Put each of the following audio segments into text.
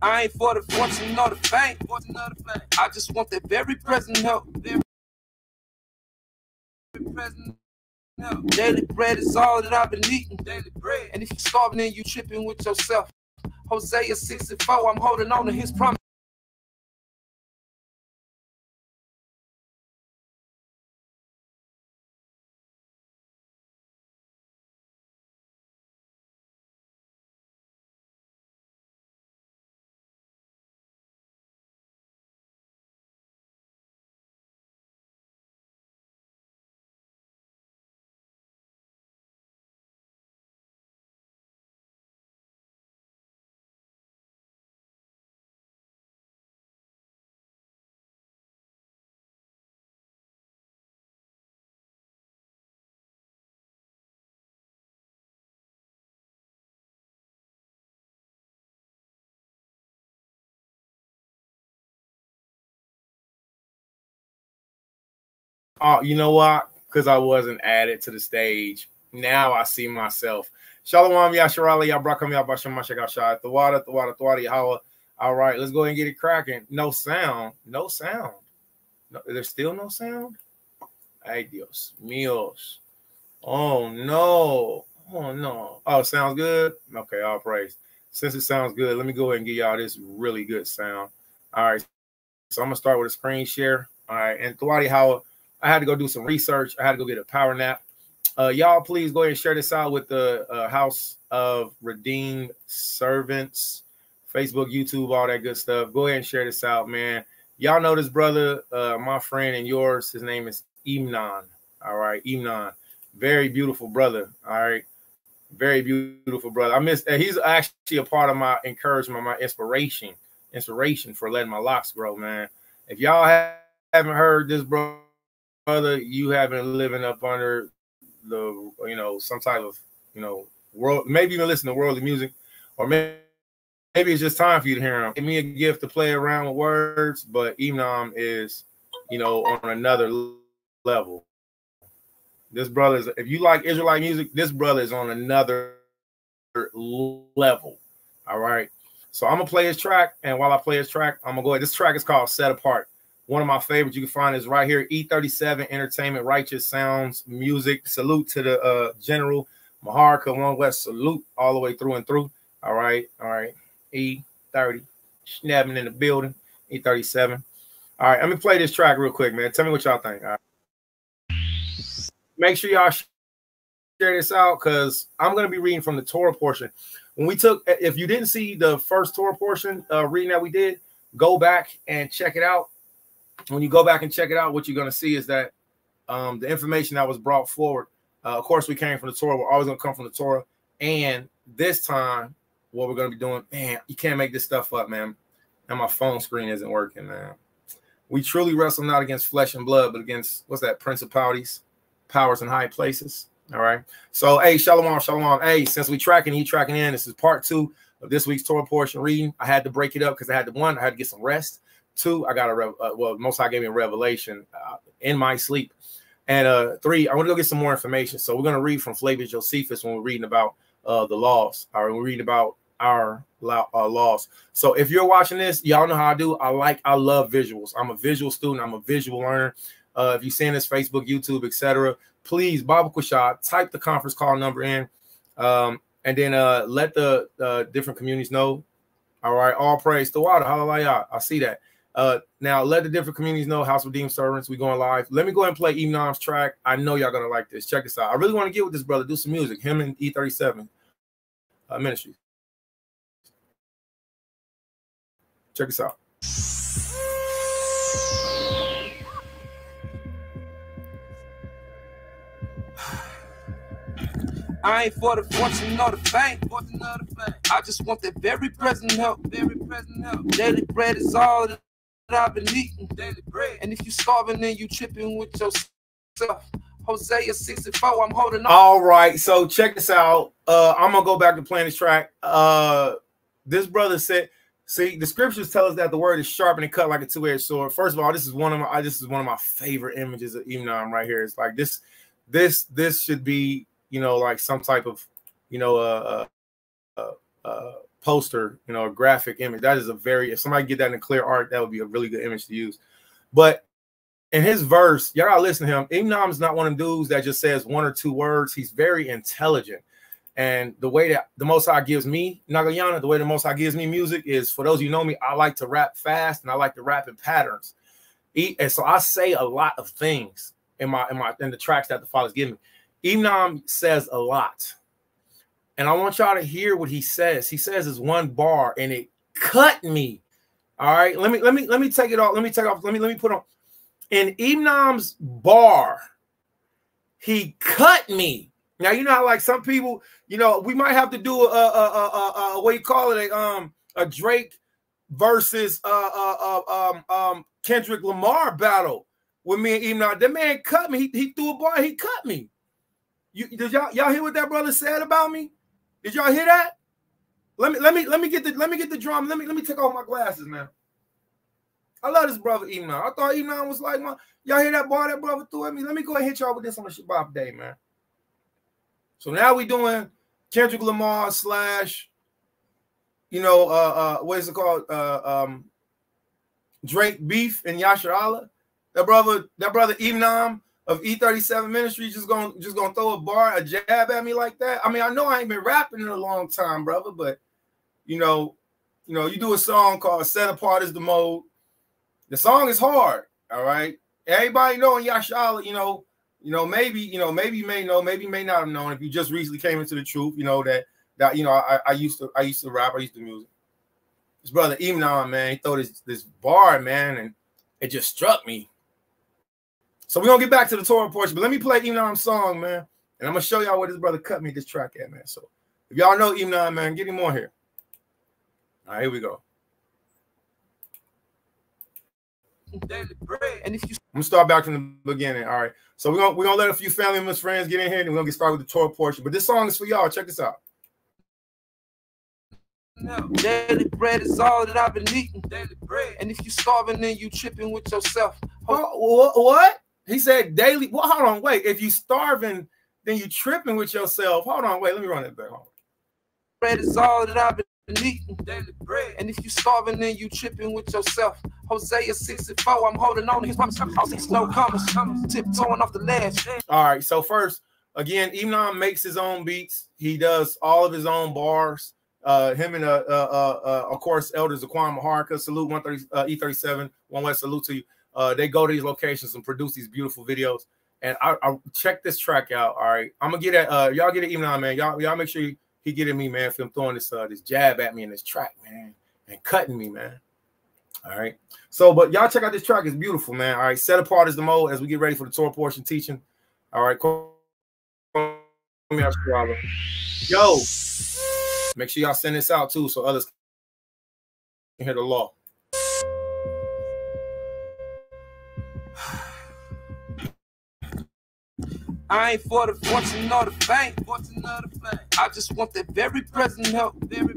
I ain't for the fortune or the fame. I just want that very present help. Daily bread is all that I've been eating. Daily bread. And if you're starving, then you tripping with yourself. Hosea 64, I'm holding on to his promise. Oh, you know what? Because I wasn't added to the stage. Now I see myself. Shalom, Yasharali, Yabrakam, Yabasham, Mashakashai, the water, Yahawa. All right, let's go ahead and get it cracking. No sound. No sound. No, there's still no sound? Ay, Dios míos. Oh, no. Oh, no. Oh, sounds good? Okay, all praise. Since it sounds good, let me go ahead and give y'all this really good sound. All right, so I'm going to start with a screen share. All right, and Thwadi Howard, I had to go do some research. I had to go get a power nap. Y'all, please go ahead and share this out with the House of Redeemed Servants, Facebook, YouTube, all that good stuff. Go ahead and share this out, man. Y'all know this brother, my friend and yours. His name is Imnan. All right, Imnan. Very beautiful brother. All right. Very beautiful brother. I miss that. He's actually a part of my encouragement, my inspiration for letting my locks grow, man. If y'all haven't heard this brother, you haven't living up under the, some type of, world, maybe even listen to worldly music, or maybe it's just time for you to hear him. Give me a gift to play around with words, but Imam is, on another level. This brother is, if you like Israelite music, this brother is on another level. All right. So I'm gonna play his track, and while I play his track, I'm gonna go ahead. This track is called Set Apart. One of my favorites. You can find is right here. E37 Entertainment, Righteous Sounds Music. Salute to the General Maharka One West. Salute all the way through and through. All right. All right. E30 snapping in the building. E37. All right. Let me play this track real quick, man. Tell me what y'all think. All right. Make sure y'all share this out, because I'm going to be reading from the Torah portion. When we took, if you didn't see the first Torah portion reading that we did, go back and check it out. When you go back and check it out, what you're going to see is that the information that was brought forward, of course, we came from the Torah. We're always going to come from the Torah. And this time, what we're going to be doing, man, you can't make this stuff up, man. And my phone screen isn't working, man. We truly wrestle not against flesh and blood, but against, what's that, principalities, powers in high places. All right. So, hey, shalom, shalom. Hey, since he tracking in, this is part 2 of this week's Torah portion reading. I had to break it up because I had to get some rest. 2, I got Most High gave me a revelation in my sleep. And 3, I want to go get some more information. So we're going to read from Flavius Josephus when we're reading about the laws. All right, we're reading about our laws. So if you're watching this, y'all know how I do. I love visuals. I'm a visual student. I'm a visual learner. If you're seeing this Facebook, YouTube, etc., please, Baba Kushad, type the conference call number in, and then let the different communities know. All right, all praise to water. Hallelujah. I see that. Now let the different communities know. House of Redeemed Servants, we going live. Let me go ahead and play Imnam's track. I know y'all gonna like this. Check this out. I really want to get with this brother, do some music. Him and E37 Ministries. Check this out. I ain't for the fortune or the fame. I just want that very present help. Daily bread is all that I've been eating. Daily bread. And if you starving, then you tripping with yourself. Hosea 64, I'm holding on. All right, so check this out. I'm gonna go back to playing this track. This brother said, see, the scriptures tell us that the word is sharp and it cut like a two-edged sword. First of all, this is one of my favorite images of Imam right here. It's like this should be, like some type of, poster, you know, a graphic image. That is a very, if somebody get that in clear art, that would be a really good image to use. But in his verse, y'all gotta listen to him. Imnam's not one of them dudes that just says one or two words. He's very intelligent. And the way that the Most High gives me, Nagayana, the way the Most High gives me music is, for those of you who know me, I like to rap fast and I like to rap in patterns. And so I say a lot of things in the tracks that the Father's giving me. Imnam says a lot. And I want y'all to hear what he says. He says it's one bar and it cut me. All right. Let me take it off. Let me put on. In Imnam's bar, he cut me. Now, you know how, like, some people, you know, we might have to do a what do you call it, a Drake versus Kendrick Lamar battle with me and Imnam. That man cut me. He threw a bar. He cut me. Did y'all hear what that brother said about me? Did y'all hear that? Let me get the drum. Let me take off my glasses, man. I love this brother Imnam. I thought Imnam was like, y'all hear that bar that brother threw at me? Let me go ahead and hit y'all with this on the Shabbat day, man. So now we doing Kendrick Lamar slash, you know, what is it called? Drake beef and Yasher Allah. That brother Imnam of E37 Ministry just gonna throw a jab at me like that. I mean, I know I ain't been rapping in a long time, brother, but you do a song called Set Apart Is the Mode. The song is hard, all right. Everybody know in Yasher Allah, maybe you may know, maybe you may not have known if you just recently came into the truth, you know, that I used to rap, I used to music. His brother Imnam, man, he threw this bar, man, and it just struck me. So we're gonna get back to the Torah portion, but let me play Imnam's song, man, and I'm gonna show y'all where this brother cut me this track at, man. So if y'all know Imnam, man, get him on here. All right, here we go. And if you, I'm gonna start back from the beginning. All right, so we're gonna let a few family members, friends get in here, and we're gonna get started with the Torah portion. But this song is for y'all. Check this out. Daily bread is all that I've been eating. Daily bread. And if you starving, then you tripping with yourself. What? He said daily. Well, hold on, wait. If you starving, then you tripping with yourself. Hold on, wait. Let me run it back. Bread is all that I've been eating. Daily bread. And if you starving, then you tripping with yourself. Hosea 64, I'm holding on to his promise. I'll see no commas, tiptoeing off the ledge. All right, so first, again, Imnam makes his own beats. He does all of his own bars. Him and of course, Elder Zaquan Maharka, salute 130 E37, One West, salute to you. They go to these locations and produce these beautiful videos. And I check this track out. All right, I'm gonna get at y'all get it Imnam, man. Y'all make sure he get at me, man. For him throwing this jab at me in this track, man, and cutting me, man. All right, so but y'all check out this track. It's beautiful, man. All right, Set Apart Is the Mode as we get ready for the Torah portion teaching. All right, yo, make sure y'all send this out too so others can hear the law. I ain't for the fortune or the fame. I just want that very present help. Daily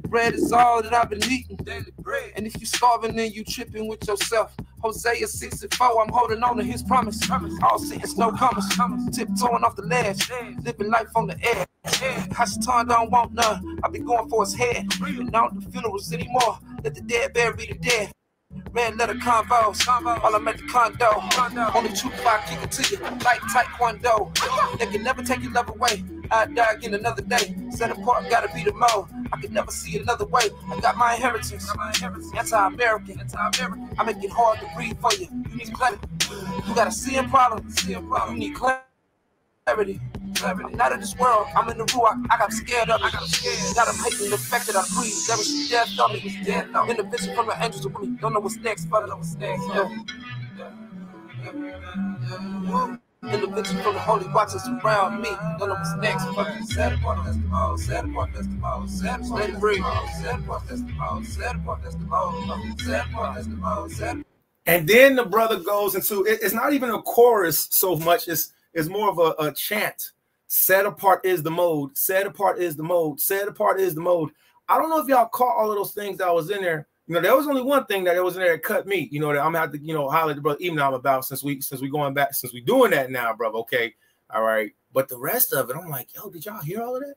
bread is all that I've been eating. Daily bread. And if you starving, then you tripping with yourself. Hosea 64, I'm holding on to his promise. All sins, no commas. Tiptoeing off the ledge. Living life on the edge. Hashatan don't want none. I be going for his head. And not the funerals anymore. Let the dead bury the dead. Red letter convos, while I'm at the condo. Only true five kick it to you, like taekwondo. They can never take your love away. I die again another day. Set apart, gotta be the mode. I could never see another way. I got my inheritance. Anti-American. I make it hard to breathe for you. You need clarity. You got a seeing problem. You need clarity. I'm not in this world. I'm in the ruach. I got scared of it. Got them hating the fact that I breathe. There was death on me. In the vision from the angels with me. Don't know what's next, but I know what's next. In the vision from the holy watchers around me. Don't know what's next. Set apart, that's the mode. Set apart, that's the mode. Set apart, let it breathe. Set apart, that's the mode. Set apart, that's the mode. Set apart, that's the mode. And then the brother goes into it's not even a chorus so much. It's more of a chant. Set apart is the mode. Set apart is the mode. Set apart is the mode. I don't know if y'all caught all of those things that was in there. You know, there was only one thing that was in there that cut me. You know, that I'm gonna have to, holler at the brother Imnam about since we doing that now, brother. Okay, all right. But the rest of it, I'm like, yo, did y'all hear all of that?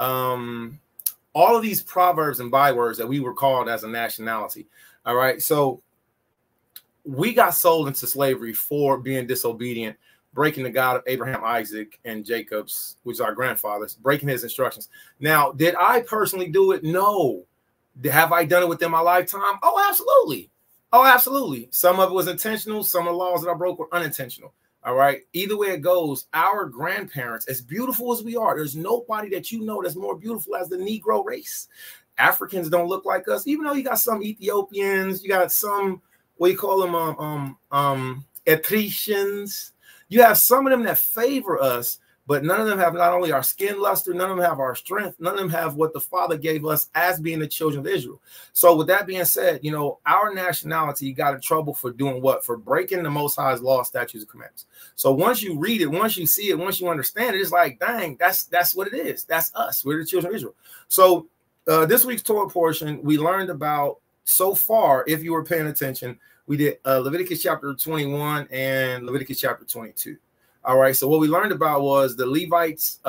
all of these proverbs and bywords that we were called as a nationality. All right. So we got sold into slavery for being disobedient, breaking the God of Abraham, Isaac, and Jacob's, which is our grandfathers, breaking his instructions. Now, did I personally do it? No. Have I done it within my lifetime? Oh, absolutely. Oh, absolutely. Some of it was intentional. Some of the laws that I broke were unintentional. All right. Either way it goes, our grandparents, as beautiful as we are, there's nobody that you know that's more beautiful as the Negro race. Africans don't look like us, even though you got some Ethiopians, you got some, what do you call them, Etruscans. You have some of them that favor us, but none of them have not only our skin luster, none of them have our strength, none of them have what the Father gave us as being the children of Israel. So with that being said, you know, our nationality got in trouble for doing what? For breaking the Most High's law, statutes, and commandments. So once you read it, once you see it, once you understand it, it's like, dang, that's what it is. That's us. We're the children of Israel. So this week's Torah portion, we learned about so far, if you were paying attention, we did Leviticus chapter 21 and Leviticus chapter 22. All right, so what we learned about was the Levites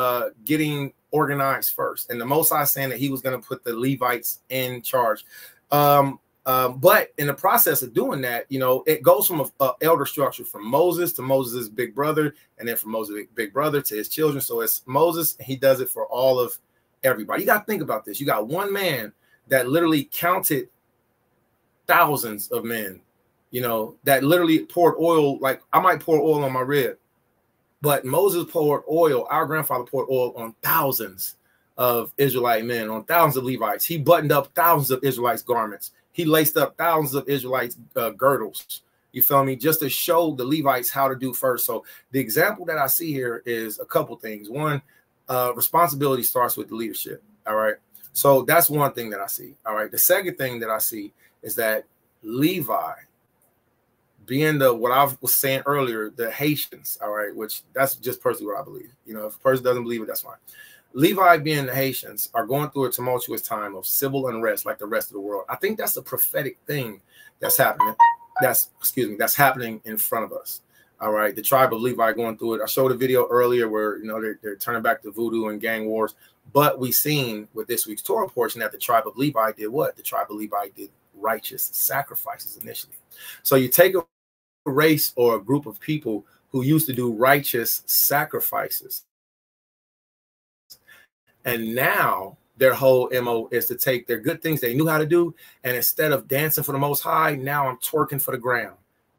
getting organized first, and the Most High saying that he was going to put the Levites in charge. But in the process of doing that, you know, it goes from a elder structure from Moses to Moses' big brother, and then from Moses' big brother to his children. So it's Moses, and he does it for all of everybody. You got to think about this. You got one man that literally counted thousands of men, you know, that literally poured oil. Like I might pour oil on my rib. But Moses poured oil, our grandfather poured oil on thousands of Israelite men, on thousands of Levites. He buttoned up thousands of Israelites' garments. He laced up thousands of Israelites' girdles. You feel me? Just to show the Levites how to do first. So the example that I see here is a couple things. One, responsibility starts with the leadership. All right. So that's one thing that I see. All right. The second thing that I see is that Levi, being the, what I was saying earlier, the Haitians, all right, which that's just personally what I believe. You know, if a person doesn't believe it, that's fine. Levi being the Haitians are going through a tumultuous time of civil unrest like the rest of the world. I think that's a prophetic thing that's happening. That's happening in front of us. All right. The tribe of Levi going through it. I showed a video earlier where, you know, they're turning back to voodoo and gang wars. But we seen with this week's Torah portion that the tribe of Levi did what? The tribe of Levi did righteous sacrifices initially. So you take a race or a group of people who used to do righteous sacrifices, and now their whole MO is to take their good things they knew how to do, and instead of dancing for the Most High, now I'm twerking for the ground.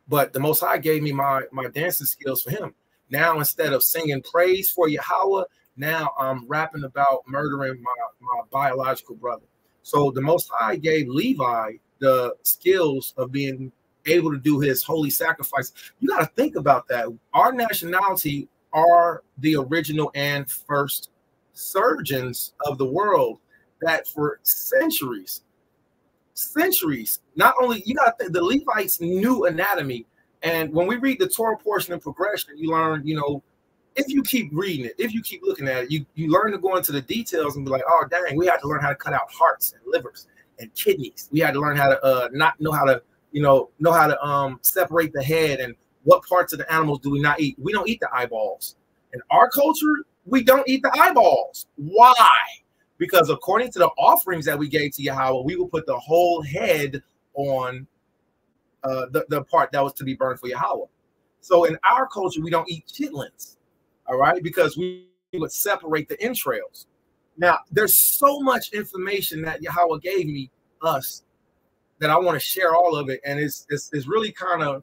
But the Most High gave me my dancing skills for him. Now instead of singing praise for Yahweh, now I'm rapping about murdering my biological brother. So the Most High gave Levi the skills of being able to do his holy sacrifice. You got to think about that. Our nationality are the original and first surgeons of the world that for centuries, not only you got the Levites knew anatomy. And when we read the Torah portion and progression, you learn, you know, if you keep reading it, if you keep looking at it, you learn to go into the details and be like, oh, dang, we had to learn how to cut out hearts and livers and kidneys. We had to learn how to know how to separate the head and what parts of the animals do we not eat. We don't eat the eyeballs. In our culture, we don't eat the eyeballs. Why? Because according to the offerings that we gave to Yahweh, we will put the whole head on the part that was to be burned for Yahweh. So in our culture, we don't eat chitlins, all right, because we would separate the entrails. Now, there's so much information that Yahweh gave us that I want to share all of it, and it's really kind of,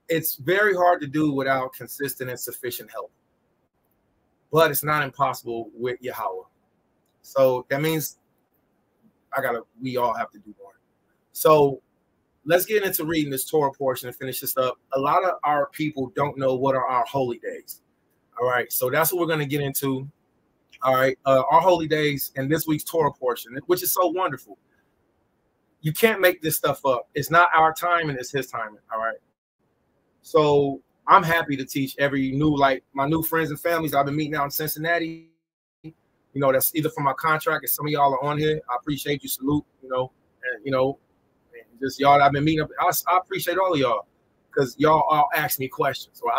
it's very hard to do without consistent and sufficient help, but it's not impossible with Yahweh. So that means we all have to do more. So let's get into reading this Torah portion and finish this up. A lot of our people don't know what are our holy days. All right, so that's what we're going to get into. All right, our holy days and this week's Torah portion, which is so wonderful. You can't make this stuff up. It's not our time and it's his timing. All right. So I'm happy to teach every new, like my new friends and families I've been meeting out in Cincinnati. You know, that's either from my contract or some of y'all are on here. I appreciate you. Salute, you know, and just y'all I've been meeting up. I appreciate all of y'all because y'all all ask me questions, or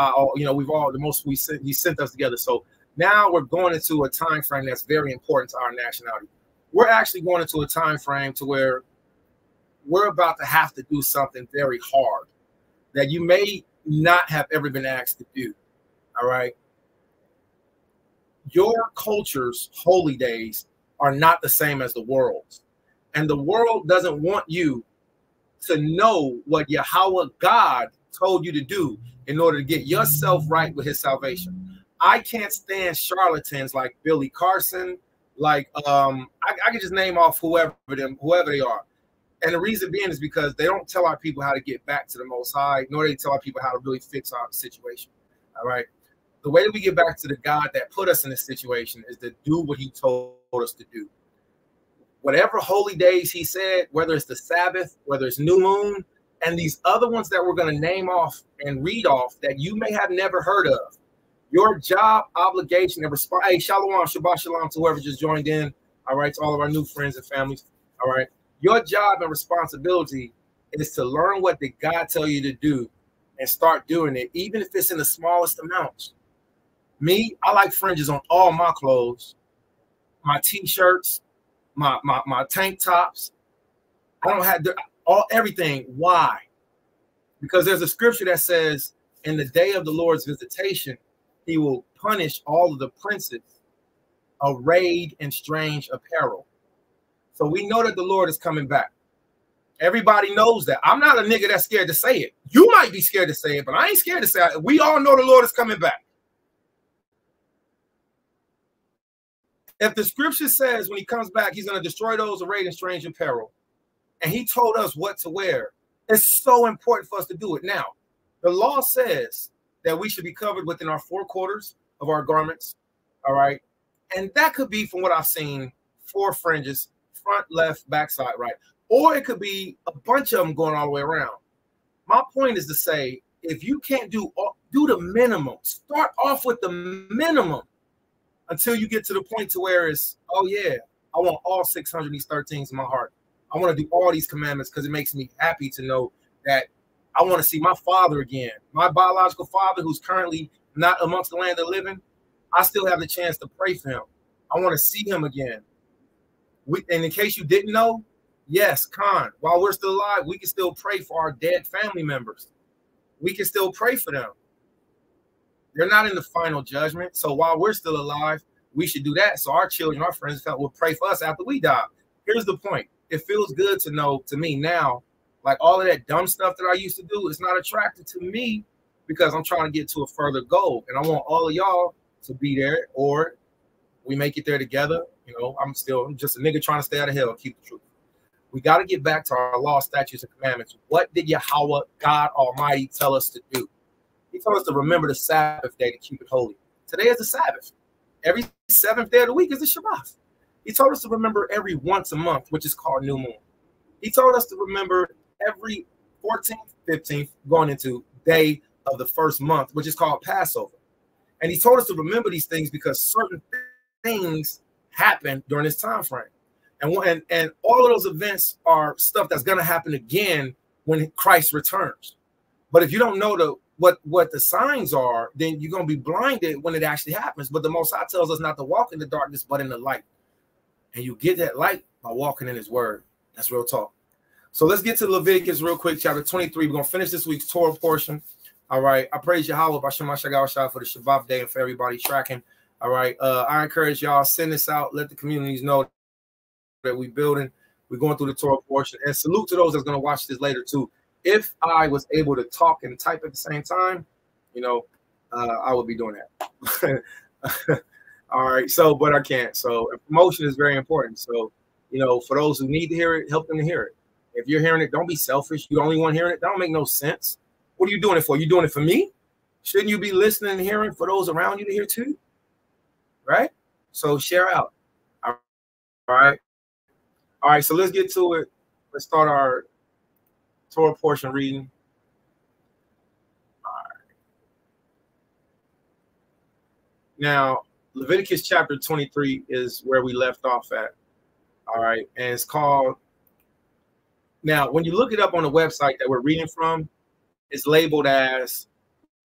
we've all he sent us together. So Now we're going into a time frame that's very important to our nationality. We're actually going into a time frame to where we're about to have to do something very hard that you may not have ever been asked to do. All right. Your culture's holy days are not the same as the world's. And the world doesn't want you to know what Yahweh God told you to do in order to get yourself right with his salvation. I can't stand charlatans like Billy Carson, like I can just name off whoever they are. And the reason being is because they don't tell our people how to get back to the Most High, nor they tell our people how to really fix our situation. All right. The way that we get back to the God that put us in this situation is to do what he told us to do. Whatever holy days he said, whether it's the Sabbath, whether it's new moon, and these other ones that we're going to name off and read off that you may have never heard of, your job, obligation, and response. Hey, shalom, Shabbat shalom to whoever just joined in. All right, to all of our new friends and families. All right, your job and responsibility is to learn what did God tell you to do and start doing it, even if it's in the smallest amounts. Me, I like fringes on all my clothes, my t-shirts, my tank tops. I don't have everything. Why? Because there's a scripture that says, in the day of the Lord's visitation, he will punish all of the princes arrayed in strange apparel. So we know that the Lord is coming back. Everybody knows that. I'm not a nigga that's scared to say it. You might be scared to say it, but I ain't scared to say it. We all know the Lord is coming back. If the scripture says when he comes back, he's going to destroy those arrayed in strange apparel, and he told us what to wear, it's so important for us to do it. Now, the law says that we should be covered within our 4 quarters of our garments. All right. And that could be, from what I've seen, 4 fringes, front, left, backside, right. Or it could be a bunch of them going all the way around. My point is to say, if you can't do the minimum, start off with the minimum until you get to the point to where it's, oh yeah, I want all 600 of these 13s in my heart. I want to do all these commandments because it makes me happy to know that I want to see my father again. My biological father, who's currently not amongst the land of the living, I still have the chance to pray for him. I want to see him again. And in case you didn't know, yes, Khan, while we're still alive, we can still pray for our dead family members. We can still pray for them. They're not in the final judgment. So while we're still alive, we should do that. So our children, our friends will pray for us after we die. Here's the point. It feels good to know, to me now, like all of that dumb stuff that I used to do is not attractive to me because I'm trying to get to a further goal. And I want all of y'all to be there, or we make it there together. You know, I'm just a nigga trying to stay out of hell and keep the truth. We got to get back to our law, statutes, and commandments. What did Yahweh, God Almighty, tell us to do? He told us to remember the Sabbath day to keep it holy. Today is the Sabbath. Every 7th day of the week is the Shabbat. He told us to remember every once a month, which is called new moon. He told us to remember every 14th, 15th, going into day of the first month, which is called Passover. And he told us to remember these things because certain things happen during this time frame. And all of those events are stuff that's going to happen again when Christ returns. But if you don't know what the signs are, then you're going to be blinded when it actually happens. But the Most High tells us not to walk in the darkness, but in the light. And you get that light by walking in his word. That's real talk. So let's get to Leviticus real quick, chapter 23. We're going to finish this week's Torah portion. All right. I praise Yahweh for the Shabbat day and for everybody tracking. All right. I encourage y'all, send this out. Let the communities know that we're building. We're going through the Torah portion. And salute to those that's going to watch this later too. If I was able to talk and type at the same time, you know, I would be doing that. All right. So, but I can't. So promotion is very important. So, you know, for those who need to hear it, help them to hear it. If you're hearing it, don't be selfish. You're the only one hearing it. That don't make no sense. What are you doing it for? You doing it for me? Shouldn't you be listening and hearing for those around you to hear too? Right? So share out. All right. All right. So let's get to it. Let's start our Torah portion reading. All right. Now, Leviticus chapter 23 is where we left off at. All right. And it's called, now, when you look it up on the website that we're reading from, it's labeled as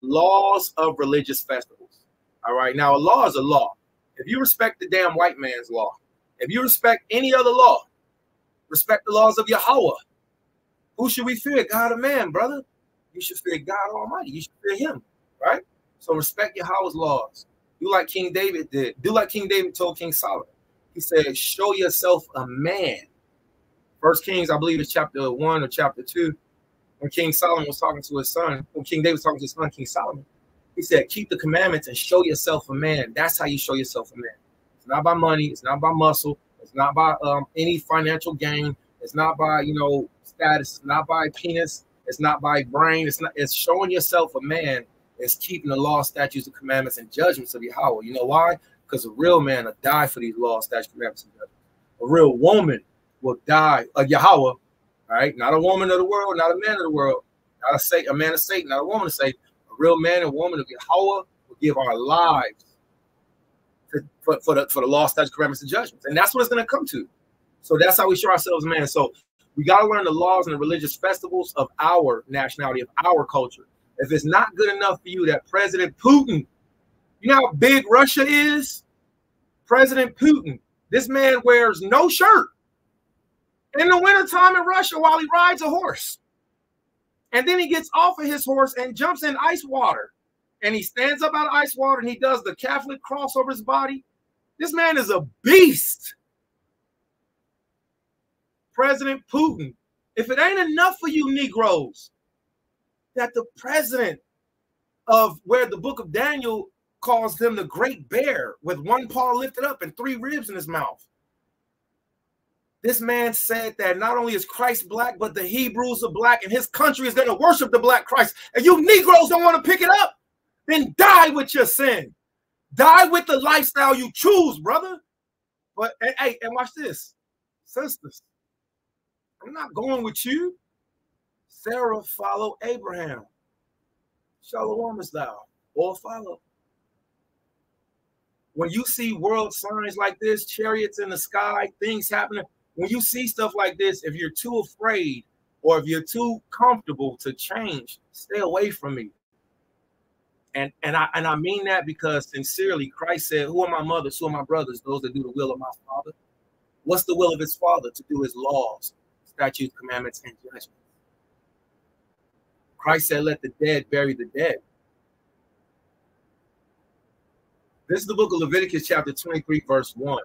Laws of Religious Festivals. All right. Now, a law is a law. If you respect the damn white man's law, if you respect any other law, respect the laws of Yahweh. Who should we fear? God or man, brother? You should fear God Almighty. You should fear him, right? So respect Yahweh's laws. Do like King David did. Do like King David told King Solomon. He said, show yourself a man. First Kings, I believe it's chapter 1 or chapter 2. When King Solomon was talking to his son, when King David was talking to his son, King Solomon, he said, keep the commandments and show yourself a man. That's how you show yourself a man. It's not by money. It's not by muscle. It's not by any financial gain. It's not by, you know, status. It's not by penis. It's not by brain. It's showing yourself a man. It's keeping the law, statutes, and commandments and judgments of Yahweh. You know why? Because a real man will die for these laws, statutes, commandments, and judgments. A real woman will die of Yahweh. All right, not a woman of the world, not a man of the world, not a man of Satan, not a woman of Satan. A real man and woman of Yahweh will give our lives for the law, statutes, commandments, and judgments. And that's what it's going to come to. So that's how we show ourselves, man. So we got to learn the laws and the religious festivals of our nationality, of our culture. If it's not good enough for you that President Putin, you know how big Russia is? President Putin, this man wears no shirt in the wintertime in Russia while he rides a horse. And then he gets off of his horse and jumps in ice water. And he stands up out of ice water and he does the Catholic cross over his body. This man is a beast. President Putin. If it ain't enough for you Negroes that the president of where the book of Daniel calls him the great bear with one paw lifted up and 3 ribs in his mouth. This man said that not only is Christ black, but the Hebrews are black, and his country is going to worship the black Christ. And you Negroes don't want to pick it up, then die with your sin. Die with the lifestyle you choose, brother. But hey, and watch this. Sisters, I'm not going with you. Sarah followed Abraham. Shalom is thou, or follow. When you see world signs like this, chariots in the sky, things happening, when you see stuff like this, if you're too afraid or if you're too comfortable to change, stay away from me. And I mean that because sincerely, Christ said, who are my mothers, who are my brothers, those that do the will of my Father? What's the will of his Father? To do his laws, statutes, commandments, and judgments. Christ said, let the dead bury the dead. This is the book of Leviticus, chapter 23, verse 1.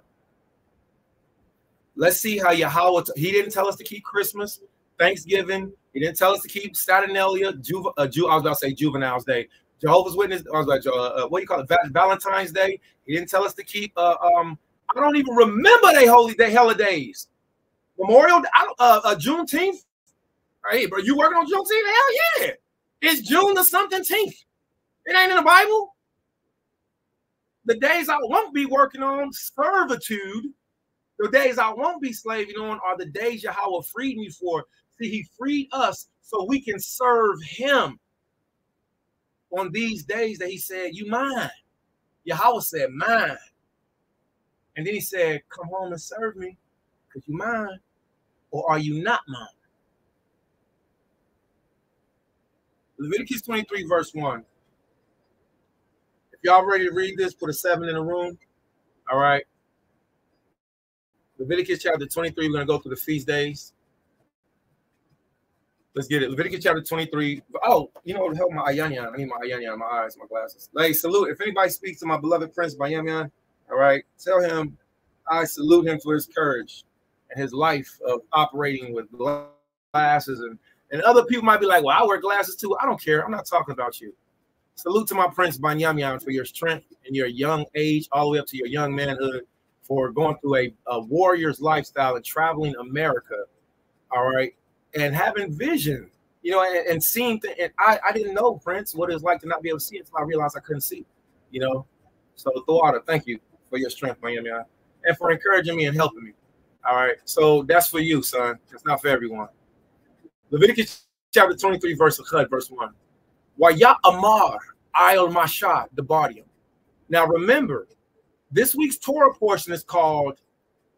Let's see how Yahweh, he didn't tell us to keep Christmas, Thanksgiving. He didn't tell us to keep Saturnalia, I was about to say Juvenile's Day. Jehovah's Witness, I was like, what do you call it? Valentine's Day. He didn't tell us to keep, I don't even remember they holidays. Memorial, Juneteenth. Hey, bro, you working on Juneteenth? Hell yeah. It's June the something-teenth. It ain't in the Bible. The days I won't be working on servitude, the days I won't be slaving on are the days Yahweh freed me for. See, he freed us so we can serve him on these days that he said, you mine. Yahweh said, mine. And then he said, come home and serve me because you mine, or are you not mine? Leviticus 23, verse 1. If y'all ready to read this, put a 7 in the room. All right. Leviticus chapter 23, we're going to go through the feast days. Let's get it. Leviticus chapter 23. Oh, you know what? Help my ayanyan. I need my ayanyan, my eyes, my glasses. Hey, salute. If anybody speaks to my beloved Prince Bayamyan, all right, tell him I salute him for his courage and his life of operating with glasses. And other people might be like, well, I wear glasses too. I don't care. I'm not talking about you. Salute to my Prince Bayamyan for your strength and your young age, all the way up to your young manhood, for going through a warrior's lifestyle and traveling America, all right, and having vision, you know, and seeing things. And I didn't know, Prince, what it was like to not be able to see it until I realized I couldn't see, you know. So, TORAH, thank you for your strength, Miami, and for encouraging me and helping me. All right, so that's for you, son. It's not for everyone. Leviticus chapter 23, verse 1. Waya Amar Ayel Mashah Debarium. Now remember, this week's Torah portion is called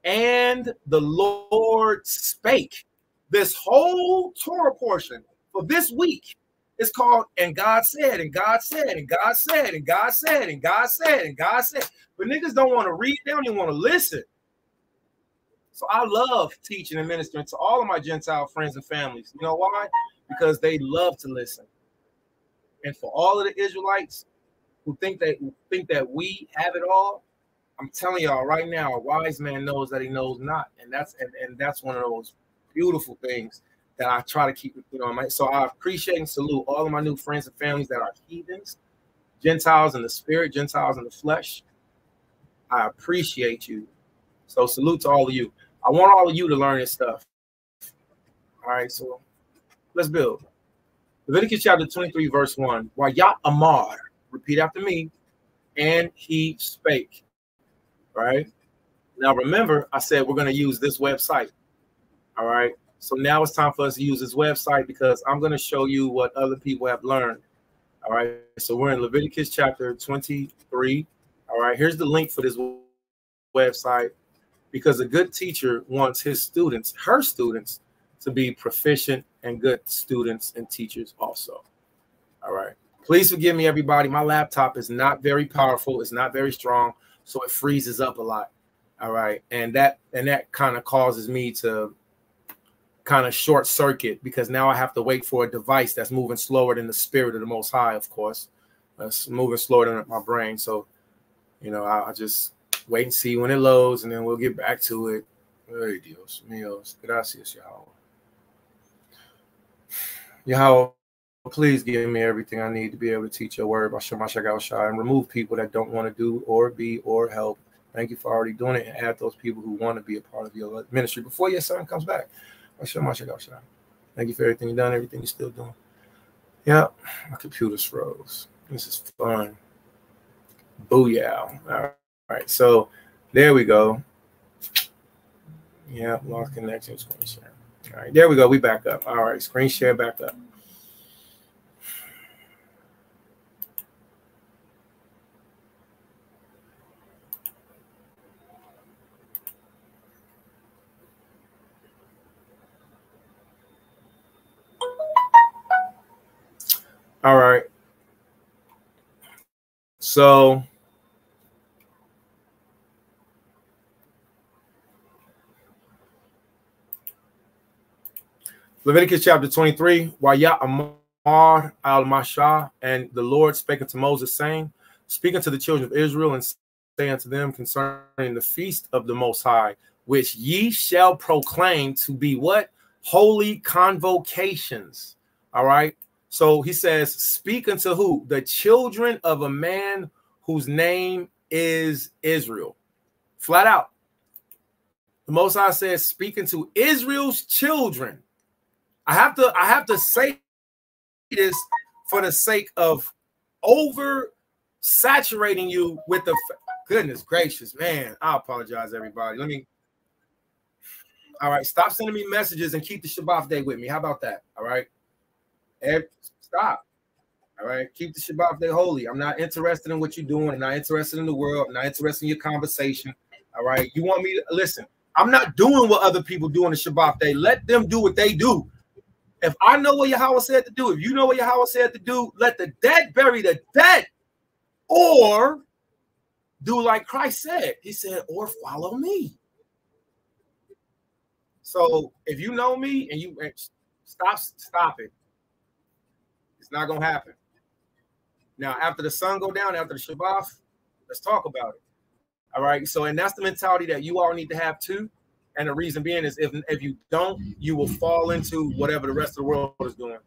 "And the Lord Spake." This whole Torah portion for this week It's called "And God Said," and God said, and God said, and God said, and God said, and God said. But niggas don't want to read, they don't even want to listen. So I love teaching and ministering to all of my Gentile friends and families. You know why? Because they love to listen. And for all of the Israelites who think that we have it all, I'm telling y'all right now, a wise man knows that he knows not. And that's one of those beautiful things that I try to keep, you know. So I appreciate and salute all of my new friends and families that are heathens, Gentiles in the spirit, Gentiles in the flesh. I appreciate you. So salute to all of you. I want all of you to learn this stuff. All right, so let's build. Leviticus chapter 23, verse 1. Wayat Amar, repeat after me, and he spake. All right. Now remember, I said we're going to use this website. All right. So now it's time for us to use this website because I'm going to show you what other people have learned. All right. So we're in Leviticus chapter 23. All right. Here's the link for this website because a good teacher wants his students, her students, to be proficient and good students and teachers also. All right. Please forgive me, everybody. My laptop is not very powerful. It's not very strong, so it freezes up a lot. All right. And that kind of causes me to kind of short circuit because now I have to wait for a device that's moving slower than the spirit of the Most High, of course. It's moving slower than my brain. So, you know, I just wait and see when it loads, and then we'll get back to it. Ay, Dios mío. Gracias, Yahweh. Yahweh, please give me everything I need to be able to teach your word and remove people that don't want to do or be or help. Thank you for already doing it, and add those people who want to be a part of your ministry before your son comes back. Thank you for everything you've done, everything you're still doing. Yeah, my computer's froze. This is fun. Booyah. All right, so there we go. Yeah, lost connection, screen share. All right, there we go. We back up. All right, screen share back up. All right. So Leviticus chapter 23, Wayat Amar al-Mashah, and the Lord spake unto Moses, saying, speak unto the children of Israel, and say unto them concerning the feast of the Most High, which ye shall proclaim to be what? Holy convocations. All right. So he says, speak unto who? The children of a man whose name is Israel. Flat out. The Most High says, speaking to Israel's children. I have to say this for the sake of over saturating you with the goodness gracious, man. I apologize, everybody. All right, stop sending me messages and keep the Shabbat day with me. How about that? All right. Stop. All right. Keep the Shabbat day holy. I'm not interested in what you're doing. I'm not interested in the world. I'm not interested in your conversation. All right. You want me to listen? I'm not doing what other people do on the Shabbat day. Let them do what they do. If I know what Yahweh said to do, if you know what Yahweh said to do, let the dead bury the dead, or do like Christ said. He said, or follow me. So if you know me and you stop it. It's not gonna happen. Now, after the sun go down, after the Shabbat, let's talk about it. All right. So, and that's the mentality that you all need to have too. And the reason being is if you don't, you will fall into whatever the rest of the world is doing.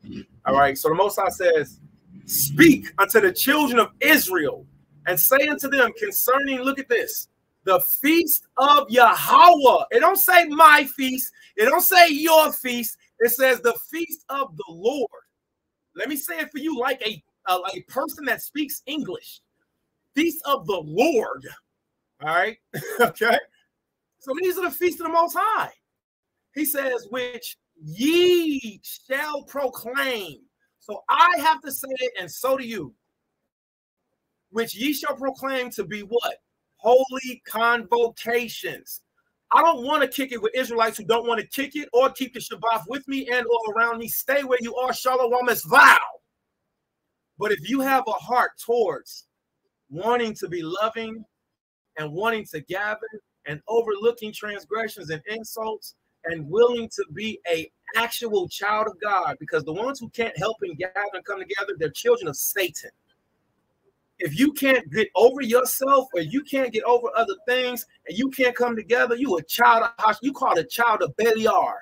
All right. So the Most High says, speak unto the children of Israel and say unto them concerning, look at this, the feast of Yahweh. It don't say my feast. It don't say your feast. It says the feast of the Lord. Let me say it for you like a person that speaks English. Feast of the Lord. All right. Okay. So these are the feasts of the Most High. He says, which ye shall proclaim. So I have to say it, and so do you. Which ye shall proclaim to be what? Holy convocations. I don't want to kick it with Israelites who don't want to kick it or keep the Shabbat with me and or around me. Stay where you are. Shalom es vow. But if you have a heart towards wanting to be loving and wanting to gather and overlooking transgressions and insults and willing to be an actual child of God, because the ones who can't help and gather and come together, they're children of Satan. If you can't get over yourself, or you can't get over other things, and you can't come together, you a child of, you called a child of Beliar.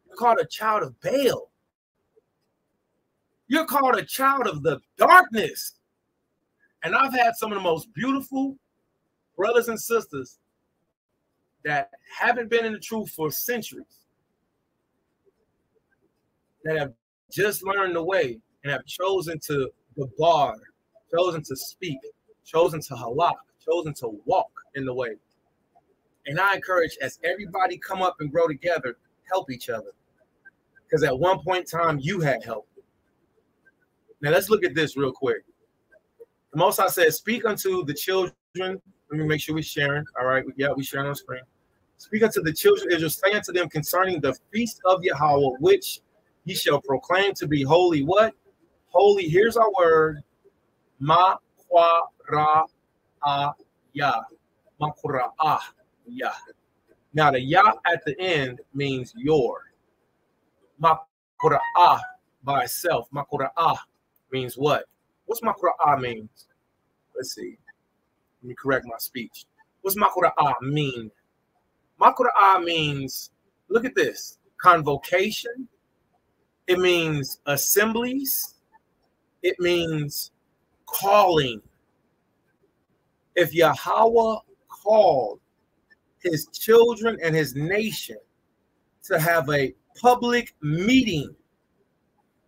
You're called a child of Baal. You're called a child of the darkness. And I've had some of the most beautiful brothers and sisters that haven't been in the truth for centuries, that have just learned the way and have chosen to debar, chosen to speak, chosen to halak, chosen to walk in the way. And I encourage, as everybody come up and grow together, help each other. Because at one point in time, you had help. Now let's look at this real quick. The Most High says, speak unto the children. Let me make sure we're sharing. All right. Yeah, we're sharing on screen. Speak unto the children of Israel, say unto them concerning the feast of Yahweh, which ye shall proclaim to be holy. What? Holy. Here's our word. Ma-kwa-ra-ah-yah. Ma-kwa-ra-ah-yah. Now the yah at the end means your. Ma-kwa-ra-ah by itself. Ma-kwa-ra-ah means what? What's ma-kwa-ra-ah means? Let's see. Let me correct my speech. What's ma-kwa-ra-ah mean? Ma-kwa-ra-ah means, look at this, convocation. It means assemblies. It means calling. If Yahweh called his children and his nation to have a public meeting,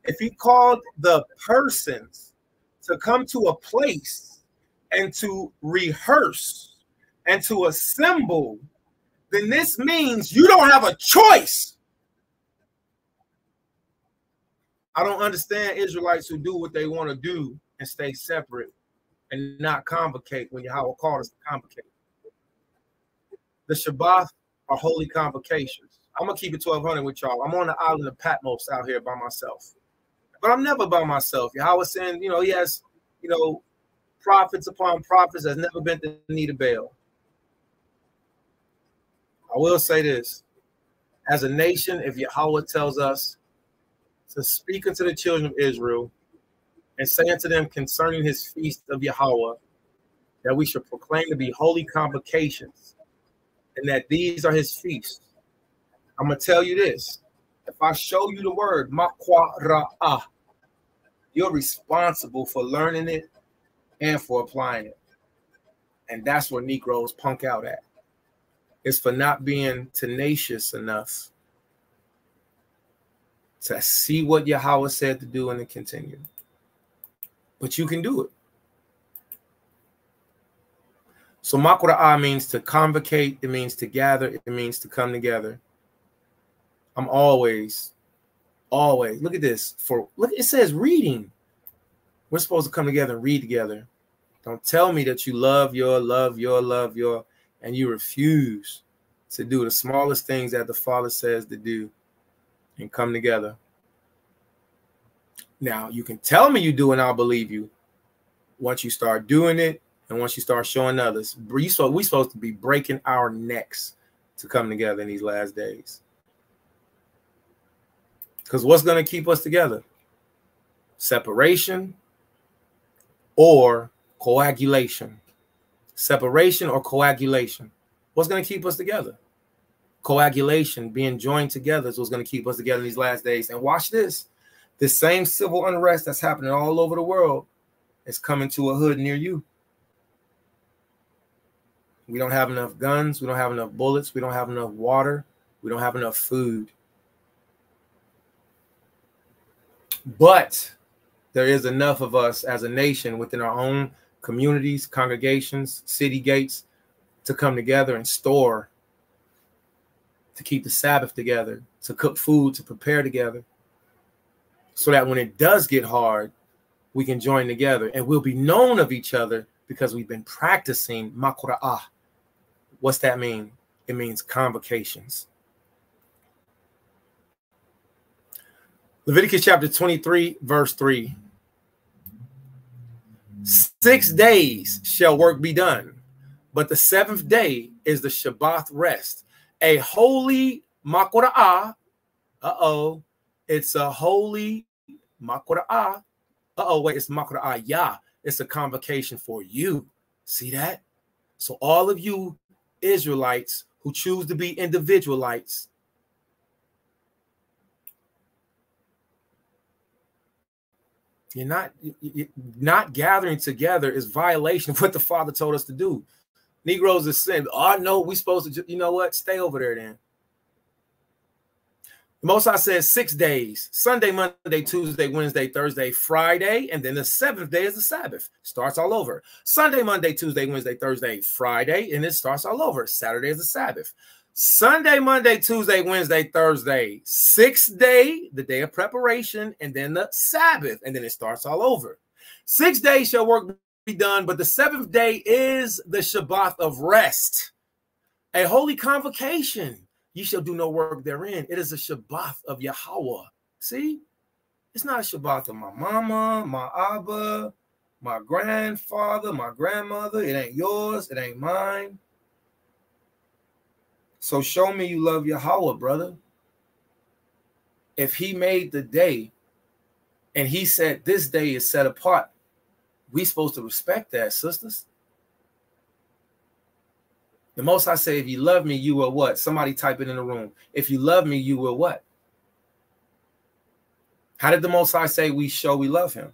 if he called the persons to come to a place and to rehearse and to assemble, then this means you don't have a choice. I don't understand Israelites who do what they want to do and stay separate and not convocate when Yahweh called us to convocate. The Shabbat are holy convocations. I'm going to keep it 1200 with y'all. I'm on the island of Patmos out here by myself. But I'm never by myself. Yahweh saying, you know, he has, you know, prophets upon prophets. Has never been to need a Baal. I will say this. As a nation, if Yahweh tells us to speak unto the children of Israel and say unto them concerning his feast of Yahweh, that we should proclaim to be holy convocations, and that these are his feasts. I'm going to tell you this. If I show you the word, ma-kwa-ra-ah, you're responsible for learning it and for applying it. And that's where Negroes punk out at. It's for not being tenacious enough to see what Yahweh said to do and to continue. But you can do it. So ma-kwa-ra-ah means to convocate. It means to gather. It means to come together. I'm always, look at this. Look, it says reading. We're supposed to come together and read together. Don't tell me that you love your, and you refuse to do the smallest things that the Father says to do and come together. Now, you can tell me you do and I'll believe you. Once you start doing it and once you start showing others, we're supposed to be breaking our necks to come together in these last days. Because what's going to keep us together? Separation or coagulation. Separation or coagulation. What's going to keep us together? Coagulation, being joined together, is what's going to keep us together in these last days. And watch this. This same civil unrest that's happening all over the world is coming to a hood near you. We don't have enough guns. We don't have enough bullets. We don't have enough water. We don't have enough food. But there is enough of us as a nation within our own communities, congregations, city gates to come together and store, to keep the Sabbath together, to cook food, to prepare together, so that when it does get hard, we can join together and we'll be known of each other because we've been practicing ma-kwa-ra-ah. What's that mean? It means convocations. Leviticus chapter 23, verse 3. 6 days shall work be done, but the seventh day is the Shabbat rest, a holy makora'ah. It's a holy makora'ah. Wait, it's makora'ah yah. It's a convocation for you. See that? So all of you Israelites who choose to be individualites, you're not gathering together is violation of what the Father told us to do. Negroes is saying, oh, no, we supposed to, you know what? Stay over there then. The Most High says 6 days, Sunday, Monday, Tuesday, Wednesday, Thursday, Friday, and then the seventh day is the Sabbath. Starts all over. Sunday, Monday, Tuesday, Wednesday, Thursday, Friday, and it starts all over. Saturday is the Sabbath. Sunday, Monday, Tuesday, Wednesday, Thursday, 6th day, the day of preparation, and then the Sabbath, and then it starts all over. 6 days shall work be done, but the seventh day is the Shabbat of rest, a holy convocation. You shall do no work therein. It is a Shabbat of Yahweh. See? It's not a Shabbat of my mama, my Abba, my grandfather, my grandmother. It ain't yours. It ain't mine. So show me you love Yahweh, brother. If he made the day and he said this day is set apart, we supposed to respect that, sisters. The Most High say, if you love me, you will what? Somebody type it in the room. If you love me, you will what? How did the Most High say we show we love him?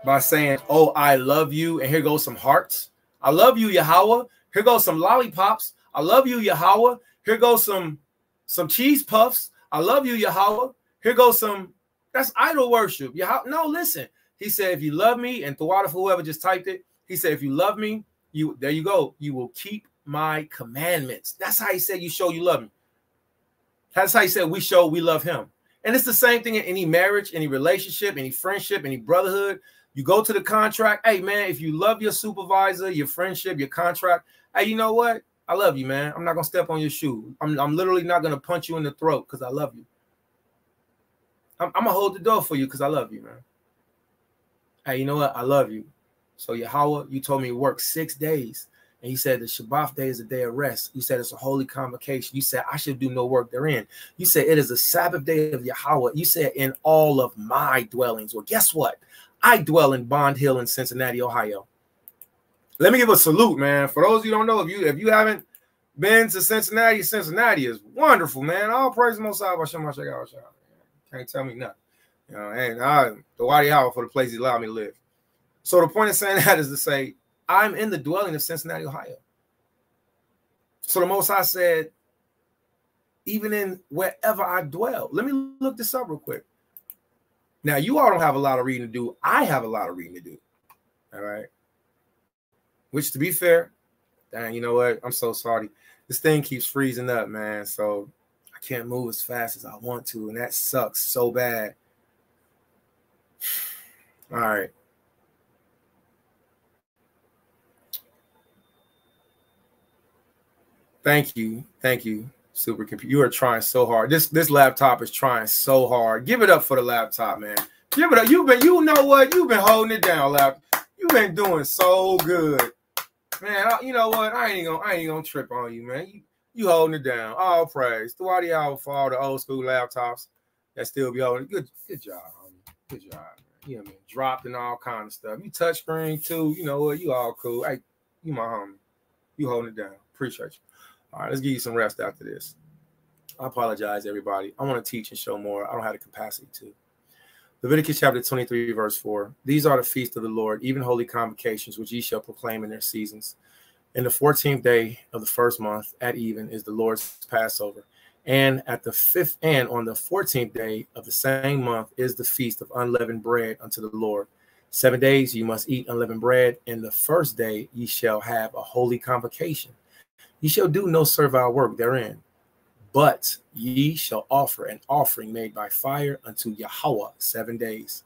By saying, oh, I love you. And here goes some hearts. I love you, Yahweh. Here goes some lollipops. I love you, Yahweh. Here goes some cheese puffs. I love you, Yahweh. Here goes some, that's idol worship. Yahweh. No, listen. He said, if you love me, and TORAH, whoever just typed it, he said, if you love me, there you go. You will keep my commandments. That's how he said you show you love me. That's how he said we show we love him. And it's the same thing in any marriage, any relationship, any friendship, any brotherhood. You go to the contract. Hey, man, if you love your supervisor, your friendship, your contract, hey, you know what? I love you, man. I'm not going to step on your shoe. I'm literally not going to punch you in the throat because I love you. I'm going to hold the door for you because I love you, man. Hey, you know what? I love you. So Yahweh, you told me to work 6 days. And you said the Shabbat day is a day of rest. You said it's a holy convocation. You said I should do no work therein. You said it is a Sabbath day of Yahweh. You said in all of my dwellings. Well, guess what? I dwell in Bond Hill in Cincinnati, Ohio. Let me give a salute, man. For those of you who don't know, if you haven't been to Cincinnati, Cincinnati is wonderful, man. All praise the Most High. Can't tell me nothing. You know, and the Wadi Howard for the place he allowed me to live. So the point of saying that is to say, I'm in the dwelling of Cincinnati, Ohio. So the Most High said, even in wherever I dwell. Let me look this up real quick. Now, you all don't have a lot of reading to do. I have a lot of reading to do. All right. Which, to be fair, dang, you know what? I'm so sorry. This thing keeps freezing up, man. So I can't move as fast as I want to. And that sucks so bad. All right. Thank you. Thank you, supercomputer. You are trying so hard. This laptop is trying so hard. Give it up for the laptop, man. Give it up. You know what? You've been holding it down, laptop. You've been doing so good. Man, you know what? I ain't gonna trip on you, man. You holding it down. All praise. The Wadi Hour for all the old school laptops that still be holding. Good job, homie. Good job. You know what I mean? Dropped and all kind of stuff. You touch screen too. You know what? You all cool. Hey, you my homie. You holding it down. Appreciate you. All right, let's give you some rest after this. I apologize, everybody. I want to teach and show more. I don't have the capacity to. Leviticus chapter 23, verse 4. These are the feasts of the Lord, even holy convocations, which ye shall proclaim in their seasons. In the 14th day of the first month at even is the Lord's Passover. And on the 14th day of the same month is the feast of unleavened bread unto the Lord. 7 days you must eat unleavened bread. In the first day ye shall have a holy convocation. Ye shall do no servile work therein, but ye shall offer an offering made by fire unto Yahweh 7 days.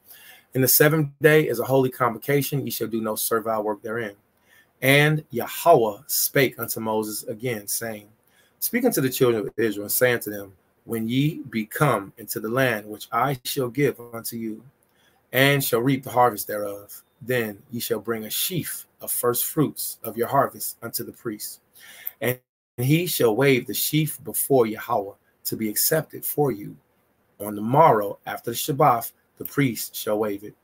In the 7th day is a holy convocation. Ye shall do no servile work therein. And Yahweh spake unto Moses again, saying, Speak unto the children of Israel, and say unto them, When ye be come into the land which I shall give unto you, and shall reap the harvest thereof. Then ye shall bring a sheaf of first fruits of your harvest unto the priest, and he shall wave the sheaf before Yahweh to be accepted for you. On the morrow after the Shabbat, the priest shall wave it.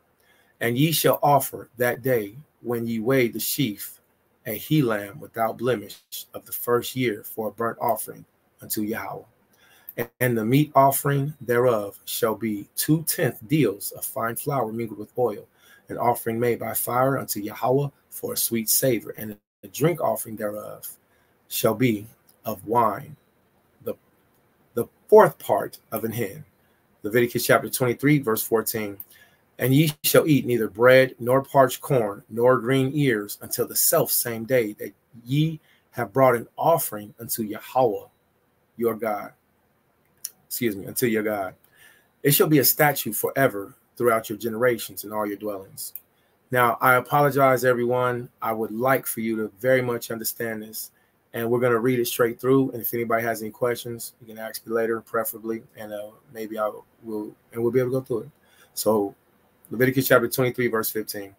And ye shall offer that day, when ye wave the sheaf, a he lamb without blemish of the first year for a burnt offering unto Yahweh. And the meat offering thereof shall be 2/10 deals of fine flour mingled with oil, an offering made by fire unto Yahweh for a sweet savor. And the drink offering thereof shall be of wine, the fourth part of an hin. Leviticus chapter 23, verse 14. And ye shall eat neither bread, nor parched corn, nor green ears, until the self same day that ye have brought an offering unto Yahweh, your God. Unto your God. It shall be a statute forever throughout your generations in all your dwellings. Now, I apologize, everyone. I would like for you to very much understand this. And we're going to read it straight through. And if anybody has any questions, you can ask me later, preferably. And maybe we'll be able to go through it. So Leviticus chapter 23, verse 15.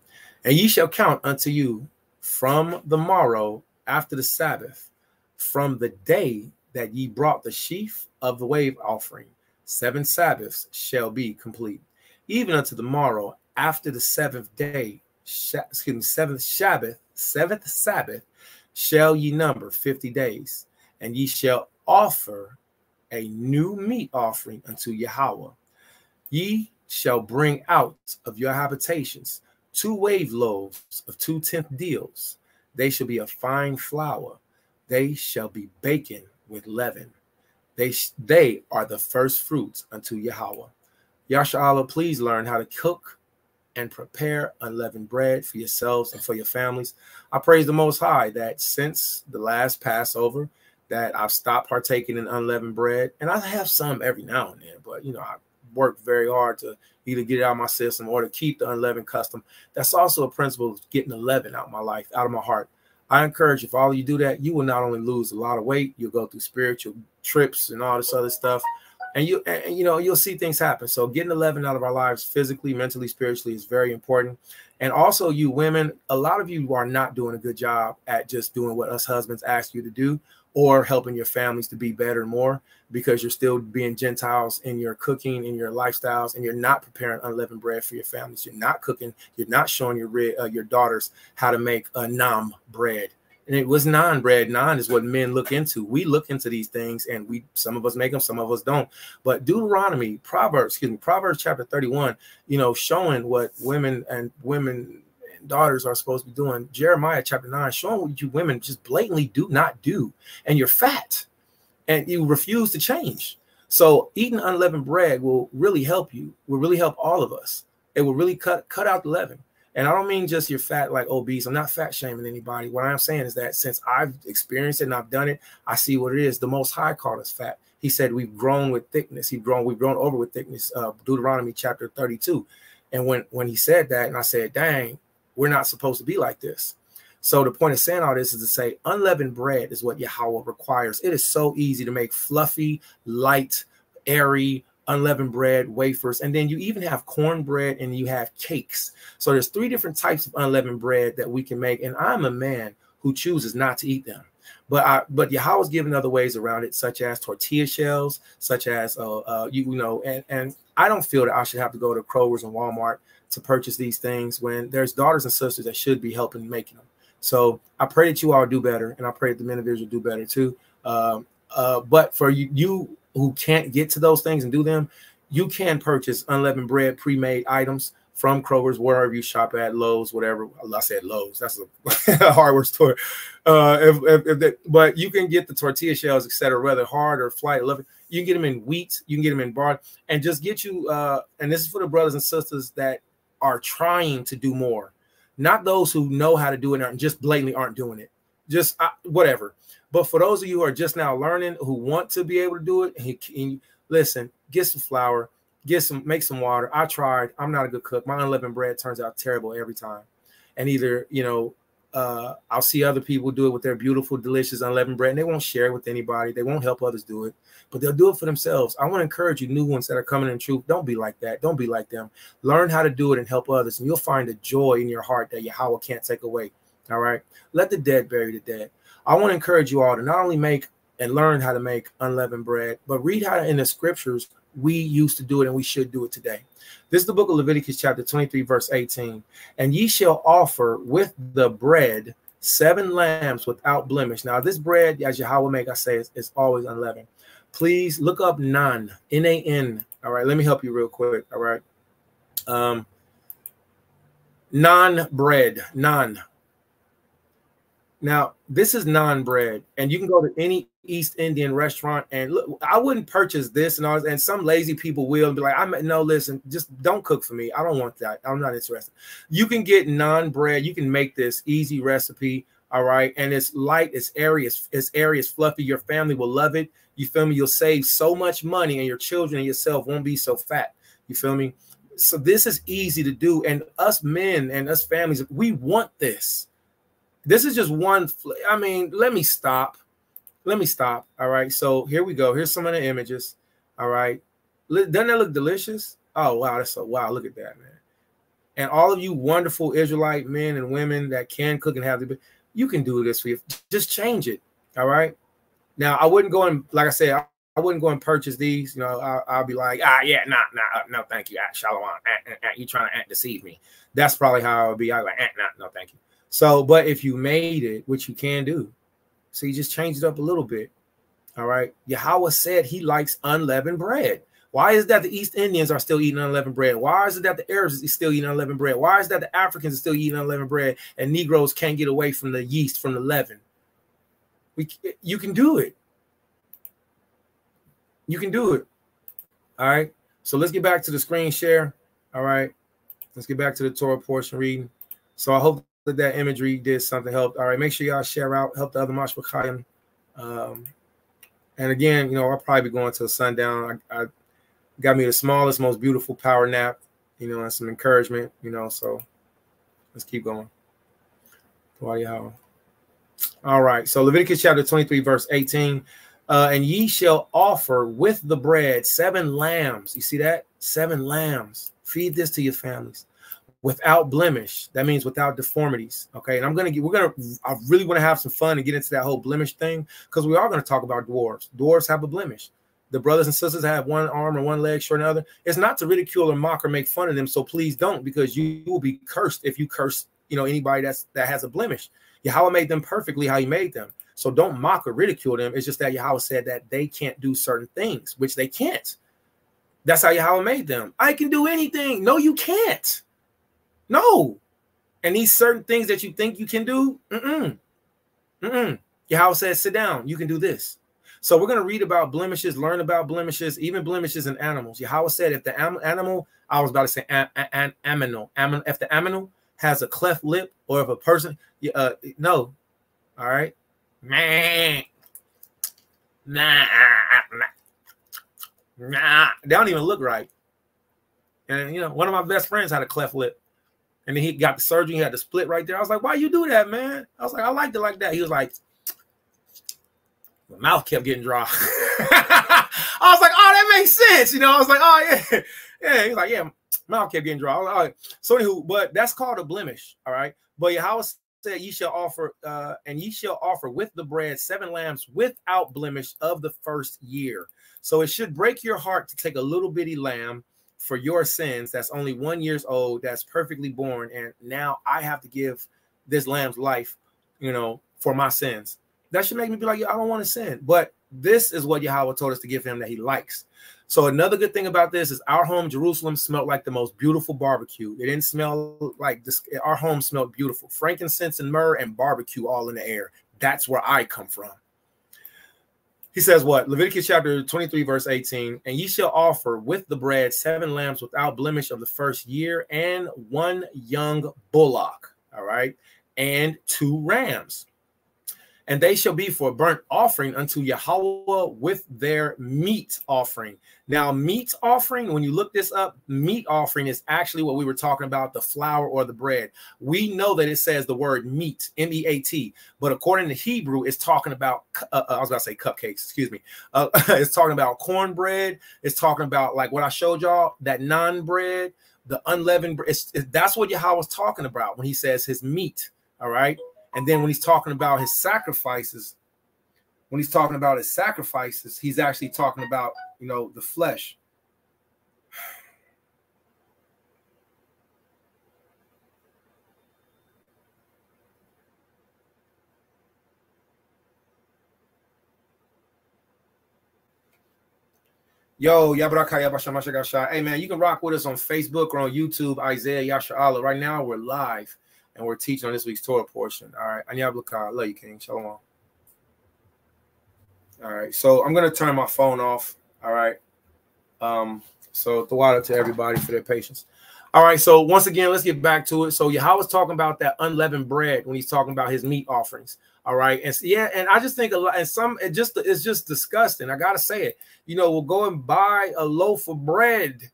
And ye shall count unto you from the morrow after the Sabbath, from the day that ye brought the sheaf of the wave offering, 7 Sabbaths shall be complete. Even unto the morrow after the seventh day, seventh Sabbath, shall ye number 50 days, and ye shall offer a new meat offering unto Yahweh. Ye shall bring out of your habitations 2 wave loaves of 2/10 deals. They shall be of fine flour. They shall be baken with leaven. They are the first fruits unto Yahweh. Yasha, please learn how to cook and prepare unleavened bread for yourselves and for your families. I praise the Most High that since the last Passover that I've stopped partaking in unleavened bread. And I have some every now and then, but, you know, I work very hard to either get it out of my system or to keep the unleavened custom. That's also a principle of getting the leaven out of my life, out of my heart. I encourage, if all of you do that, you will not only lose a lot of weight, you'll go through spiritual trips and all this other stuff. And you'll see things happen. So getting the leaven out of our lives physically, mentally, spiritually is very important. And also, you women, a lot of you are not doing a good job at just doing what us husbands ask you to do, or helping your families to be better and more, because you're still being Gentiles in your cooking, in your lifestyles, and you're not preparing unleavened bread for your families. You're not cooking. You're not showing your daughters how to make a nam bread. And it was naan bread. Naan is what men look into. We look into these things, and some of us make them, some of us don't. But Proverbs chapter 31, showing what women and daughters are supposed to be doing. Jeremiah chapter 9, showing what you women just blatantly do not do. And you're fat, and you refuse to change. So eating unleavened bread will really help you. Will really help all of us. It will really cut out the leaven. And I don't mean just you're fat like obese. I'm not fat shaming anybody. What I'm saying is that since I've experienced it and I've done it, I see what it is. The Most High called us fat. He said we've grown with thickness. We've grown over with thickness. Deuteronomy chapter 32. And when he said that, and I said, dang, we're not supposed to be like this. So the point of saying all this is to say unleavened bread is what Yahweh requires. It is so easy to make fluffy, light, airy, unleavened bread, wafers, and then you even have cornbread and you have cakes. So there's 3 different types of unleavened bread that we can make, and I'm a man who chooses not to eat them. But Yahweh's given other ways around it, such as tortilla shells, such as and I don't feel that I should have to go to Kroger's and Walmart to purchase these things when there's daughters and sisters that should be helping making them. So I pray that you all do better, and I pray that the men of Israel do better too. But for you who can't get to those things and do them, you can purchase unleavened bread, pre-made items from Kroger's, wherever you shop at, Lowe's, whatever. I said Lowe's. That's a hardware store. But you can get the tortilla shells, etc., whether hard or flight. Love it. You can get them in wheat. You can get them in barley, and just get you. And this is for the brothers and sisters that are trying to do more, not those who know how to do it and just blatantly aren't doing it. Just whatever. But for those of you who are just now learning, who want to be able to do it, listen, get some flour, make some water. I tried. I'm not a good cook. My unleavened bread turns out terrible every time. And either, I'll see other people do it with their beautiful, delicious, unleavened bread, and they won't share it with anybody. They won't help others do it, but they'll do it for themselves. I want to encourage you, new ones that are coming in truth. Don't be like that. Don't be like them. Learn how to do it and help others, and you'll find a joy in your heart that Yahweh can't take away. All right? Let the dead bury the dead. I want to encourage you all to not only make and learn how to make unleavened bread, but read how in the scriptures we used to do it and we should do it today. This is the book of Leviticus chapter 23, verse 18. And ye shall offer with the bread 7 lambs without blemish. Now, this bread, as Yahweh make, I say, is always unleavened. Please look up nan, N-A-N. All right, let me help you real quick. All right. Non bread, non. Now, this is non-bread, and you can go to any East Indian restaurant and look. I wouldn't purchase this and all, and some lazy people will and be like, no, listen, just don't cook for me. I don't want that. I'm not interested. You can get non-bread. You can make this easy recipe, all right? And it's light, it's airy, it's fluffy. Your family will love it. You feel me? You'll save so much money, and your children and yourself won't be so fat. You feel me? So this is easy to do, and us men and us families, we want this. This is just one. I mean, let me stop. Let me stop. All right. So here we go. Here's some of the images. All right. Doesn't that look delicious? Oh, wow. That's so wow. Look at that, man. And all of you wonderful Israelite men and women that can cook and have the, you can do this for you. Just change it. All right. Now, I wouldn't go and, like I said, I wouldn't go and purchase these. You know, I'll be like, yeah, no, thank you. Shalom. You trying to deceive me. That's probably how I would be. I like, no, thank you. So, but if you made it, which you can do, so you just change it up a little bit. All right. Yahweh said he likes unleavened bread. Why is it that the East Indians are still eating unleavened bread? Why is it that the Arabs are still eating unleavened bread? Why is it that the Africans are still eating unleavened bread and Negroes can't get away from the yeast, from the leaven? You can do it. You can do it. All right. So let's get back to the screen share. All right. Let's get back to the Torah portion reading. So I hope that imagery did something, helped. All right, make sure y'all share out, help the other Mashpachayim. And again, you know, I'll probably be going till sundown. I got me the smallest, most beautiful power nap, you know, and some encouragement, you know, so let's keep going. All right, so Leviticus chapter 23, verse 18. And ye shall offer with the bread 7 lambs. You see that? 7 lambs. Feed this to your families. Without blemish, that means without deformities. Okay, and I really want to have some fun and get into that whole blemish thing, because we are going to talk about dwarves. Dwarves have a blemish. The brothers and sisters have one arm or one leg short than another. It's not to ridicule or mock or make fun of them. So please don't, because you will be cursed if you curse, you know, anybody that has a blemish. Yahweh made them perfectly how he made them. So don't mock or ridicule them. It's just that Yahweh said that they can't do certain things, which they can't. That's how Yahweh made them. I can do anything. No, you can't. No. And these certain things that you think you can do, Yahweh says, sit down. You can do this. So we're going to read about blemishes, learn about blemishes, even blemishes in animals. Yahweh said if the animal, I was about to say aminal, if the animal has a cleft lip, or if a person, no. All right. Nah. They don't even look right. And, you know, one of my best friends had a cleft lip. And then he got the surgery. He had the split right there. I was like, why you do that, man? I was like, I liked it like that. He was like, my mouth kept getting dry. I was like, oh, that makes sense. You know, I was like, oh, yeah. Yeah. He's like, yeah, mouth kept getting dry. I was like, all right. So anywho, but that's called a blemish. All right. But Yahweh said, ye shall offer, and ye shall offer with the bread 7 lambs without blemish of the first year. So it should break your heart to take a little bitty lamb for your sins that's only 1 year old, that's perfectly born, and now I have to give this lamb's life, you know, for my sins. That should make me be like, I don't want to sin. But this is what Yahweh told us to give him that he likes. So another good thing about this is our home, Jerusalem, smelled like the most beautiful barbecue. It didn't smell like this. Our home smelled beautiful. Frankincense and myrrh and barbecue all in the air. That's where I come from. He says what? Leviticus chapter 23, verse 18. And ye shall offer with the bread 7 lambs without blemish of the first year, and 1 young bullock. All right. And 2 rams. And they shall be for a burnt offering unto Yahweh with their meat offering. Now, meat offering, when you look this up, meat offering is actually what we were talking about, the flour or the bread. We know that it says the word meat, M-E-A-T, but according to Hebrew, it's talking about, I was going to say cupcakes, excuse me. It's talking about cornbread. It's talking about, like what I showed y'all, that naan bread, the unleavened bread. That's what Yahweh was talking about when he says his meat, all right? And then when he's talking about his sacrifices, he's actually talking about, you know, the flesh. Yo, Yabrakaya Bashamashagasha. Hey man, you can rock with us on Facebook or on YouTube, Isaiah Yasha Allah. Right now we're live and we're teaching on this week's Torah portion. All right. Anyablaka. Love you, King. Shalom. All right. So I'm gonna turn my phone off. All right. So Tawada to everybody for their patience. All right. So once again, let's get back to it. So Yahweh's talking about that unleavened bread when he's talking about his meat offerings. All right. And so, yeah, and I just think a lot, and it's just disgusting. I gotta say it. You know, we'll go and buy a loaf of bread,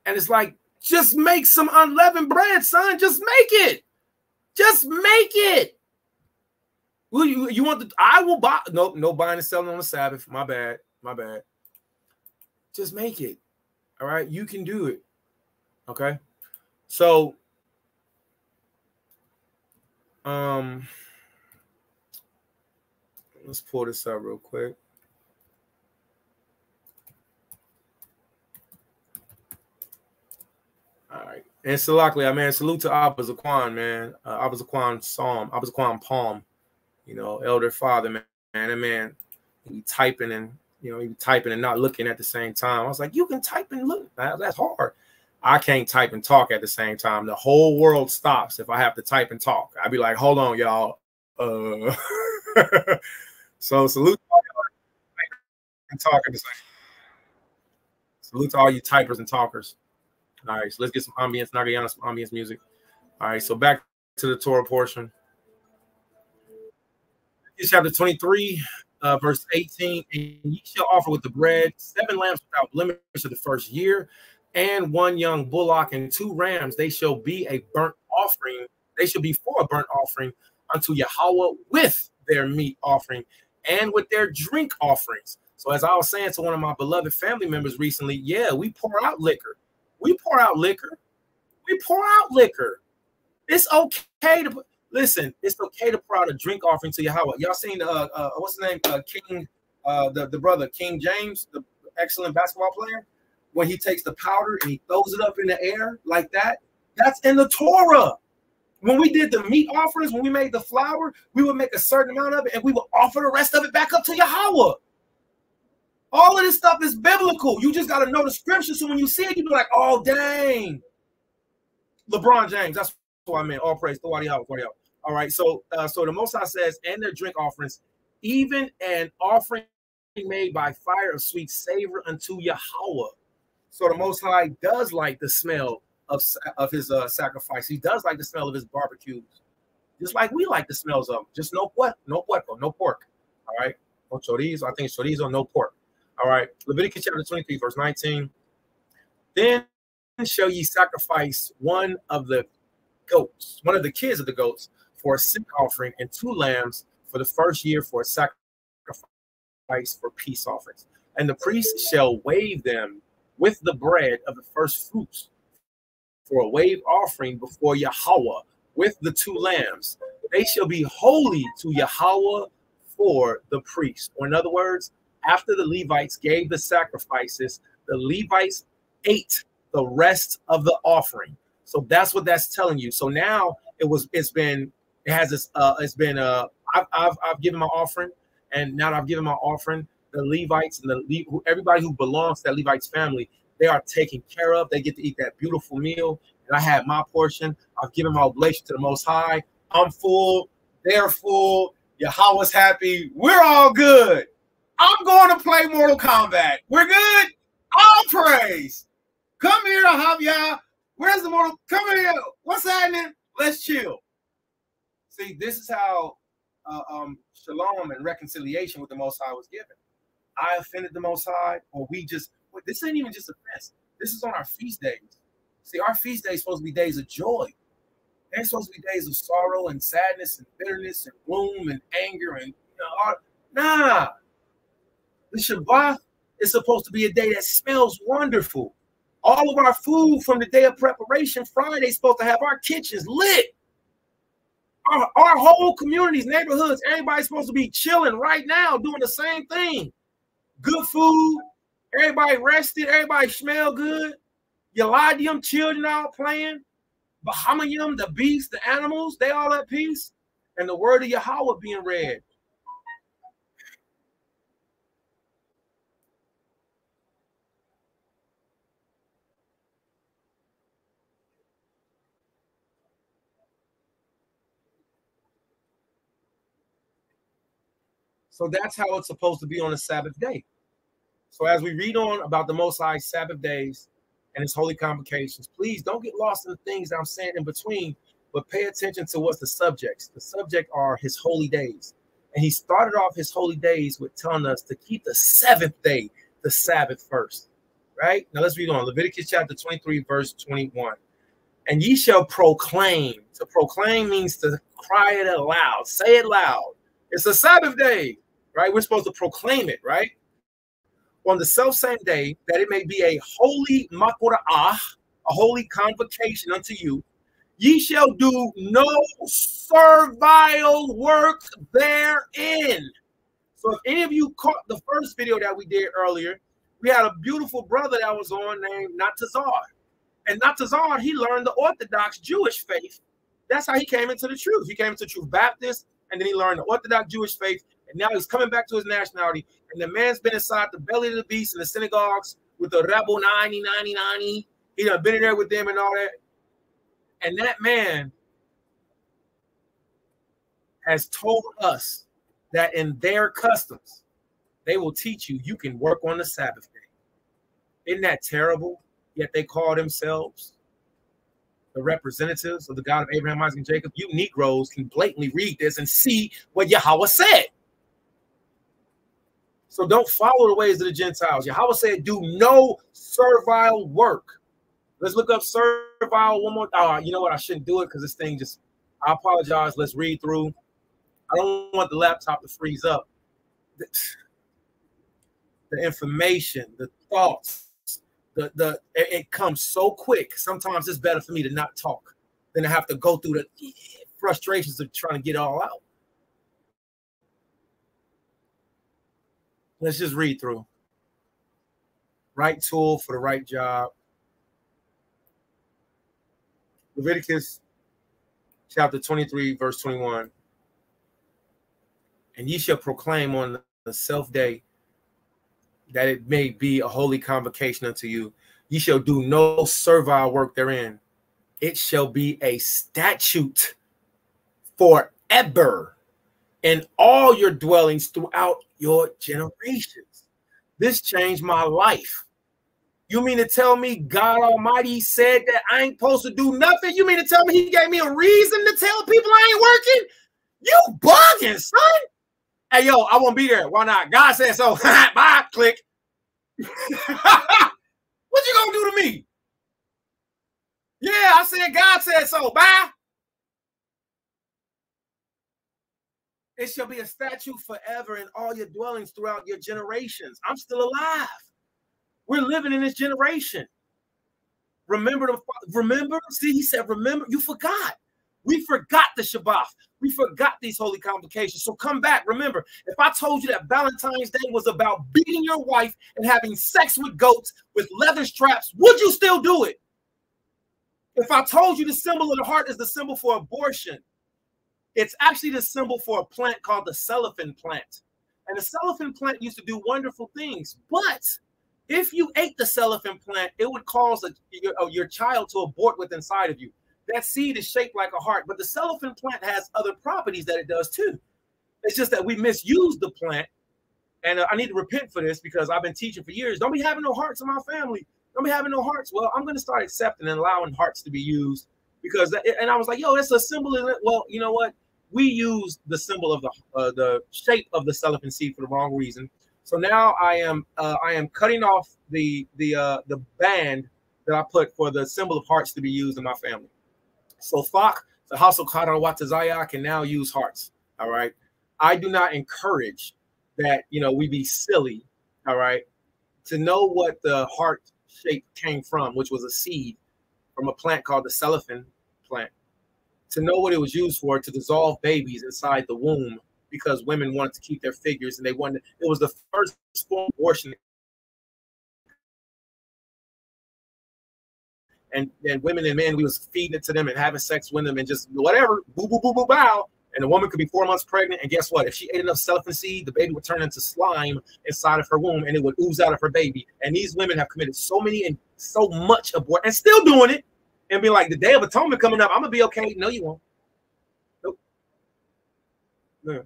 and it's like, just make some unleavened bread, son. Just make it. Just make it. Well, you want the? I will buy. No buying and selling on the Sabbath. My bad. Just make it. All right, you can do it. Okay, so let's pull this up real quick. All right, and Salaklia, man, salute to Abba Zaquan, man. Abba Zaquan Psalm, Abba Zaquan Palm. You know, elder father, man. That man, he typing and not looking at the same time. I was like, you can type and look. That's hard. I can't type and talk at the same time. The whole world stops if I have to type and talk. I'd be like, hold on, y'all. So salute to all y'all and talk at the same. Salute to all you typers and talkers. All right, so let's get some ambience, Nagayana, some ambience music. All right, so back to the Torah portion. Chapter 23, verse 18, and ye shall offer with the bread 7 lambs without blemish of the first year, and 1 young bullock and 2 rams. They shall be a burnt offering. They shall be for a burnt offering unto Yahweh with their meat offering and with their drink offerings. So as I was saying to one of my beloved family members recently, yeah, we pour out liquor. It's okay to listen. It's okay to pour out a drink offering to Yahweh. Y'all seen what's his name? King, the brother King James, the excellent basketball player, when he takes the powder and he throws it up in the air like that. That's in the Torah. When we did the meat offerings, when we made the flour, we would make a certain amount of it and we would offer the rest of it back up to Yahweh. All of this stuff is biblical. You just got to know the scripture. So when you see it, you be like, oh, dang. LeBron James, that's what I meant. All praise. All right. So the Most High says, and their drink offerings, even an offering made by fire of sweet savor unto Yahweh. So the Most High does like the smell of his sacrifice. He does like the smell of his barbecues, just like we like the smells of them. Just no pork. All right. No chorizo. I think chorizo, no pork. All right. Leviticus chapter 23, verse 19. Then shall ye sacrifice one of the goats, one of the kids of the goats, for a sin offering, and 2 lambs for the first year for a sacrifice for peace offerings. And the priest shall wave them with the bread of the first fruits for a wave offering before Yahweh with the 2 lambs. They shall be holy to Yahweh for the priest. Or in other words, after the Levites gave the sacrifices, the Levites ate the rest of the offering. So that's what that's telling you. So now I've given my offering, and now that I've given my offering, the Levites and everybody who belongs to that Levites family, they are taken care of. They get to eat that beautiful meal. And I had my portion. I've given my oblation to the Most High. I'm full. They're full. Yahweh's happy. We're all good. I'm going to play Mortal Kombat. We're good. All praise. Come here, Javier. Where's the Mortal? Come here. What's happening? Let's chill. See, this is how shalom and reconciliation with the Most High was given. I offended the Most High, or we just, this ain't even just offense. This is on our feast days. See, our feast days supposed to be days of joy. They're supposed to be days of sorrow and sadness and bitterness and gloom and anger and nah. The Shabbat is supposed to be a day that smells wonderful. All of our food from the day of preparation, Friday, is supposed to have our kitchens lit. Our whole communities, neighborhoods, everybody's supposed to be chilling right now, doing the same thing. Good food, everybody rested, everybody smell good. Yaladium children all playing. Bahamayim, the beasts, the animals, they all at peace. And the word of Yahweh being read. So that's how it's supposed to be on a Sabbath day. So as we read on about the Most High's Sabbath days and his holy convocations, please don't get lost in the things that I'm saying in between, but pay attention to what's the subjects. The subject are his holy days. And he started off his holy days with telling us to keep the seventh day, the Sabbath first. Right? Now let's read on. Leviticus chapter 23, verse 21. And ye shall proclaim. To proclaim means to cry it aloud. Say it loud. It's a Sabbath day. Right? We're supposed to proclaim it, right? On the self-same day, that it may be a holy makorah, a holy convocation unto you, ye shall do no servile work therein. So if any of you caught the first video that we did earlier, we had a beautiful brother that was on named Natazar. And Natazar, he learned the Orthodox Jewish faith. That's how he came into the truth. He came into Truth Baptist, and then he learned the Orthodox Jewish faith. And now he's coming back to his nationality. And the man's been inside the belly of the beast in the synagogues with the Rebel 90. He done been in there with them and all that. And that man has told us that in their customs, they will teach you you can work on the Sabbath day. Isn't that terrible? Yet they call themselves the representatives of the God of Abraham, Isaac, and Jacob. You Negroes can blatantly read this and see what Yahweh said. So don't follow the ways of the Gentiles. Yahweh said, do no servile work. Let's look up servile one more. Oh, you know what? I shouldn't do it because this thing just, I apologize. Let's read through. I don't want the laptop to freeze up. The information, the thoughts, it comes so quick. Sometimes it's better for me to not talk than to have to go through the frustrations of trying to get it all out. Let's just read through. Right tool for the right job. Leviticus chapter 23, verse 21. And ye shall proclaim on the self day that it may be a holy convocation unto you. Ye shall do no servile work therein. It shall be a statute forever in all your dwellings throughout your generations. This changed my life. You mean to tell me God Almighty said that I ain't supposed to do nothing? You mean to tell me he gave me a reason to tell people I ain't working? You bugging, son. Hey, yo, I won't be there. Why not? God said so. Bye, click. What you gonna do to me? Yeah, I said God said so. Bye. It shall be a statute forever in all your dwellings throughout your generations. I'm still alive. We're living in this generation. Remember, see, he said, remember, you forgot. We forgot the Shabbat. We forgot these holy convocations. So come back. Remember, if I told you that Valentine's Day was about beating your wife and having sex with goats with leather straps, would you still do it? If I told you the symbol of the heart is the symbol for abortion, it's actually the symbol for a plant called the cellophane plant. And the cellophane plant used to do wonderful things. But if you ate the cellophane plant, it would cause your child to abort what's inside of you. That seed is shaped like a heart, but the cellophane plant has other properties that it does too. It's just that we misuse the plant. And I need to repent for this because I've been teaching for years. Don't be having no hearts in my family. Don't be having no hearts. Well, I'm going to start accepting and allowing hearts to be used because, and I was like, yo, it's a symbol. Well, you know what? we use the symbol of the shape of the cellophane seed for the wrong reason. So now I am cutting off the band that I put for the symbol of hearts to be used in my family. So Thak, the house of Karawatazaya, can now use hearts. All right. I do not encourage that, you know, we be silly. All right. To know what the heart shape came from, which was a seed from a plant called the cellophane plant. To know what it was used for, to dissolve babies inside the womb, because women wanted to keep their figures and they wanted, it was the first form of abortion. And women and men, we was feeding it to them and having sex with them and just whatever, boo, boo, boo, boo, bow. And the woman could be 4 months pregnant. And guess what? If she ate enough cellophane seed, the baby would turn into slime inside of her womb and it would ooze out of her baby. And these women have committed so many and so much abortion and still doing it and be like, the Day of Atonement coming up, I'm going to be okay. No, you won't. Nope. No.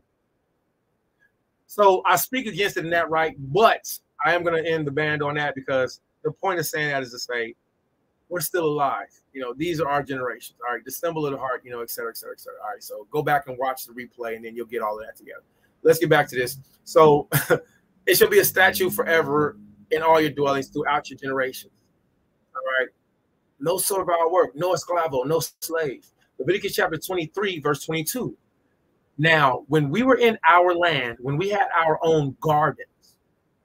So I speak against it in that right, but I am going to end the band on that because the point of saying that is to say, we're still alive. You know, these are our generations. All right, the symbol of the heart, you know, et cetera, et cetera, et cetera. All right, so go back and watch the replay, and then you'll get all of that together. Let's get back to this. So it shall be a statue forever in all your dwellings throughout your generations. All right, no servile work, no esclavo, no slave. Leviticus chapter 23, verse 22. Now, when we were in our land, when we had our own gardens,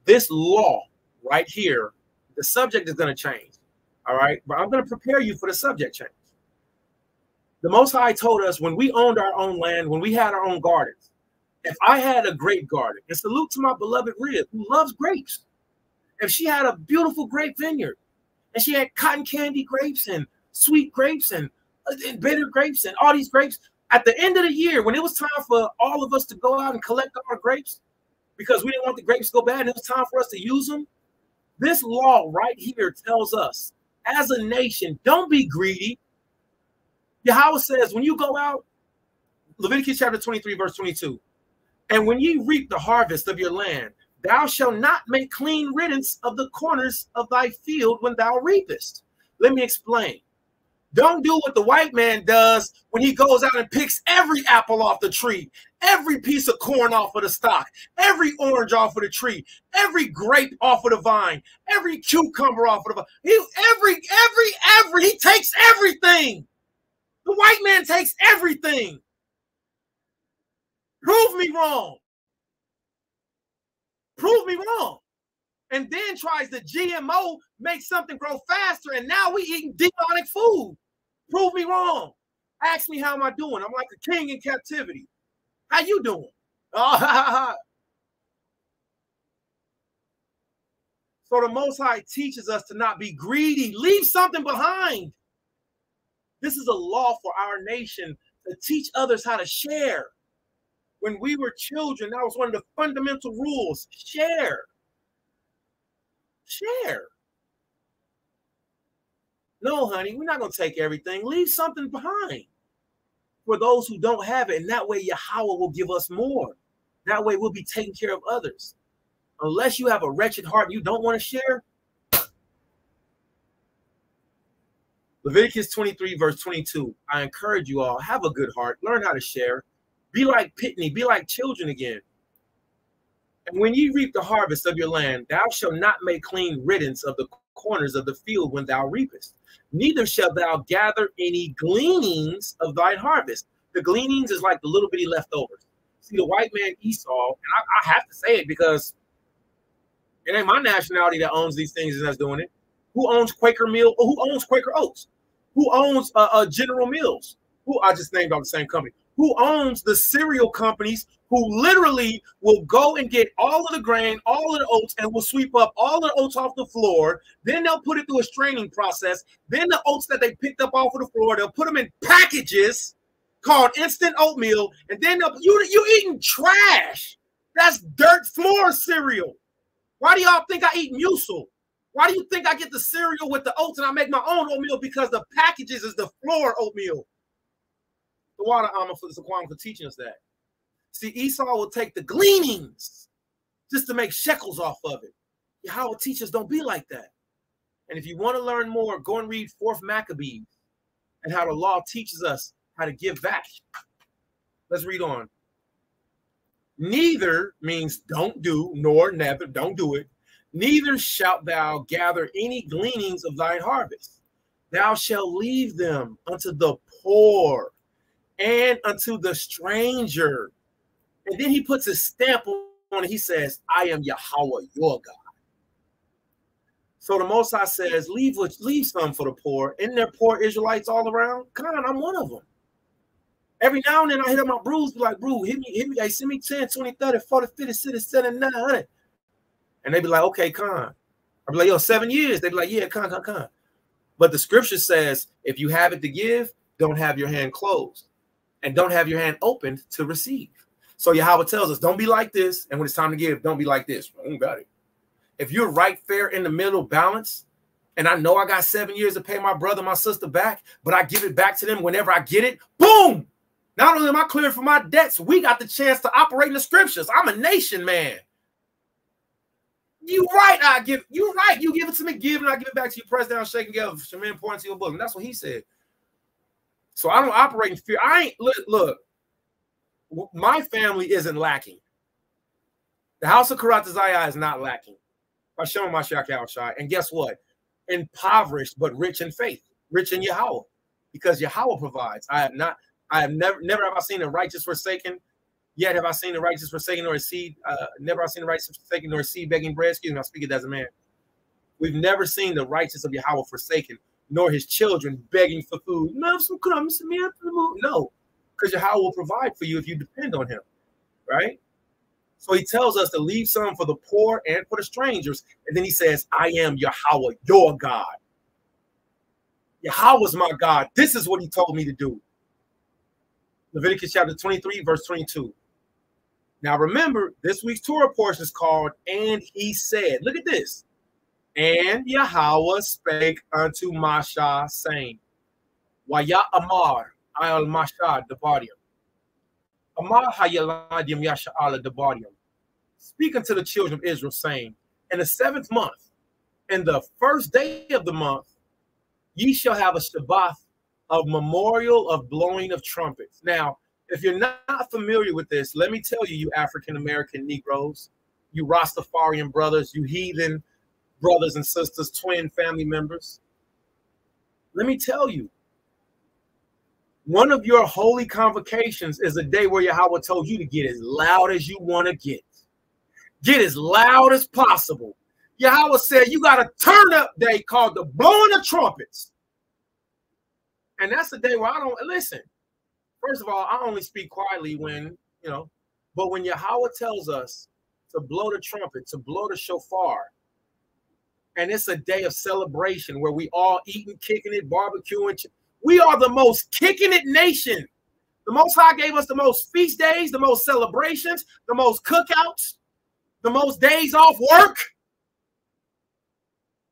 this law right here, the subject is going to change. All right, but I'm going to prepare you for the subject change. The Most High told us when we owned our own land, when we had our own gardens, if I had a grape garden, and salute to my beloved Rib, who loves grapes, if she had a beautiful grape vineyard, and she had cotton candy grapes and sweet grapes and bitter grapes and all these grapes, at the end of the year, when it was time for all of us to go out and collect our grapes, because we didn't want the grapes to go bad, and it was time for us to use them, this law right here tells us, as a nation, don't be greedy. Yahweh says, when you go out, Leviticus chapter 23, verse 22, and when ye reap the harvest of your land, thou shalt not make clean riddance of the corners of thy field when thou reapest. Let me explain. Don't do what the white man does when he goes out and picks every apple off the tree, every piece of corn off of the stalk, every orange off of the tree, every grape off of the vine, every cucumber off of the vine. He takes everything. The white man takes everything. Prove me wrong. Prove me wrong. And then tries to GMO, make something grow faster, and now we eating demonic food. Prove me wrong. Ask me how am I doing. I'm like a king in captivity. How you doing? So the Most High teaches us to not be greedy. Leave something behind. This is a law for our nation to teach others how to share. When we were children, that was one of the fundamental rules. Share. Share. No, honey, we're not going to take everything. Leave something behind for those who don't have it. And that way Yahweh will give us more. That way we'll be taking care of others. Unless you have a wretched heart and you don't want to share. Leviticus 23, verse 22. I encourage you all, have a good heart. Learn how to share. Be like Pitney. Be like children again. And when ye reap the harvest of your land, thou shalt not make clean riddance of the corners of the field when thou reapest. Neither shalt thou gather any gleanings of thine harvest. The gleanings is like the little bitty leftovers. See, the white man Esau, and I have to say it because it ain't my nationality that owns these things and that's doing it. Who owns Quaker Mill? Or who owns Quaker Oats? Who owns General Mills? Who I just named off the same company. Who owns the cereal companies who literally will go and get all of the grain, all of the oats, and will sweep up all of the oats off the floor. Then they'll put it through a straining process. Then the oats that they picked up off of the floor, they'll put them in packages called instant oatmeal. And then you eating trash. That's dirt floor cereal. Why do y'all think I eat muesli? Why do you think I get the cereal with the oats and I make my own oatmeal? Because the packages is the floor oatmeal. The water armor for the Zaquan for teaching us that. See, Esau will take the gleanings just to make shekels off of it. Yahweh teachers don't be like that. And if you want to learn more, go and read 4th Maccabees and how the law teaches us how to give back. Let's read on. Neither means don't do, nor never, don't do it. Neither shalt thou gather any gleanings of thine harvest. Thou shalt leave them unto the poor and unto the stranger. And then he puts his stamp on it. He says, I am Yahweh, your God. So the Most High says, leave some for the poor. Isn't there poor Israelites all around? Come on, I'm one of them. Every now and then I hit up my bros, be like, bro, hit me, hey, send me 10, 20, 30, 40, 50, 60, 70, 900. And they be like, okay, con. I be like, yo, 7 years. They be like, yeah, con. But the scripture says, if you have it to give, don't have your hand closed. And don't have your hand opened to receive. So Yahweh tells us, don't be like this. And when it's time to give, don't be like this. I don't got it. If you're right fair in the middle balance, and I know I got 7 years to pay my brother, my sister back, but I give it back to them whenever I get it, boom! Not only am I clearing for my debts, we got the chance to operate in the scriptures. I'm a nation man. You right, I give you right. You give it to me, give, and I give it back to you, press down, shake together, Shaman point to your book. And that's what he said. So I don't operate in fear. I ain't look. My family isn't lacking. The house of Karatazaya is not lacking. By showing my Shai. And guess what? Impoverished, but rich in faith, rich in Yahweh, because Yahweh provides. I have never have I seen the righteous forsaken, yet have I seen the righteous forsaken or a seed. Never have I seen the righteous forsaken or a seed begging bread. Excuse me, I speak it as a man. We've never seen the righteous of Yahweh forsaken, nor his children begging for food. No, some crumbs to me after the moon. No, because Yahweh will provide for you if you depend on him, right? So he tells us to leave some for the poor and for the strangers. And then he says, I am Yahweh, your God. Yahweh's my God. This is what he told me to do. Leviticus chapter 23, verse 22. Now remember, this week's Torah portion is called, and he said. Look at this. And Yahweh spake unto Masha, saying, Waya Amar, I'al Masha Debarium. Amar Hayaladim Yasha Allah Debarium. Speak unto the children of Israel, saying, in the 7th month, in the first day of the month, ye shall have a Shabbat of memorial of blowing of trumpets. Now, if you're not familiar with this, let me tell you, you African-American Negroes, you Rastafarian brothers, you heathen brothers and sisters, twin family members, let me tell you, one of your holy convocations is a day where Yahweh told you to get as loud as you want to get. Get as loud as possible. Yahweh said you got a turn-up day called the blowing of trumpets. And that's the day where I don't listen. First of all, I only speak quietly when, but when Yahweh tells us to blow the trumpet, to blow the shofar, and it's a day of celebration where we all eating, kicking it, barbecuing. We are the most kicking it nation. The Most High gave us the most feast days, the most celebrations, the most cookouts, the most days off work.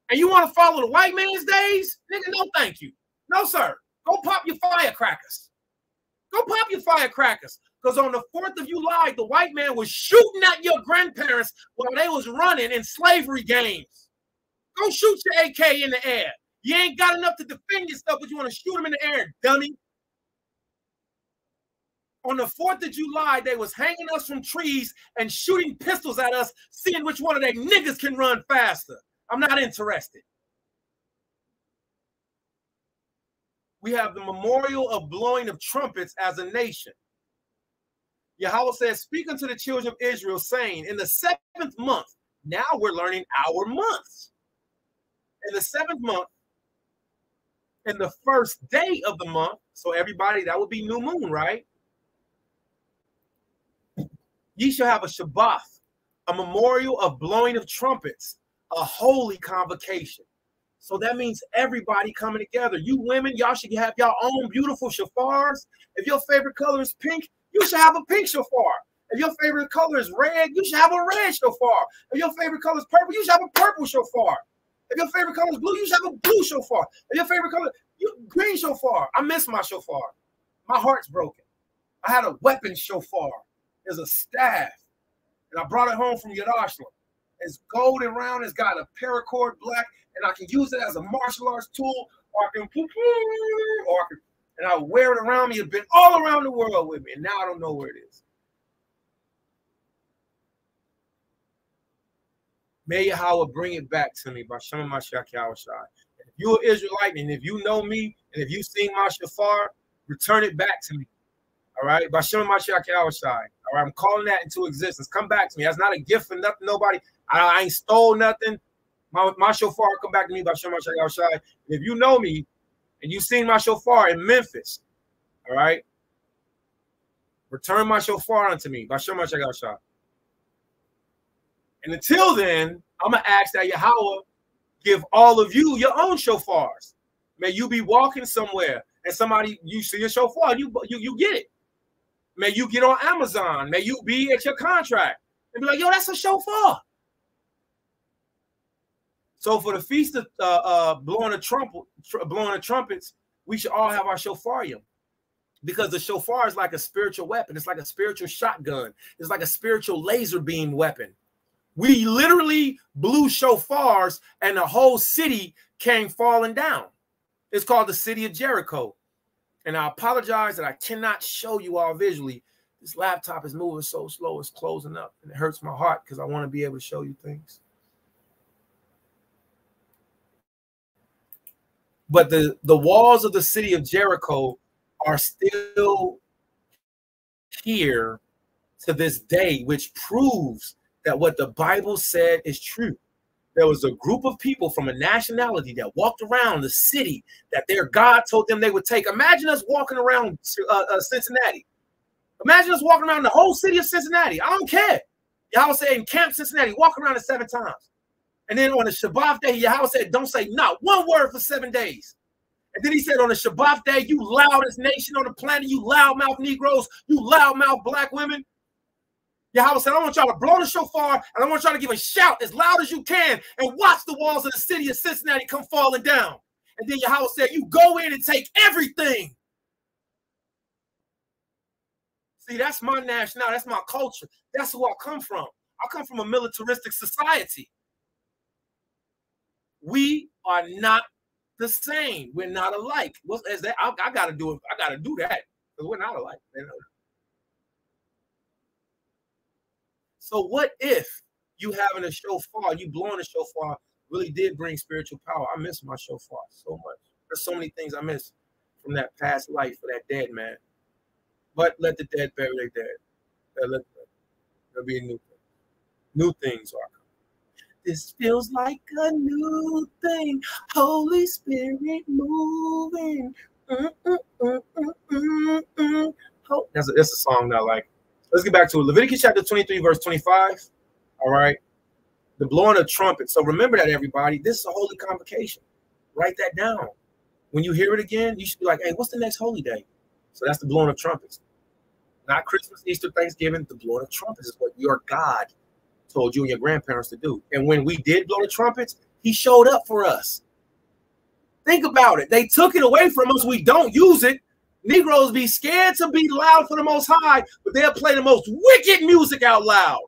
And you want to follow the white man's days? Nigga, no thank you. No, sir. Go pop your firecrackers. Go pop your firecrackers. Because on the 4th of July, the white man was shooting at your grandparents while they was running in slavery games. Go shoot your AK in the air. You ain't got enough to defend yourself, but you want to shoot them in the air, dummy. On the 4th of July, they was hanging us from trees and shooting pistols at us, seeing which one of their niggas can run faster. I'm not interested. We have the memorial of blowing of trumpets as a nation. Yahweh says, speak unto the children of Israel, saying, in the 7th month, now we're learning our months. In the 7th month, in the first day of the month, so everybody, that would be new moon, right? Ye shall have a Shabbat, a memorial of blowing of trumpets, a holy convocation. So that means everybody coming together. You women, y'all should have your own beautiful shofars. If your favorite color is pink, you should have a pink shofar. If your favorite color is red, you should have a red shofar. If your favorite color is purple, you should have a purple shofar. If your favorite color is blue, you should have a blue shofar. If your favorite color, green shofar. I miss my shofar. My heart's broken. I had a weapon shofar. There's a staff. And I brought it home from Yerushalayim. It's golden round. It's got a paracord black. And I can use it as a martial arts tool. Or I can And I wear it around me. It's been all around the world with me. And now I don't know where it is. May Yahweh bring it back to me by Shem Mashiach Yahushai. If you're an Israelite and if you know me and if you've seen my shofar, return it back to me. All right? By Shem Mashiach Yahushai. All right? I'm calling that into existence. Come back to me. That's not a gift for nothing, nobody. I ain't stole nothing. My shofar come back to me by Shem Mashiach Yahushai. And if you know me and you've seen my shofar in Memphis, all right? Return my shofar unto me by Shem Mashiach Yahushai. And until then, I'm going to ask that Yahweh give all of you your own shofars. May you be walking somewhere and somebody, you see a shofar, you get it. May you get on Amazon. May you be at your contract and be like, yo, that's a shofar. So for the feast of blowing the trumpets, we should all have our shofarium. Because the shofar is like a spiritual weapon. It's like a spiritual shotgun. It's like a spiritual laser beam weapon. We literally blew shofars and the whole city came falling down. It's called the city of Jericho. And I apologize that I cannot show you all visually. This laptop is moving so slow, it's closing up. And it hurts my heart because I want to be able to show you things. But the walls of the city of Jericho are still here to this day, which proves that what the Bible said is true. There was a group of people from a nationality that walked around the city that their God told them they would take. Imagine us walking around Cincinnati. Imagine us walking around the whole city of Cincinnati. I don't care. Yahweh said in Camp Cincinnati, walk around it 7 times. And then on the Shabbat day, Yahweh said, don't say not one word for 7 days. And then he said on the Shabbat day, you loudest nation on the planet, you loudmouth Negroes, you loudmouth black women. Yahweh said, I want y'all to blow the shofar, and I want y'all to give a shout as loud as you can and watch the walls of the city of Cincinnati come falling down. And then Yahweh said, you go in and take everything. See, that's my nationality. That's my culture. That's who I come from. I come from a militaristic society. We are not the same. We're not alike. What is that? I got to do it. I got to do that because we're not alike. So what if you having a shofar, you blowing a shofar really did bring spiritual power? I miss my shofar so much. There's so many things I miss from that past life for that dead man. But let the dead bury their dead. There'll be a new thing. New things are coming. This feels like a new thing. Holy Spirit moving. That's a song that I like. Let's get back to it. Leviticus chapter 23, verse 25. All right. The blowing of trumpets. So remember that, everybody. This is a holy convocation. Write that down. When you hear it again, you should be like, hey, what's the next holy day? So that's the blowing of trumpets. Not Christmas, Easter, Thanksgiving. The blowing of trumpets is what your God told you and your grandparents to do. And when we did blow the trumpets, he showed up for us. Think about it. They took it away from us. We don't use it. Negroes be scared to be loud for the Most High, but they'll play the most wicked music out loud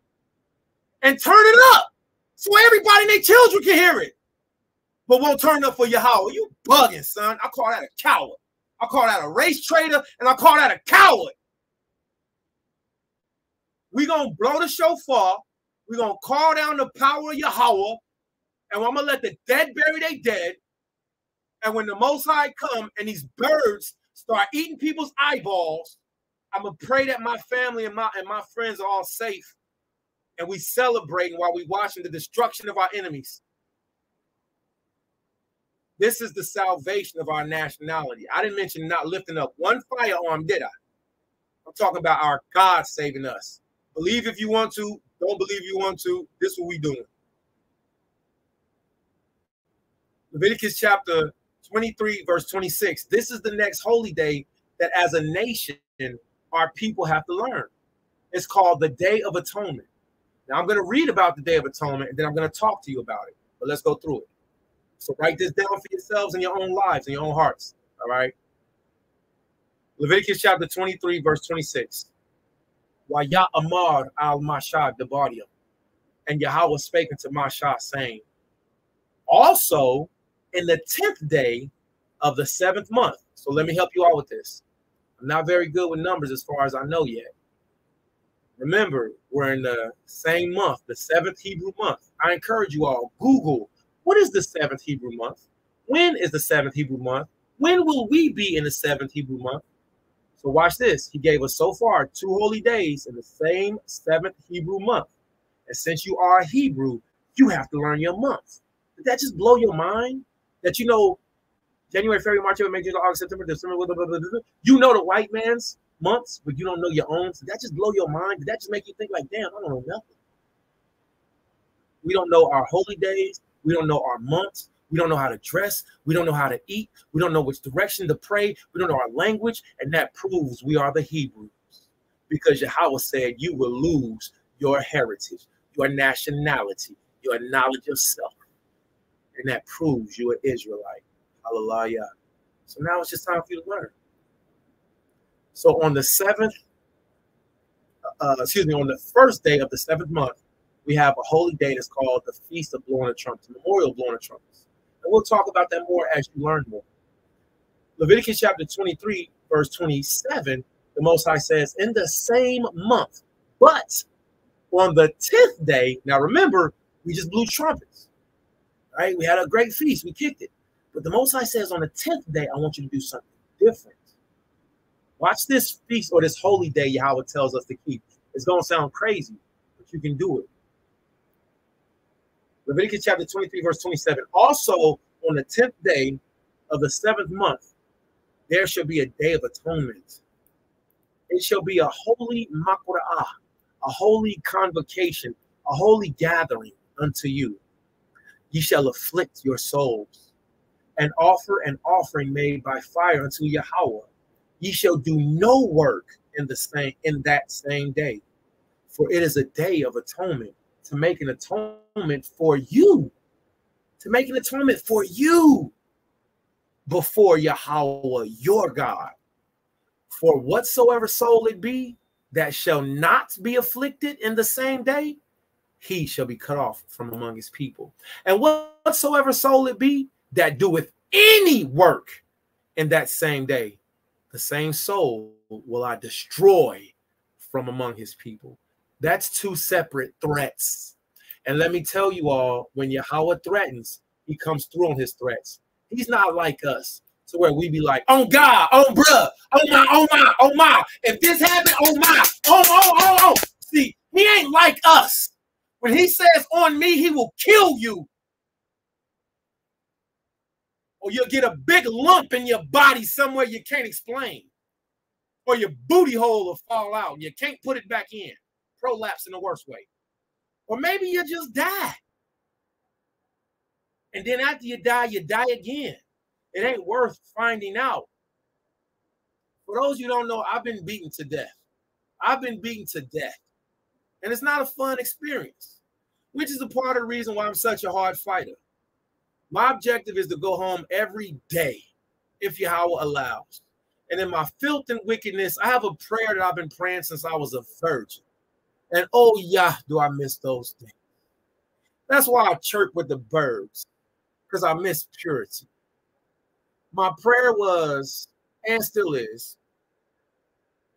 and turn it up so everybody and their children can hear it, but won't turn it up for Yahweh. You bugging, son. I call that a coward. I call that a race traitor, and I call that a coward. We're going to blow the shofar. We're going to call down the power of Yahweh, and I'm going to let the dead bury their dead. And when the Most High come and these birds start eating people's eyeballs, I'm going to pray that my family and my friends are all safe, and we celebrating while we watching the destruction of our enemies. This is the salvation of our nationality. I didn't mention not lifting up one firearm, did I? I'm talking about our God saving us. Believe if you want to, don't believe you want to. This is what we doing. Leviticus chapter 23, verse 26. This is the next holy day that as a nation, our people have to learn. It's called the Day of Atonement. Now, I'm going to read about the Day of Atonement, and then I'm going to talk to you about it. But let's go through it. So write this down for yourselves in your own lives, in your own hearts. All right? Leviticus chapter 23, verse 26. Waya Amar al-Mashah Debadia. And Yahweh spake unto Mashah, saying, also, in the 10th day of the 7th month. So let me help you out with this. I'm not very good with numbers as far as I know yet. Remember, we're in the same month, the 7th Hebrew month. I encourage you all, Google, what is the 7th Hebrew month? When is the 7th Hebrew month? When will we be in the 7th Hebrew month? So watch this. He gave us so far 2 holy days in the same 7th Hebrew month. And since you are a Hebrew, you have to learn your months. Did that just blow your mind? That you know January, February, March, April, May, June, August, September, December, blah, blah, blah, blah, blah. You know the white man's months, but you don't know your own. Did that just blow your mind? Did that just make you think like, damn, I don't know nothing? We don't know our holy days. We don't know our months. We don't know how to dress. We don't know how to eat. We don't know which direction to pray. We don't know our language. And that proves we are the Hebrews. Because Yahweh said you will lose your heritage, your nationality, your knowledge of self. And that proves you're an Israelite. Hallelujah. So now it's just time for you to learn. So on the 7th, on the first day of the 7th month, we have a holy day that's called the Feast of Blowing of Trumpets, the Memorial Blowing of Trumpets. And we'll talk about that more as you learn more. Leviticus chapter 23, verse 27, the Most High says, in the same month, but on the 10th day, now remember, we just blew trumpets, right? We had a great feast. We kicked it. But the Most High says on the 10th day, I want you to do something different. Watch this feast or this holy day Yahweh tells us to keep. It's going to sound crazy, but you can do it. Leviticus chapter 23, verse 27. Also, on the 10th day of the 7th month, there shall be a day of atonement. It shall be a holy makorah, a holy convocation, a holy gathering unto you. Ye shall afflict your souls and offer an offering made by fire unto Yahweh. Ye shall do no work in that same day, for it is a day of atonement, to make an atonement for you, to make an atonement for you before Yahweh your God. For whatsoever soul it be that shall not be afflicted in the same day, he shall be cut off from among his people. And whatsoever soul it be that doeth any work in that same day, the same soul will I destroy from among his people. That's 2 separate threats. And let me tell you all, when Yahweh threatens, he comes through on his threats. He's not like us, to where we be like, oh God, oh bruh, oh my, oh my, oh my. If this happened, oh my, oh. See, he ain't like us. When he says on me, he will kill you. Or you'll get a big lump in your body somewhere you can't explain. Or your booty hole will fall out and you can't put it back in. Prolapse in the worst way. Or maybe you just die. And then after you die again. It ain't worth finding out. For those of you who don't know, I've been beaten to death. I've been beaten to death. And it's not a fun experience, which is a part of the reason why I'm such a hard fighter. My objective is to go home every day, if Yahweh allows. And in my filth and wickedness, I have a prayer that I've been praying since I was a virgin. And oh, yeah, do I miss those things. That's why I chirp with the birds, because I miss purity. My prayer was, and still is,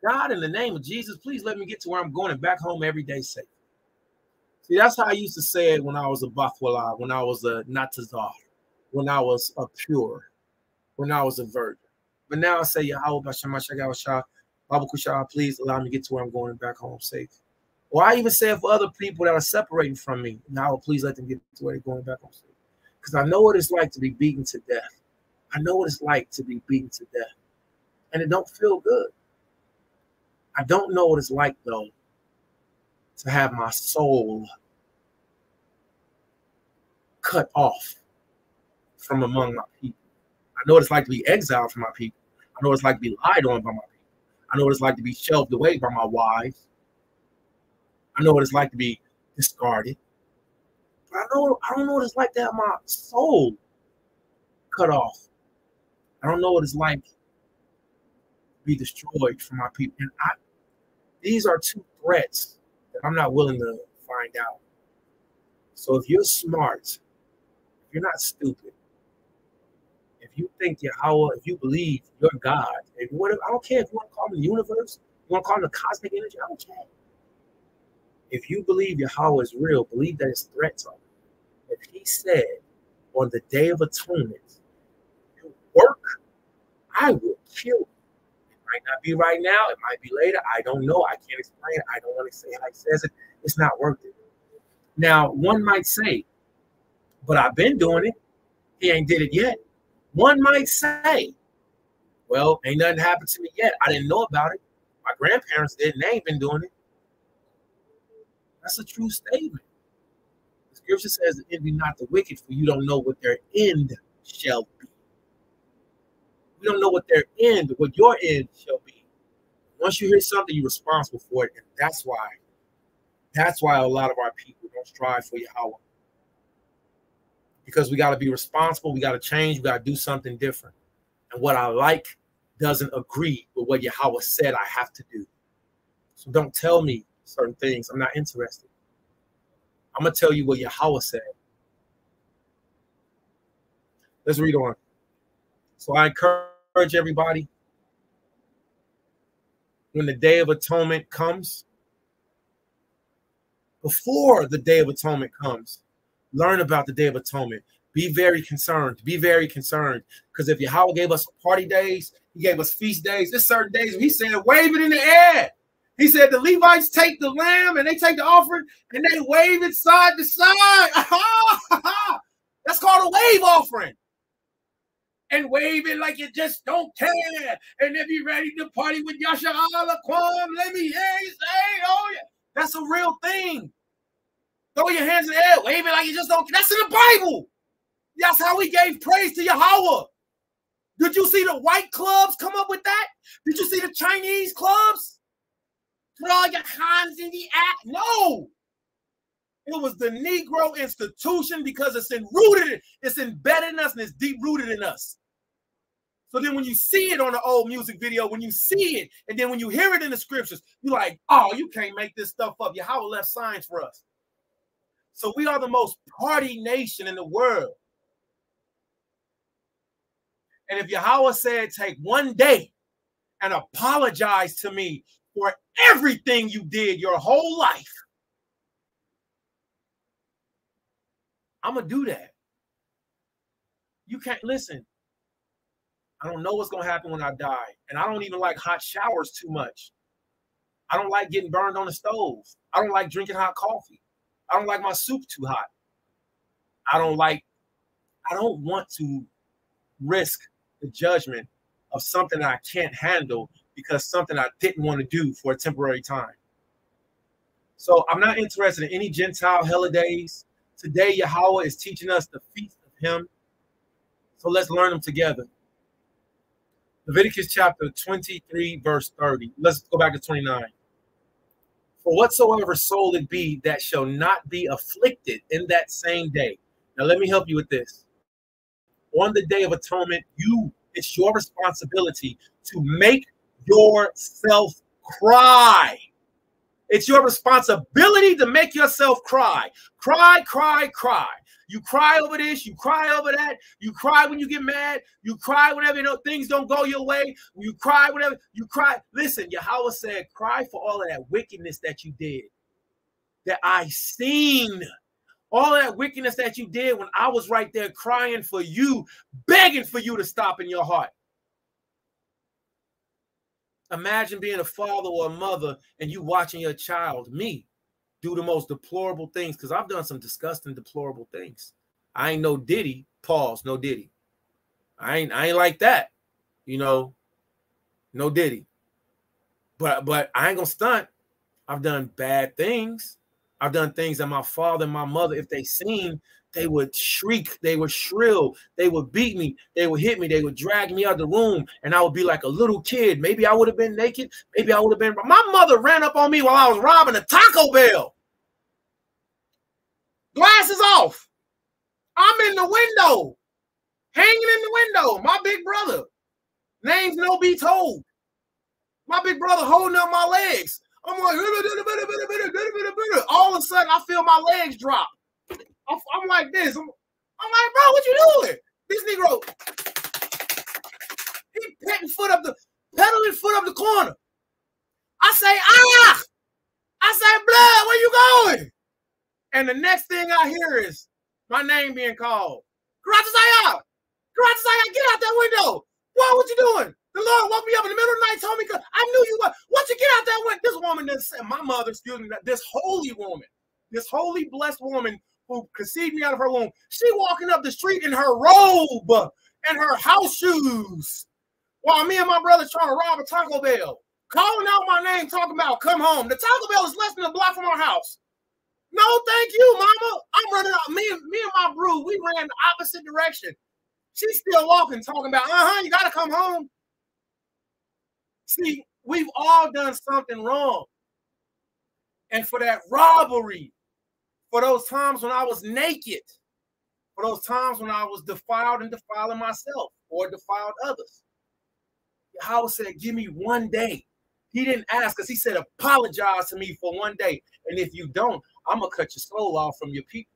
God, in the name of Jesus, please let me get to where I'm going and back home every day safe. See, that's how I used to say it when I was a Bathwala, when I was a Natazar, when I was a pure, when I was a virgin. But now I say, Yahweh, please allow me to get to where I'm going and back home safe. Or I even say it for other people that are separating from me. Now, please let them get to where they're going back home safe. Because I know what it's like to be beaten to death. I know what it's like to be beaten to death. And it don't feel good. I don't know what it's like, though, to have my soul cut off from among my people. I know what it's like to be exiled from my people. I know what it's like to be lied on by my people. I know what it's like to be shelved away by my wives. I know what it's like to be discarded. But I don't know what it's like to have my soul cut off. I don't know what it's like to be destroyed from my people. And these are 2 threats that I'm not willing to find out. So if you're smart, if you're not stupid, if If you think Yahweh, if you believe you're God, if whatever, I don't care if you want to call him the universe, you want to call him the cosmic energy, I don't care. If you believe Yahweh is real, believe that his threats are real. If he said on the Day of Atonement, you work, I will kill you. It might not be right now, it might be later. I don't know. I can't explain it. I don't want to say how he says it. It's not worth it. Now, one might say, but I've been doing it. He ain't did it yet. One might say, well, ain't nothing happened to me yet. I didn't know about it. My grandparents didn't. They ain't been doing it. That's a true statement. The scripture says, envy not the wicked, for you don't know what their end shall be. You don't know what their end, what your end shall be. Once you hear something, you're responsible for it. And that's why a lot of our people don't strive for Yahweh. Because we got to be responsible. We got to change. We got to do something different. And what I like doesn't agree with what Yahweh said I have to do. So don't tell me certain things. I'm not interested. I'm going to tell you what Yahweh said. Let's read on. So I encourage everybody, when the Day of Atonement comes, before the Day of Atonement comes, learn about the Day of Atonement. Be very concerned. Be very concerned. Because if Yahweh gave us party days, he gave us feast days. There's certain days where he said, wave it in the air. He said the Levites take the lamb and they take the offering and they wave it side to side. That's called a wave offering. And wave it like you just don't care. And then be ready to party with Yasha Allah Kwam. Let me hear you say, oh yeah. That's a real thing. Throw your hands in the air, wave it like you just don't care. That's in the Bible. That's how we gave praise to Yahweh. Did you see the white clubs come up with that? Did you see the Chinese clubs? Put all your hands in the air? No. It was the Negro institution because it's embedded in us and it's deep rooted in us. So then when you see it on the old music video, when you see it, and then when you hear it in the scriptures, you're like, oh, you can't make this stuff up. Yahweh left signs for us. So we are the most party nation in the world. And if Yahweh said, take one day and apologize to me for everything you did your whole life, I'm going to do that. You can't listen. I don't know what's going to happen when I die. And I don't even like hot showers too much. I don't like getting burned on the stove. I don't like drinking hot coffee. I don't like my soup too hot. I don't want to risk the judgment of something that I can't handle because something I didn't want to do for a temporary time. So I'm not interested in any Gentile holidays. Today, Yahweh is teaching us the feast of him. So let's learn them together. Leviticus chapter 23, verse 30. Let's go back to 29. For whatsoever soul it be that shall not be afflicted in that same day. Now, let me help you with this. On the Day of Atonement, it's your responsibility to make yourself cry. It's your responsibility to make yourself cry. Cry, cry, cry. You cry over this, you cry over that, you cry when you get mad, you cry whenever things don't go your way, you cry whenever you cry. Listen, Yahweh said, cry for all of that wickedness that you did, that I seen. All of that wickedness that you did when I was right there crying for you, begging for you to stop in your heart. Imagine being a father or a mother and you watching your child, me, do the most deplorable things, because I've done some disgusting, deplorable things. I ain't no Diddy, pause, no Diddy. I ain't like that, you know, no Diddy. But I ain't gonna stunt. I've done bad things. I've done things that my father and my mother, if they seen, they would shriek, they would shrill, they would beat me, they would hit me, they would drag me out of the room, and I would be like a little kid. Maybe I would have been naked, maybe I would have been. My mother ran up on me while I was robbing a Taco Bell. Glasses off. I'm in the window, hanging in the window. My big brother, names no be told. My big brother holding up my legs. I'm like, all of a sudden, I feel my legs drop. I'm like this. I'm like, bro, what you doing? This Negro, pedaling foot up the corner. I say, ah! I say, blood, where you going? And the next thing I hear is my name being called. Gracias, get out that window. What was you doing? The Lord woke me up in the middle of the night, told me, I knew you were. Why don't you get out that window? This woman that said, my mother, excuse me, this holy woman, this holy blessed woman who conceived me out of her womb, she walking up the street in her robe and her house shoes while me and my brother trying to rob a Taco Bell, calling out my name, talking about come home. The Taco Bell is less than a block from our house. No, thank you, mama. I'm running out. Me and my bro, we ran the opposite direction. She's still walking, talking about, you got to come home. See, we've all done something wrong. And for that robbery, for those times when I was naked, for those times when I was defiled and defiling myself or defiled others, Yahweh said, give me one day. He didn't ask us. He said, apologize to me for one day. And if you don't, I'm going to cut your soul off from your people.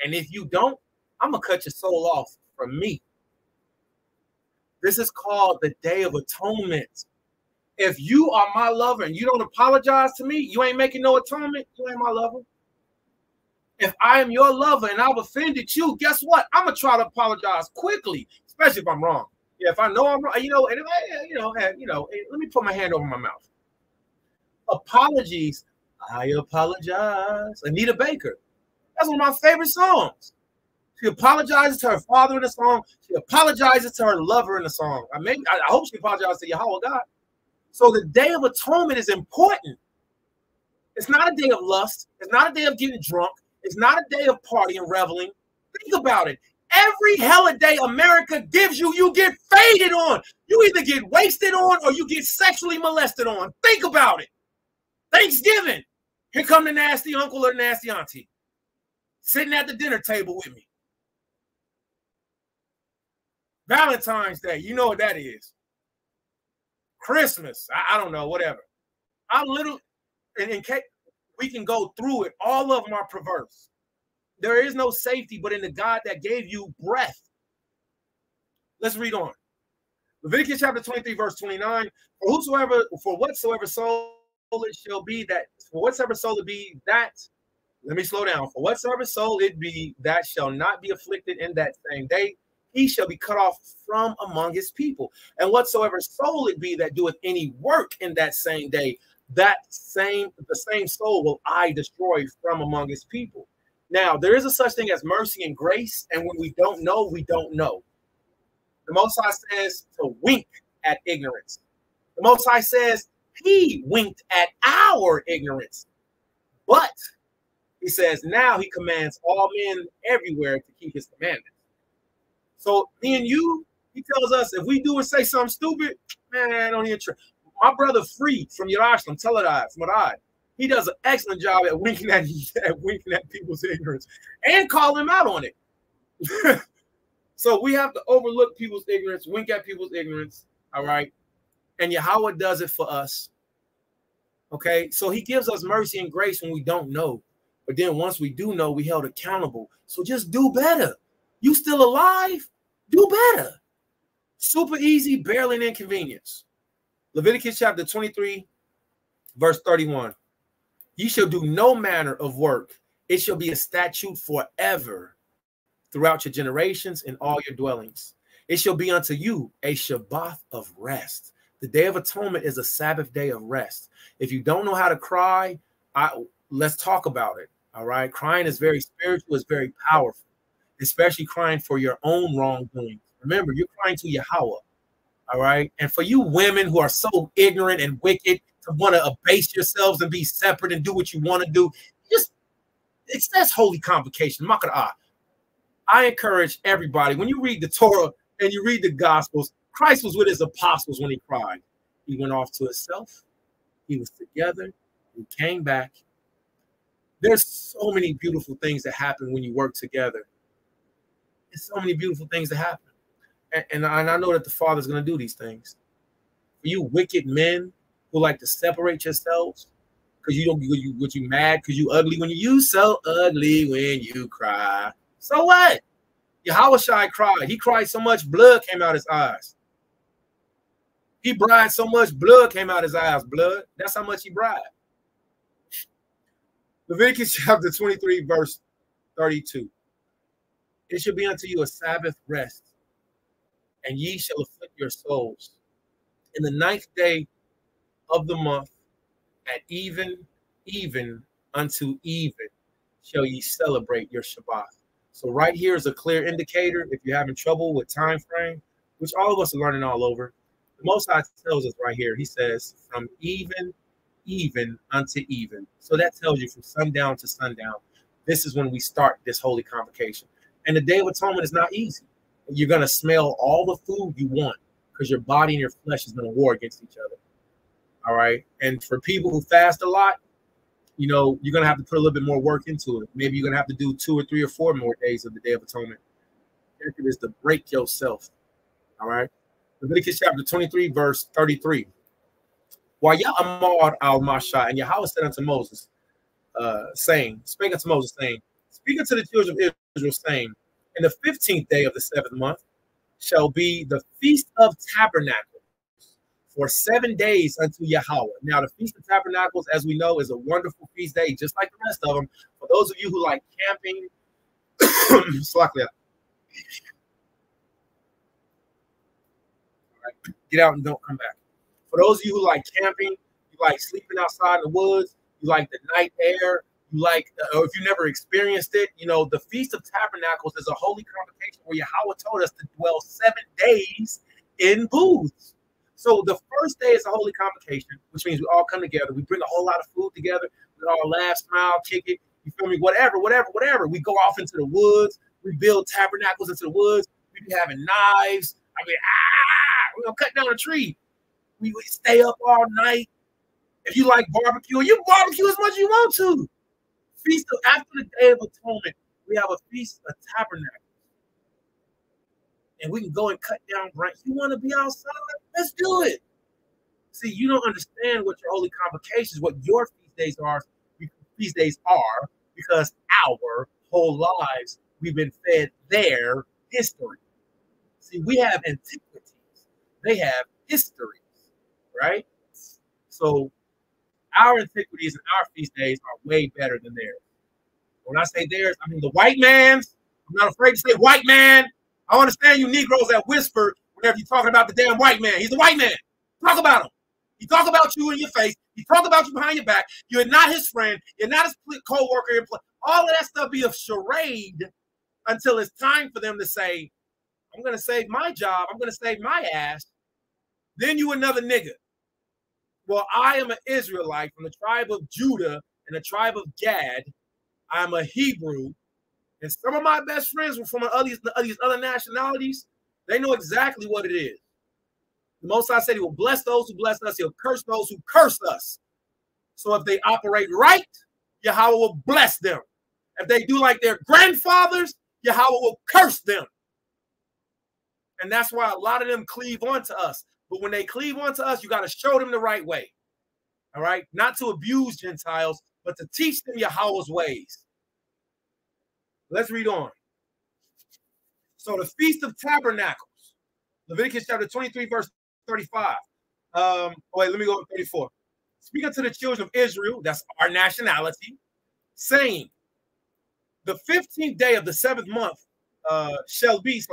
And if you don't, I'm going to cut your soul off from me. This is called the Day of Atonement. If you are my lover and you don't apologize to me, you ain't making no atonement, you ain't my lover. If I am your lover and I've offended you, guess what? I'm going to try to apologize quickly, especially if I'm wrong. Yeah, if I know I'm wrong, let me put my hand over my mouth. Apologies. I apologize. Anita Baker. That's one of my favorite songs. She apologizes to her father in the song. She apologizes to her lover in the song. I hope she apologizes to Yahweh God. So the Day of Atonement is important. It's not a day of lust. It's not a day of getting drunk. It's not a day of partying, reveling. Think about it. Every hella day America gives you, you get faded on. You either get wasted on or you get sexually molested on. Think about it. Thanksgiving. Here come the nasty uncle or nasty auntie sitting at the dinner table with me. Valentine's Day, you know what that is. Christmas, I don't know, whatever. In case we can go through it, all of them are perverse. There is no safety but in the God that gave you breath. Let's read on. Leviticus chapter 23, verse 29. For whatsoever soul it shall be that, for whatsoever soul it be that, let me slow down. For whatsoever soul it be that shall not be afflicted in that same day, he shall be cut off from among his people. And whatsoever soul it be that doeth any work in that same day, the same soul will I destroy from among his people. Now, there is a such thing as mercy and grace, and when we don't know, we don't know. The Most High says to wink at ignorance. The Most High says he winked at our ignorance. But he says now he commands all men everywhere to keep his commandments. So me and you, he tells us if we do or say something stupid, man, don't even try. My brother Free from Yerushalayim, Teladai, from Madai, he does an excellent job at winking at people's ignorance and call them out on it. So we have to overlook people's ignorance, wink at people's ignorance, all right? And Yahweh does it for us, okay? So he gives us mercy and grace when we don't know. But then once we do know, we held accountable. So just do better. You still alive? Do better. Super easy, barely an inconvenience. Leviticus chapter 23, verse 31. Ye shall do no manner of work. It shall be a statute forever throughout your generations in all your dwellings. It shall be unto you a Shabbat of rest. The Day of Atonement is a Sabbath day of rest. If you don't know how to cry, let's talk about it. All right. Crying is very spiritual, it's very powerful, especially crying for your own wrongdoing. Remember, you're crying to Yahweh. All right. And for you women who are so ignorant and wicked to want to abase yourselves and be separate and do what you want to do, that's holy convocation. I encourage everybody, when you read the Torah and you read the Gospels, Christ was with his apostles when he cried. He went off to himself. He was together. He came back. There's so many beautiful things that happen when you work together. There's so many beautiful things that happen. And I know that the Father's going to do these things. For you wicked men who like to separate yourselves because you mad because you ugly when you so ugly when you cry. So what? Yahushua cried. He cried so much blood came out his eyes. He bribed so much blood came out his eyes. Blood. That's how much he bribed. Leviticus chapter 23, verse 32. It shall be unto you a Sabbath rest, and ye shall afflict your souls. In the 9th day of the month, at even unto even, shall ye celebrate your Shabbat. So right here is a clear indicator. If you're having trouble with time frame, which all of us are learning all over, the Most High tells us right here. He says, from even unto even. So that tells you from sundown to sundown, this is when we start this holy convocation. And the Day of Atonement is not easy. You're going to smell all the food you want because your body and your flesh is going to war against each other. All right. And for people who fast a lot, you know, you're going to have to put a little bit more work into it. Maybe you're going to have to do 2 or 3 or 4 more days of the Day of Atonement. It is to break yourself. All right. Leviticus chapter 23, verse 33. While Ya'amar al-Masha, and Yahweh said unto Moses, spake unto Moses, saying, speak unto the children of Israel, saying, in the 15th day of the 7th month shall be the Feast of Tabernacles for 7 days unto Yahweh. Now, the Feast of Tabernacles, as we know, is a wonderful feast day, just like the rest of them. For those of you who like camping, get out and don't come back. For those of you who like camping, you like sleeping outside in the woods, you like the night air, you like, or if you never experienced it, you know, the Feast of Tabernacles is a holy convocation where Yahweh told us to dwell 7 days in booths. So the first day is a holy convocation, which means we all come together. We bring a whole lot of food together. We all laugh, smile, kick it. You feel me? Whatever. We go off into the woods. We build tabernacles into the woods. We be having knives. I mean, we're going to cut down a tree. We stay up all night. If you like barbecue, you barbecue as much as you want to. Feast of, after the Day of Atonement, we have a Feast of Tabernacles. And we can go and cut down branches. You want to be outside? Let's do it. See, you don't understand what your holy convocations, what your feast days are, because our whole lives we've been fed their history. See, we have antiquities. They have histories, right? So our antiquities and our feast days are way better than theirs. When I say theirs, I mean the white man's. I'm not afraid to say white man. I understand you Negroes that whisper whenever you're talking about the damn white man. He's the white man. Talk about him. He talk about you in your face. He talk about you behind your back. You're not his friend. You're not his co-worker. All of that stuff be a charade until it's time for them to say, I'm going to save my job. I'm going to save my ass. Then you another nigga. Well, I am an Israelite from the tribe of Judah and the tribe of Gad. I'm a Hebrew. And some of my best friends were from these other nationalities. They know exactly what it is. The Most High said he will bless those who bless us. He'll curse those who curse us. So if they operate right, Yahweh will bless them. If they do like their grandfathers, Yahweh will curse them. And that's why a lot of them cleave onto us. But when they cleave onto us, you got to show them the right way. All right? Not to abuse Gentiles, but to teach them Yahweh's ways. Let's read on. So the Feast of Tabernacles, Leviticus chapter 23, verse 35. Wait, let me go to 34. Speak unto the children of Israel, that's our nationality, saying, the 15th day of the 7th month shall be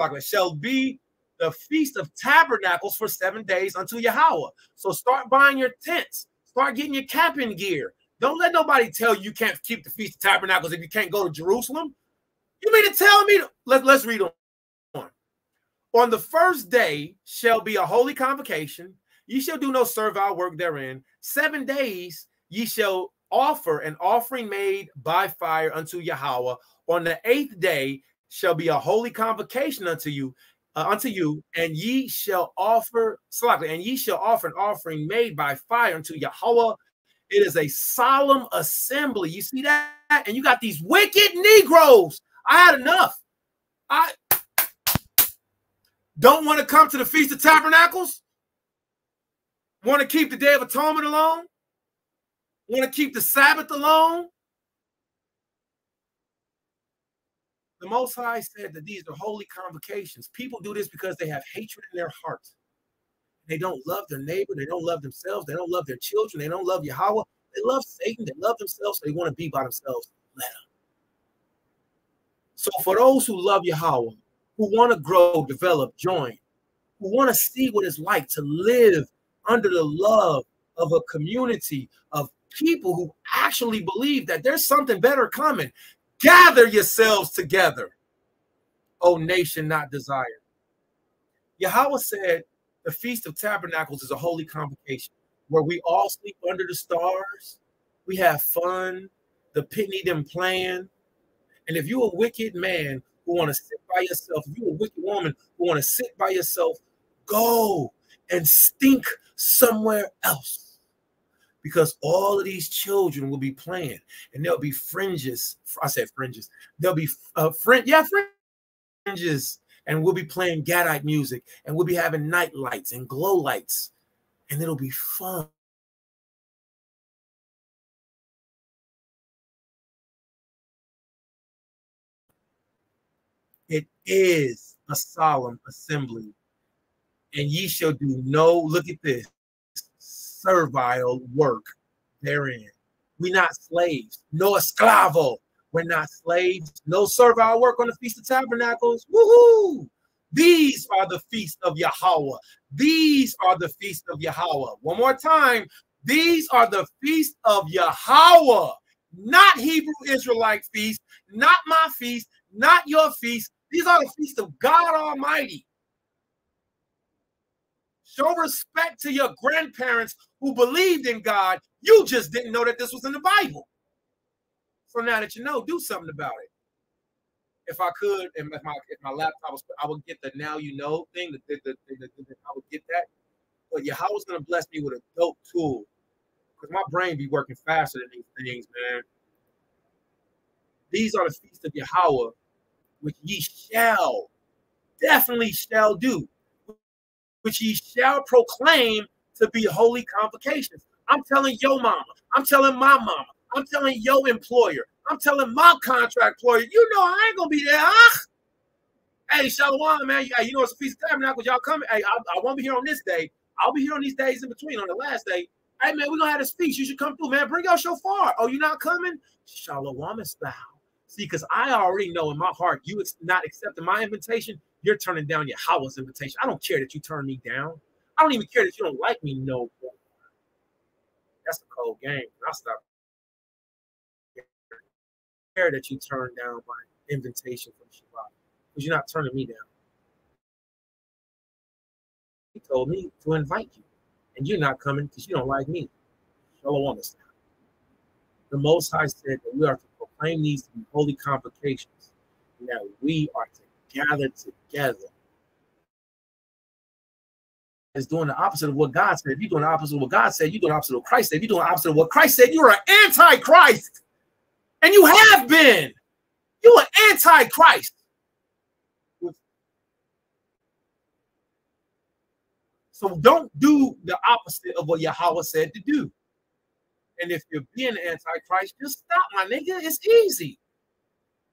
the Feast of Tabernacles for 7 days unto Yahweh. So start buying your tents. Start getting your camping gear. Don't let nobody tell you can't keep the Feast of Tabernacles if you can't go to Jerusalem. You mean to tell me? Let's read on. On the first day shall be a holy convocation. Ye shall do no servile work therein. 7 days ye shall offer an offering made by fire unto Yahweh. On the 8th day shall be a holy convocation unto you, and ye shall offer an offering made by fire unto Yahweh. It is a solemn assembly. You see that? And you got these wicked Negroes. I had enough. I don't want to come to the Feast of Tabernacles. Want to keep the Day of Atonement alone. Want to keep the Sabbath alone. The Most High said that these are holy convocations. People do this because they have hatred in their hearts. They don't love their neighbor. They don't love themselves. They don't love their children. They don't love Yahweh. They love Satan. They love themselves. So they want to be by themselves. Let them. So for those who love Yahweh, who want to grow, develop, join, who want to see what it's like to live under the love of a community of people who actually believe that there's something better coming, gather yourselves together, O nation not desired. Yahweh said the Feast of Tabernacles is a holy convocation where we all sleep under the stars, we have fun, the pitney them playing. And if you're a wicked man who want to sit by yourself, if you're a wicked woman who want to sit by yourself, go and stink somewhere else. Because all of these children will be playing, and there'll be fringes. I said fringes. There'll be fringes, and we'll be playing Gadite music, and we'll be having night lights and glow lights, and it'll be fun. It is a solemn assembly, and ye shall do no, look at this, servile work therein. We're not slaves. No esclavo. We're not slaves. No servile work on the Feast of Tabernacles. Woohoo! These are the feast of Yahweh. These are the feast of Yahweh. One more time. These are the feast of Yahweh. Not Hebrew Israelite feast. Not my feast. Not your feast. These are the feast of God Almighty. Show respect to your grandparents who believed in God. You just didn't know that this was in the Bible. So now that you know, do something about it. If I could, and if my laptop was, I would get the now you know thing. I would get that. But Yahweh's gonna bless me with a dope tool, because my brain be working faster than these things, man. These are the feasts of Yahweh, which ye shall, definitely shall do, which ye shall proclaim to be holy convocations. I'm telling your mama, I'm telling my mama, I'm telling your employer, I'm telling my contract employer, you know I ain't gonna be there, huh? Hey, Shalom, man. Hey, you know it's a Feast of Tabernacles, y'all coming. Hey, I won't be here on this day. I'll be here on these days in between, on the last day. Hey, man, we're gonna have this feast. You should come through, man. Bring your shofar. Oh, you're not coming? Shalom style. See, because I already know in my heart, you not accepting my invitation, you're turning down Yahweh's invitation. I don't care that you turn me down. I don't even care that you don't like me no more. That's a cold game. I'll stop. I care that you turn down my invitation from Shabbat, because you're not turning me down. He told me to invite you, and you're not coming because you don't like me. Shalom. The Most High said that we are to proclaim these to be holy convocations, and that we are to gather together. It's doing the opposite of what God said. If you're doing the opposite of what God said, you're doing the opposite of what Christ said. If you're doing the opposite of what Christ said, you're an antichrist. And you have been. You're an antichrist. So don't do the opposite of what Yahweh said to do. And if you're being an antichrist, just stop, my nigga. It's easy.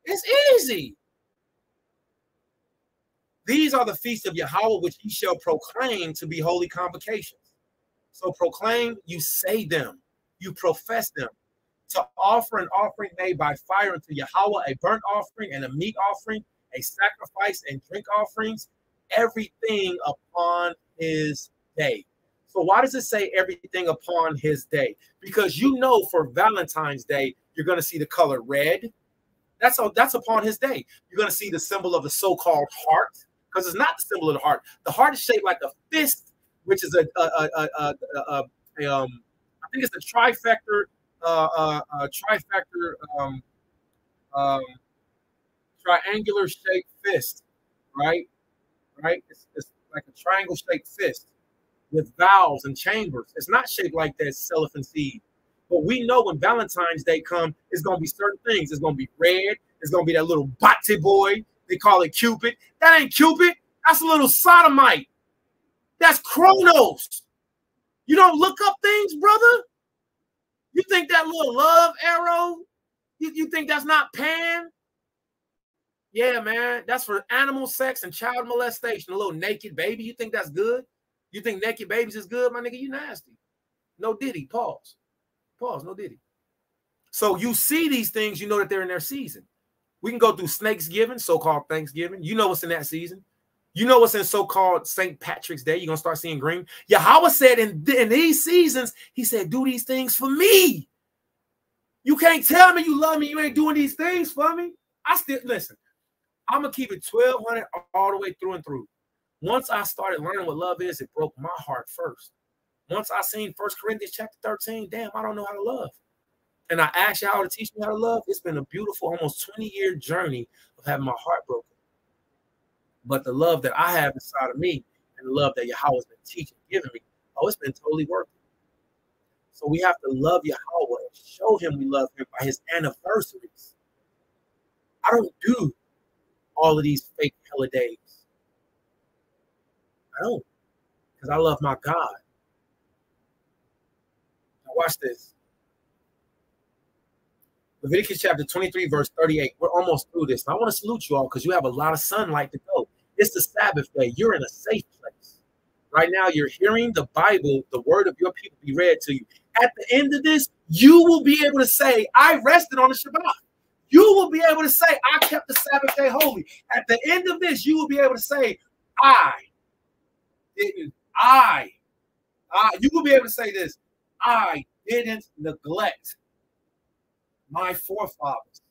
It's easy. These are the feasts of Yahweh, which ye shall proclaim to be holy convocations. So proclaim, you say them, you profess them. To offer an offering made by fire unto Yahweh, a burnt offering and a meat offering, a sacrifice and drink offerings, everything upon his day. So why does it say everything upon his day? Because you know for Valentine's Day, you're going to see the color red. That's upon his day. You're going to see the symbol of the so-called heart, because it's not the symbol of the heart. The heart is shaped like a fist, which is I think it's the trifecta triangular shaped fist, right? It's like a triangle shaped fist with valves and chambers. It's not shaped like that cellophane seed. But we know when Valentine's Day comes, it's going to be certain things. It's going to be red. It's going to be that little bate boy. They call it Cupid. That ain't Cupid. That's a little sodomite. That's Chronos. You don't look up things, brother? You think that little love arrow, you think that's not Pan? Yeah, man. That's for animal sex and child molestation. A little naked baby. You think that's good? You think naked babies is good, my nigga? You nasty. No diddy. Pause. Pause. No diddy. So you see these things, you know that they're in their season. We can go through Snakesgiving, so-called Thanksgiving. You know what's in that season. You know what's in so-called St. Patrick's Day. You're going to start seeing green. Yahweh said in these seasons, he said, do these things for me. You can't tell me you love me. You ain't doing these things for me. I still, listen, I'm going to keep it 1200 all the way through and through. Once I started learning what love is, it broke my heart first. Once I seen 1 Corinthians chapter 13, damn, I don't know how to love. And I asked y'all to teach me how to love. It's been a beautiful, almost 20-year journey of having my heart broken. But the love that I have inside of me and the love that Yahweh has been teaching, giving me, oh, it's been totally worth it. So we have to love Yahweh and show him we love him by his anniversaries. I don't do all of these fake holidays. I don't, because I love my God. Now watch this. Leviticus chapter 23, verse 38. We're almost through this. And I want to salute you all because you have a lot of sunlight to go. It's the Sabbath day. You're in a safe place. Right now, you're hearing the Bible, the word of your people be read to you. At the end of this, you will be able to say, I rested on the Shabbat. You will be able to say, I kept the Sabbath day holy. At the end of this, you will be able to say, you will be able to say this, I didn't neglect my forefathers.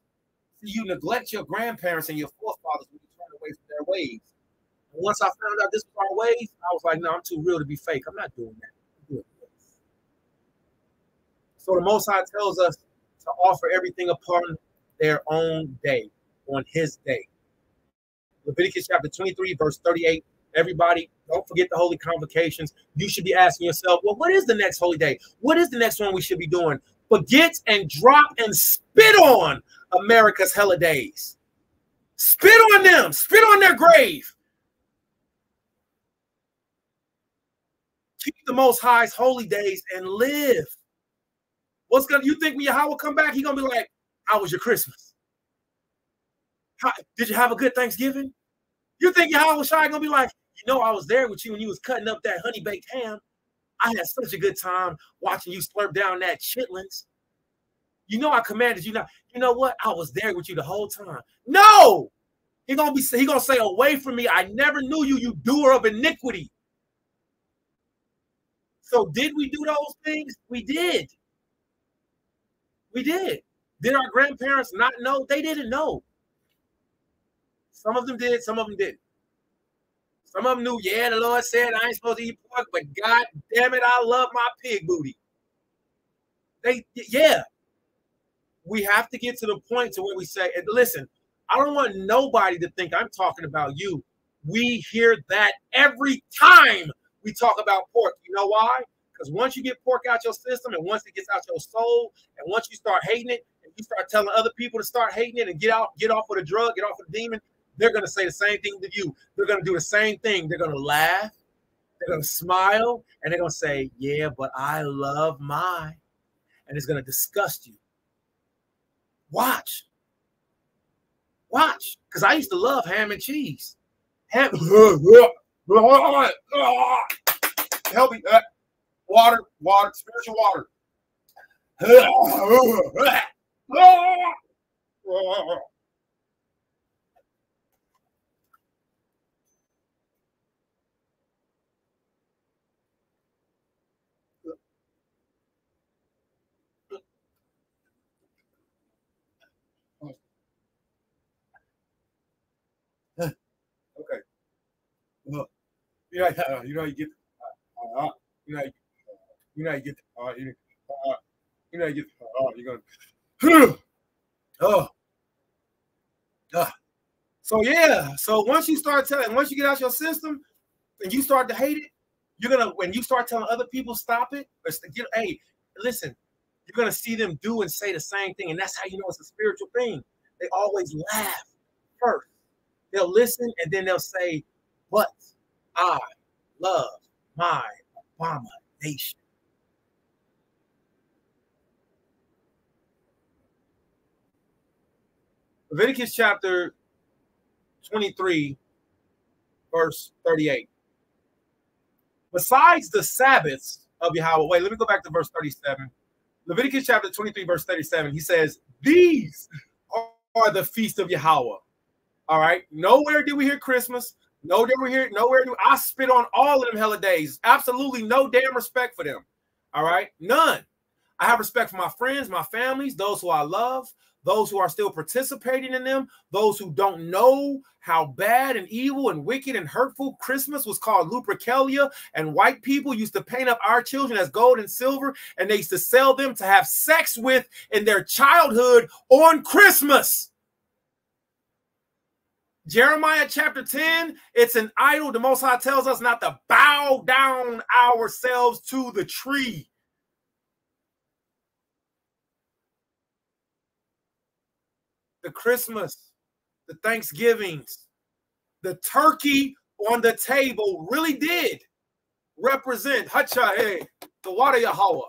See, you neglect your grandparents and your forefathers when you turn away from their ways. And once I found out this was our ways, I was like, no, I'm too real to be fake. I'm not doing that. I'm doing this. So the Most High tells us to offer everything upon their own day, on his day. Leviticus chapter 23, verse 38. Everybody, don't forget the holy convocations. You should be asking yourself, well, what is the next holy day? What is the next one we should be doing? Forget and drop and spit on America's holidays. Spit on them. Spit on their grave. Keep the Most High's holy days and live. What's gonna? You think when Yahweh come back, he gonna be like, "How was your Christmas? Did you have a good Thanksgiving?" You think Yahweh Shai gonna be like, "You know, I was there with you when you was cutting up that honey baked ham. I had such a good time watching you slurp down that chitlins. You know, I commanded you not. You know what? I was there with you the whole time." No, he gonna say, "Away from me! I never knew you, you doer of iniquity." So did we do those things? We did. We did. Did our grandparents not know? They didn't know. Some of them did. Some of them didn't. Some of them knew, yeah, the Lord said I ain't supposed to eat pork, but God damn it, I love my pig booty. Yeah. We have to get to the point to where we say, and listen, I don't want nobody to think I'm talking about you. We hear that every time we talk about pork. You know why? Because once you get pork out your system and once it gets out your soul and once you start hating it and you start telling other people to start hating it and get off of the drug, get off of the demon, they're going to say the same thing to you. They're going to do the same thing. They're going to laugh. They're going to smile. And they're going to say, yeah, but I love mine. And it's going to disgust you. Watch. Watch. Because I used to love ham and cheese. Help me. Water, spiritual water. Okay. Look, you know how you get. So yeah. So once you start telling, once you get out your system and you start to hate it, when you start telling other people stop it, hey, listen, you're gonna see them do and say the same thing, and that's how you know it's a spiritual thing. They always laugh first. They'll listen and then they'll say, "But I love my abomination." Leviticus chapter 23, verse 38. besides the Sabbaths of Yahweh. Wait, let me go back to verse 37. Leviticus chapter 23, verse 37. He says, these are the feast of Yahweh. All right. Nowhere did we hear Christmas. Nowhere do I spit on all of them hella days. Absolutely no damn respect for them. All right. None. I have respect for my friends, my families, those who I love, those who are still participating in them, those who don't know how bad and evil and wicked and hurtful Christmas was called Lupercalia, and white people used to paint up our children as gold and silver, and they used to sell them to have sex with in their childhood on Christmas. Jeremiah chapter 10, it's an idol. The Most High tells us not to bow down ourselves to the tree. The Christmas, the Thanksgivings, the turkey on the table really did represent Hacha, the water Yahweh.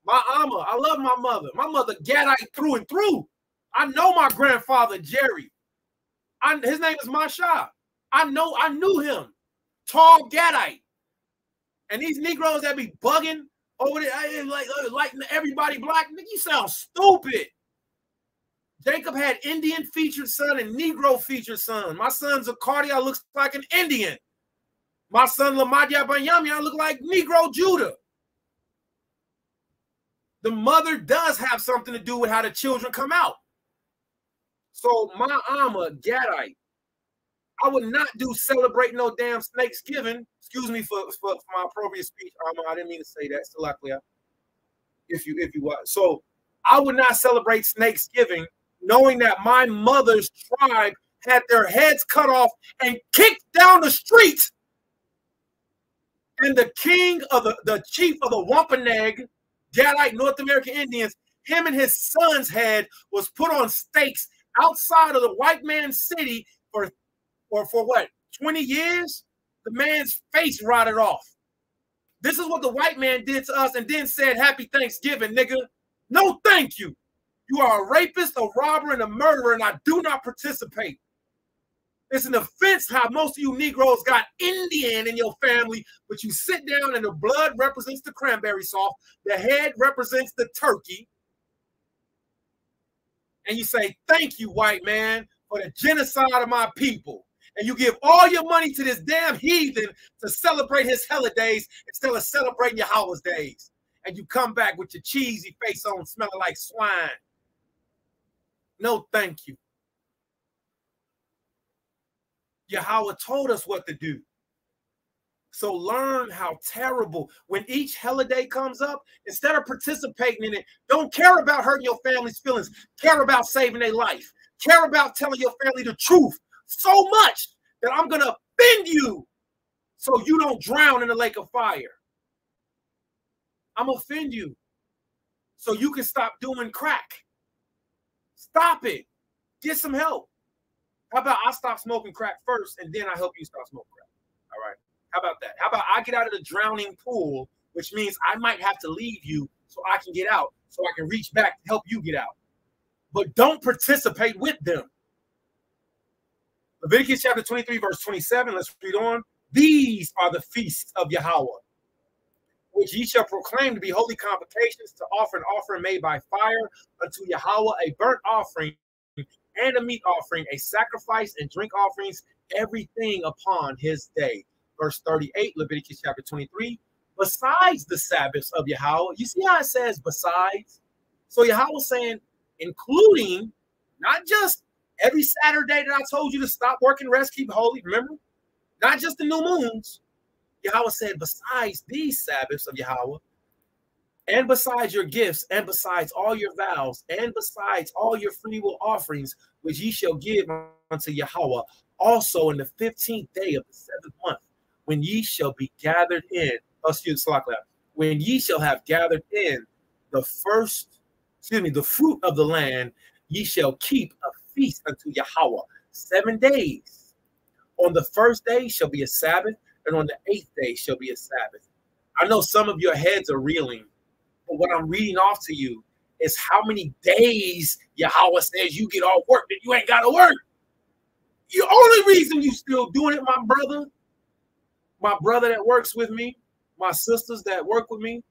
My Amma, I love my mother. My mother Gadite through and through. I know my grandfather Jerry. His name is Masha. I knew him. Tall Gadite. And these Negroes that be bugging over there, like everybody black, you sound stupid. Jacob had Indian featured son and Negro featured son. My son Zacardia looks like an Indian. My son Lamadia Banyamia look like Negro Judah. The mother does have something to do with how the children come out. So my Amma Gadite, I would not do celebrate no damn Snakesgiving. Excuse me for my appropriate speech, Amma. I didn't mean to say that. Still clear. If you want. So I would not celebrate Snakesgiving, knowing that my mother's tribe had their heads cut off and kicked down the street. And the king of the chief of the Wampanoag, Gadite North American Indians, him and his son's head was put on stakes outside of the white man's city for what, 20 years? The man's face rotted off. This is what the white man did to us, and then said, "Happy Thanksgiving, nigga." No, thank you. You are a rapist, a robber, and a murderer, and I do not participate. It's an offense how most of you Negroes got Indian in your family, but you sit down and the blood represents the cranberry sauce, the head represents the turkey, and you say, "Thank you, white man, for the genocide of my people." And you give all your money to this damn heathen to celebrate his holidays instead of celebrating Yahweh's days. And you come back with your cheesy face on smelling like swine. No, thank you. Yahweh told us what to do. So learn how terrible, when each holiday comes up, instead of participating in it, don't care about hurting your family's feelings. Care about saving their life. Care about telling your family the truth so much that I'm going to offend you so you don't drown in the lake of fire. I'm going to offend you so you can stop doing crack. Stop it. Get some help. How about I stop smoking crack first and then I help you stop smoking crack? All right. How about that? How about I get out of the drowning pool, which means I might have to leave you so I can get out, so I can reach back to help you get out. But don't participate with them. Leviticus chapter 23, verse 27. Let's read on. These are the feasts of Yahweh, which ye shall proclaim to be holy convocations, to offer an offering made by fire unto Yahweh, a burnt offering and a meat offering, a sacrifice and drink offerings, everything upon his day. Verse 38, Leviticus chapter 23. Besides the Sabbaths of Yahweh, you see how it says besides? So Yahweh saying, including, not just every Saturday that I told you to stop working, rest, keep holy, remember? Not just the new moons. Yahweh said, besides these Sabbaths of Yahweh, and besides your gifts, and besides all your vows, and besides all your free will offerings, which ye shall give unto Yahweh, also in the 15th day of the 7th month, when ye shall be gathered in, when ye shall have gathered in the the fruit of the land, ye shall keep a feast unto Yahweh 7 days. On the first day shall be a Sabbath, and on the 8th day shall be a Sabbath. I know some of your heads are reeling, but what I'm reading off to you is how many days Yahweh says you get off work that you ain't got to work. The only reason you still doing it, my brother that works with me, my sisters that work with me,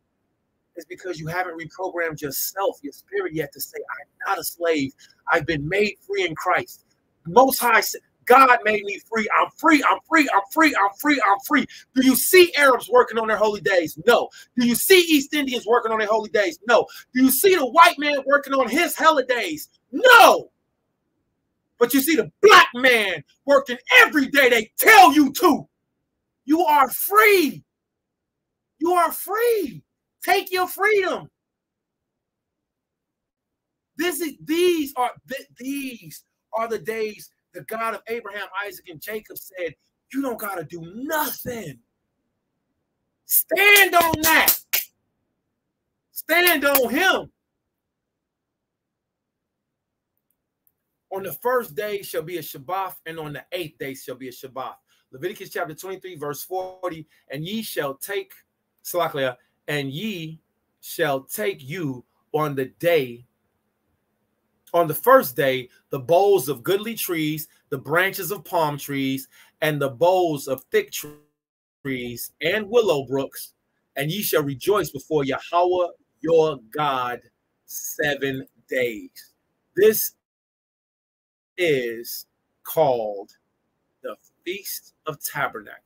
is because you haven't reprogrammed yourself, your spirit yet to say, I'm not a slave. I've been made free in Christ. Most High said, God made me free. I'm free. I'm free. I'm free. I'm free. I'm free. Do you see Arabs working on their holy days? No. Do you see East Indians working on their holy days? No. Do you see the white man working on his holidays? No. But you see the black man working every day. They tell you to. You are free. You are free. Take your freedom. These are the days the God of Abraham, Isaac, and Jacob said, you don't got to do nothing. Stand on that. Stand on him. On the first day shall be a Shabbat, and on the 8th day shall be a Shabbat. Leviticus chapter 23, verse 40, and ye shall take, Salaklia, and ye shall take you on the first day, the boughs of goodly trees, the branches of palm trees, and the boughs of thick trees and willow brooks, and ye shall rejoice before Yahweh your God 7 days. This is called the Feast of Tabernacles,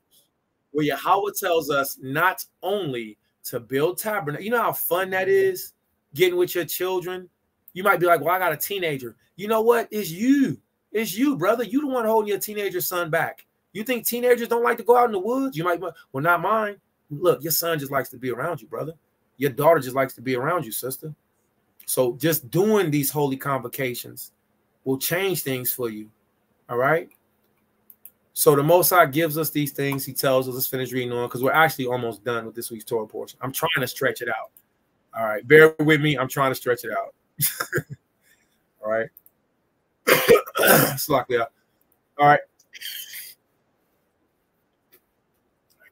where Yahweh tells us not only to build tabernacles. You know how fun that is, getting with your children. You might be like, well, I got a teenager. You know what? It's you. It's you, brother. You the one holding your teenager son back. You think teenagers don't like to go out in the woods? You might, well, not mine. Look, your son just likes to be around you, brother. Your daughter just likes to be around you, sister. So just doing these holy convocations will change things for you. All right? So the Most High gives us these things. He tells us, let's finish reading on, because we're actually almost done with this week's Torah portion. I'm trying to stretch it out. All right. Bear with me. I'm trying to stretch it out. All right. Slack out. All right.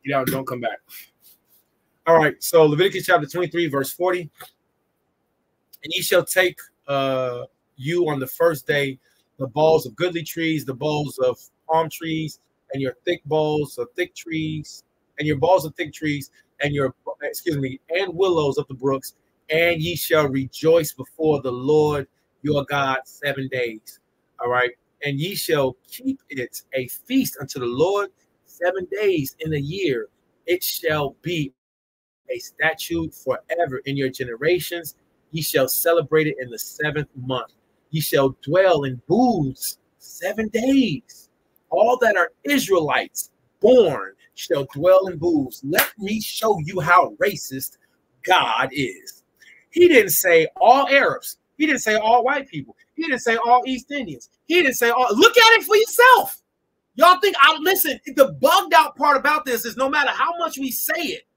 Get out and don't come back. All right. So Leviticus chapter 23, verse 40. And ye shall take you on the first day the boughs of goodly trees, the boughs of palm trees, and your thick boughs of thick trees, and your boughs of thick trees, and your, and willows of the brooks, and ye shall rejoice before the Lord your God 7 days. All right. And ye shall keep it a feast unto the Lord 7 days in a year. It shall be a statute forever in your generations. Ye shall celebrate it in the 7th month. Ye shall dwell in booths 7 days. All that are Israelites born shall dwell in booths. Let me show you how racist God is. He didn't say all Arabs. He didn't say all white people. He didn't say all East Indians. He didn't say all. Look at it for yourself. Y'all think listen, the bugged out part about this is no matter how much we say it,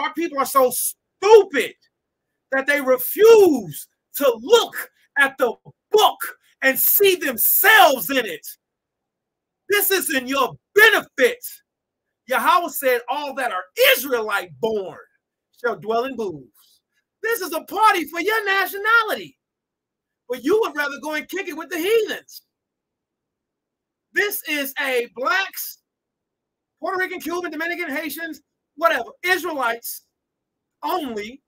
our people are so stupid that they refuse to look at the book and see themselves in it. This is in your benefit. Yahweh said, all that are Israelite born shall dwell in booths. This is a party for your nationality. But you would rather go and kick it with the heathens. This is a blacks, Puerto Rican, Cuban, Dominican, Haitians, whatever, Israelites only.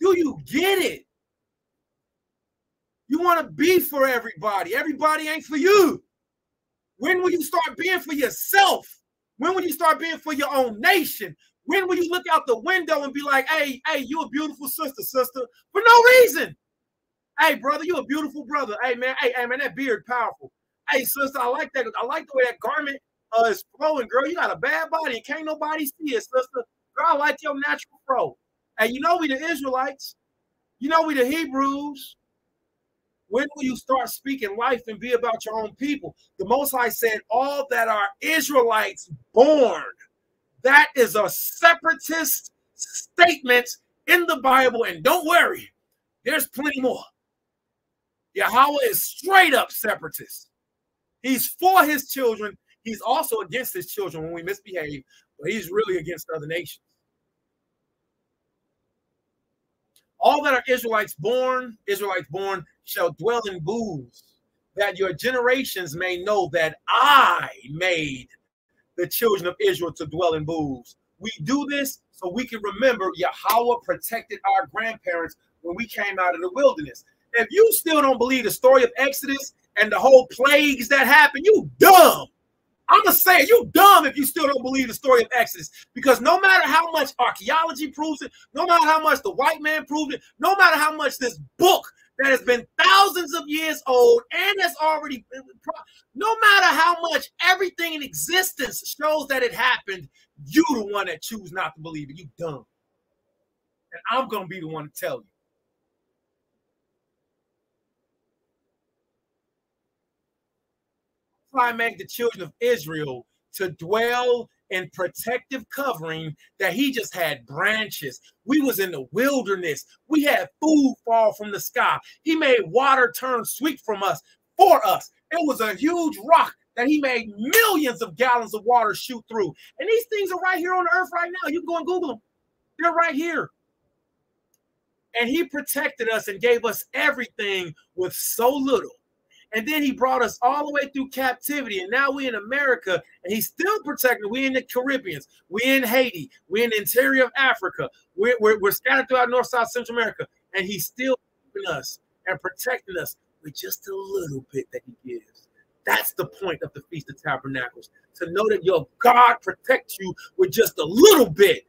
Do you get it? You want to be for everybody. Everybody ain't for you. When will you start being for yourself? When will you start being for your own nation? When will you look out the window and be like, hey, you a beautiful sister, for no reason? Hey, brother, you a beautiful brother. Hey, man, that beard powerful. Hey, sister, I like that. I like the way that garment is flowing, girl. You got a bad body and can't nobody see it, sister. Girl, I like your natural flow. Hey, you know we the Israelites. You know we the Hebrews. When will you start speaking life and be about your own people? The Most High said, all that are Israelites born. That is a separatist statement in the Bible. And don't worry, there's plenty more. Yahweh is straight up separatist. He's for his children. He's also against his children when we misbehave, but he's really against other nations. All that are Israelites born shall dwell in booths, that your generations may know that I made the children of Israel to dwell in booths. We do this so we can remember Yahweh protected our grandparents when we came out of the wilderness. If you still don't believe the story of Exodus and the whole plagues that happened, you dumb. I'm going to say you dumb if you still don't believe the story of Exodus, because no matter how much archaeology proves it, no matter how much the white man proved it, no matter how much this book that has been thousands of years old and has already been, no matter how much everything in existence shows that it happened, you the one that choose not to believe it. You dumb. And I'm going to be the one to tell you. I make the children of Israel to dwell in protective covering that he just had branches. We was in the wilderness. We had food fall from the sky. He made water turn sweet from us for us. It was a huge rock that he made millions of gallons of water shoot through. And these things are right here on the earth right now. You can go and Google them. They're right here. And he protected us and gave us everything with so little. And then he brought us all the way through captivity. And now we're in America, and he's still protecting. We're in the Caribbean. We're in Haiti. We're in the interior of Africa. We're scattered throughout North, South, Central America. And he's still keeping us and protecting us with just a little bit that he gives. That's the point of the Feast of Tabernacles, to know that your God protects you with just a little bit.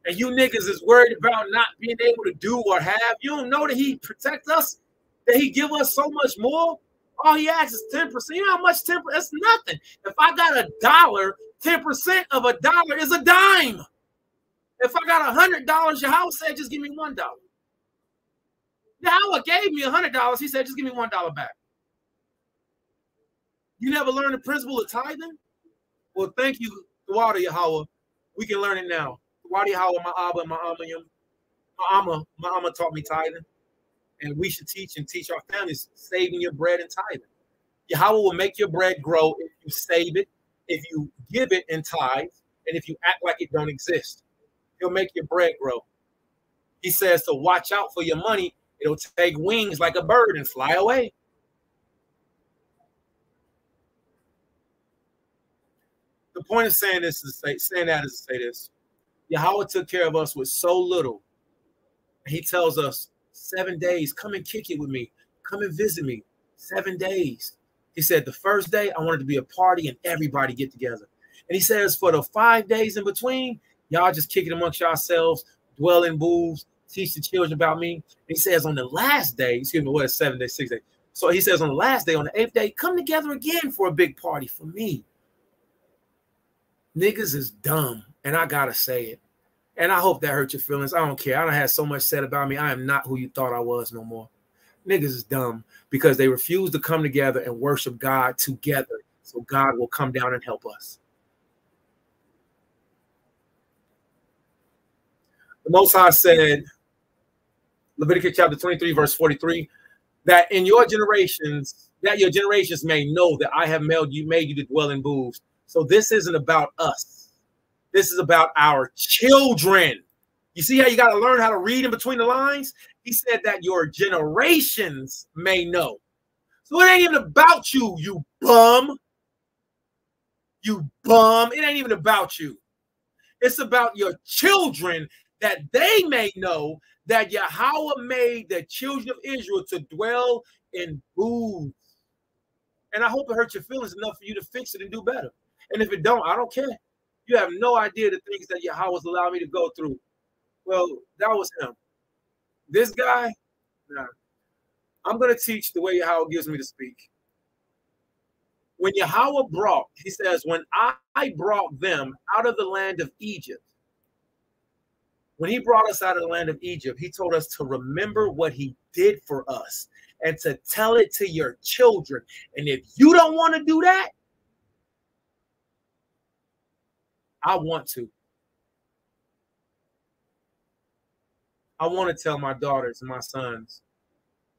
And you niggas is worried about not being able to do or have. You don't know that he protects us? That he give us so much more? All he asks is 10%. You know how much 10%? That's nothing. If I got $1, 10% of $1 is a dime. If I got $100, Yahweh said, just give me $1. Yahweh gave me $100. He said, just give me $1 back. You never learned the principle of tithing? Well, thank you, TORAH, Yahweh. We can learn it now. TORAH, Yahweh, my Abba, and my Amma taught me tithing. And we should teach our families saving your bread and tithing. Yahweh will make your bread grow if you save it, if you give it in tithe, and if you act like it don't exist. He'll make your bread grow. He says to watch out for your money. It'll take wings like a bird and fly away. The point of saying this is to say this. Yahweh took care of us with so little. He tells us, 7 days, come and kick it with me. Come and visit me. 7 days. He said the first day, I wanted to be a party and everybody get together. And he says for the 5 days in between, y'all just kick it amongst yourselves, dwell in booths, teach the children about me. And he says on the last day, excuse me, what is 7 days, 6 days? So he says on the last day, on the 8th day, come together again for a big party for me. Niggas is dumb, and I gotta say it. And I hope that hurt your feelings. I don't care. I done had so much said about me. I am not who you thought I was no more. Niggas is dumb because they refuse to come together and worship God together. So God will come down and help us. The Most High said, Leviticus chapter 23, verse 43, that your generations may know that I have made you to dwell in booths. So this isn't about us. This is about our children. You see how you got to learn how to read in between the lines? He said that your generations may know. So it ain't even about you, you bum. You bum. It ain't even about you. It's about your children, that they may know that Yahweh made the children of Israel to dwell in booths. And I hope it hurt your feelings enough for you to fix it and do better. And if it don't, I don't care. You have no idea the things that Yahweh's allowed me to go through. Well, that was him. This guy, nah. I'm going to teach the way Yahweh gives me to speak. When Yahweh brought, he says, when I brought them out of the land of Egypt, when he brought us out of the land of Egypt, he told us to remember what he did for us and to tell it to your children. And if you don't want to do that, I want to. I want to tell my daughters and my sons.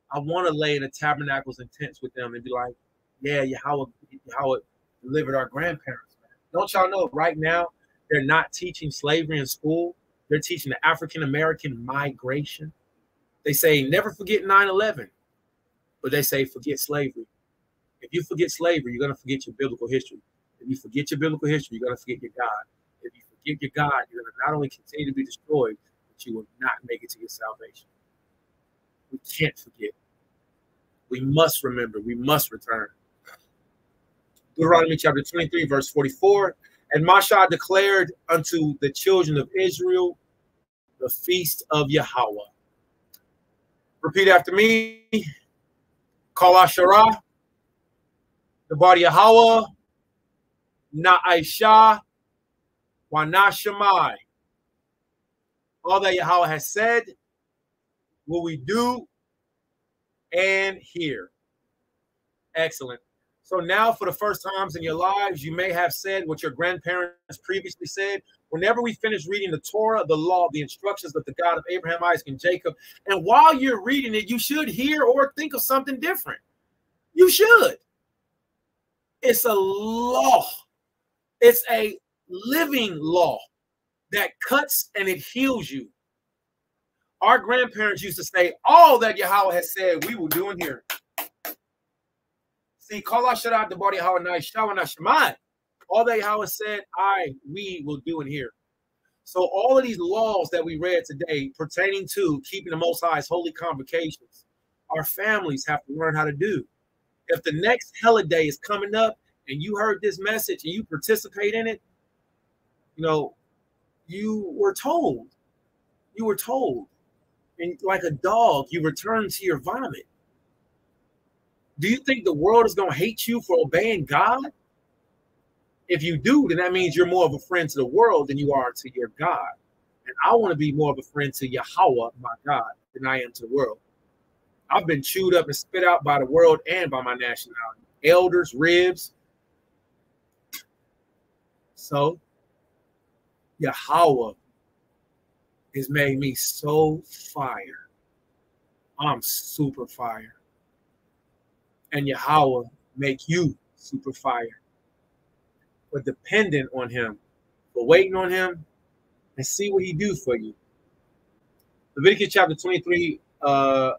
I want to lay in the tabernacles and tents with them and be like, yeah, Yahweh delivered our grandparents. Don't y'all know right now they're not teaching slavery in school? They're teaching the African-American migration. They say never forget 9/11, but they say forget slavery. If you forget slavery, you're going to forget your biblical history. If you forget your biblical history, you're going to forget your God. If you forget your God, you're going to not only continue to be destroyed, but you will not make it to your salvation. We can't forget. We must remember. We must return. Deuteronomy chapter 23, verse 44. And Mashah declared unto the children of Israel the feast of Yahweh. Repeat after me. Kol Asherah, the body Yahweh, Na'aisha, Wa Nashemai. All that Yahweh has said, will we do and hear. Excellent. So now for the first times in your lives, you may have said what your grandparents previously said. Whenever we finish reading the Torah, the law, the instructions of the God of Abraham, Isaac, and Jacob, and while you're reading it, you should hear or think of something different. You should. It's a law. It's a living law that cuts and it heals you. Our grandparents used to say, all that Yahweh has said, we will do and hear. See, Kol Asherah, the body Yahweh, Na'aisha, Wa Nashemai. All that Yahweh said, we will do and hear. So all of these laws that we read today pertaining to keeping the Most High's holy convocations, our families have to learn how to do. If the next holiday is coming up and you heard this message and you participate in it, you know, you were told. You were told. And like a dog, you return to your vomit. Do you think the world is going to hate you for obeying God? If you do, then that means you're more of a friend to the world than you are to your God. And I want to be more of a friend to Yahweh, my God, than I am to the world. I've been chewed up and spit out by the world and by my nationality. Elders, ribs. So, Yahweh has made me so fire. I'm super fire. And Yahweh make you super fire. But dependent on him, but waiting on him and see what he do for you. Leviticus chapter 23,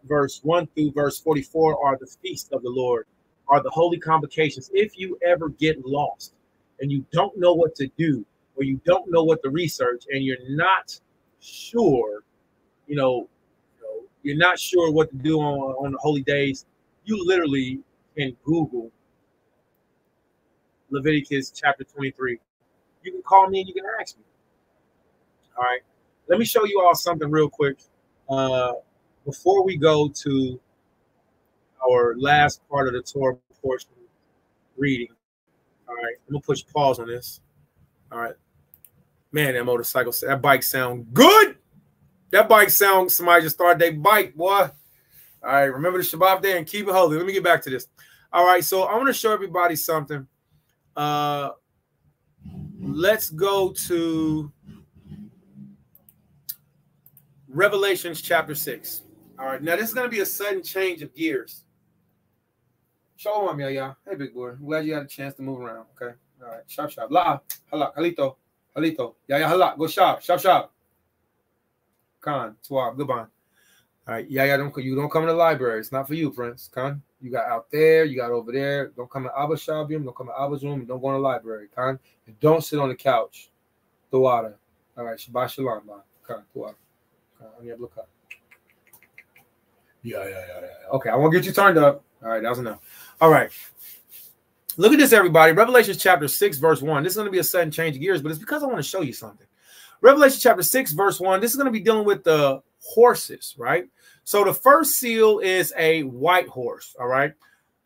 verse 1 through verse 44 are the feasts of the Lord, are the holy convocations. If you ever get lost and you don't know what to do, or you don't know what to research, and you're not sure, you're not sure what to do on the holy days, you literally can Google Leviticus chapter 23. You can call me and you can ask me. All right. Let me show you all something real quick before we go to our last part of the Torah portion reading. All right. I'm going to push pause on this. All right. Man, that motorcycle, that bike sound good. That bike sound, somebody just started their bike, boy. All right. Remember the Shabbat day and keep it holy. Let me get back to this. All right. So I want to show everybody something. Let's go to Revelations chapter 6. All right, now this is going to be a sudden change of gears. Shalom, y'all. Hey, big boy. I'm glad you had a chance to move around. Okay. All right. Shop, shop. La, halak, halito, halito. Yeah, halak. Go shop, shop, shop. Khan, swab, goodbye. All right. Yeah, you don't come in the library. It's not for you, Prince. Khan. You got out there, you got over there. Don't come to Abba's Shabium, don't come to Abba's room, and don't go in the library, Khan. And don't sit on the couch. TORAH. All right, Shabbat Shalom, man. Khan, TORAH. Look up. Yeah. Okay, I won't get you turned up. All right, that was enough. All right. Look at this, everybody. Revelation chapter 6, verse 1. This is going to be a sudden change of gears, but it's because I want to show you something. Revelation chapter 6, verse 1. This is going to be dealing with the horses, right? So the first seal is a white horse, all right?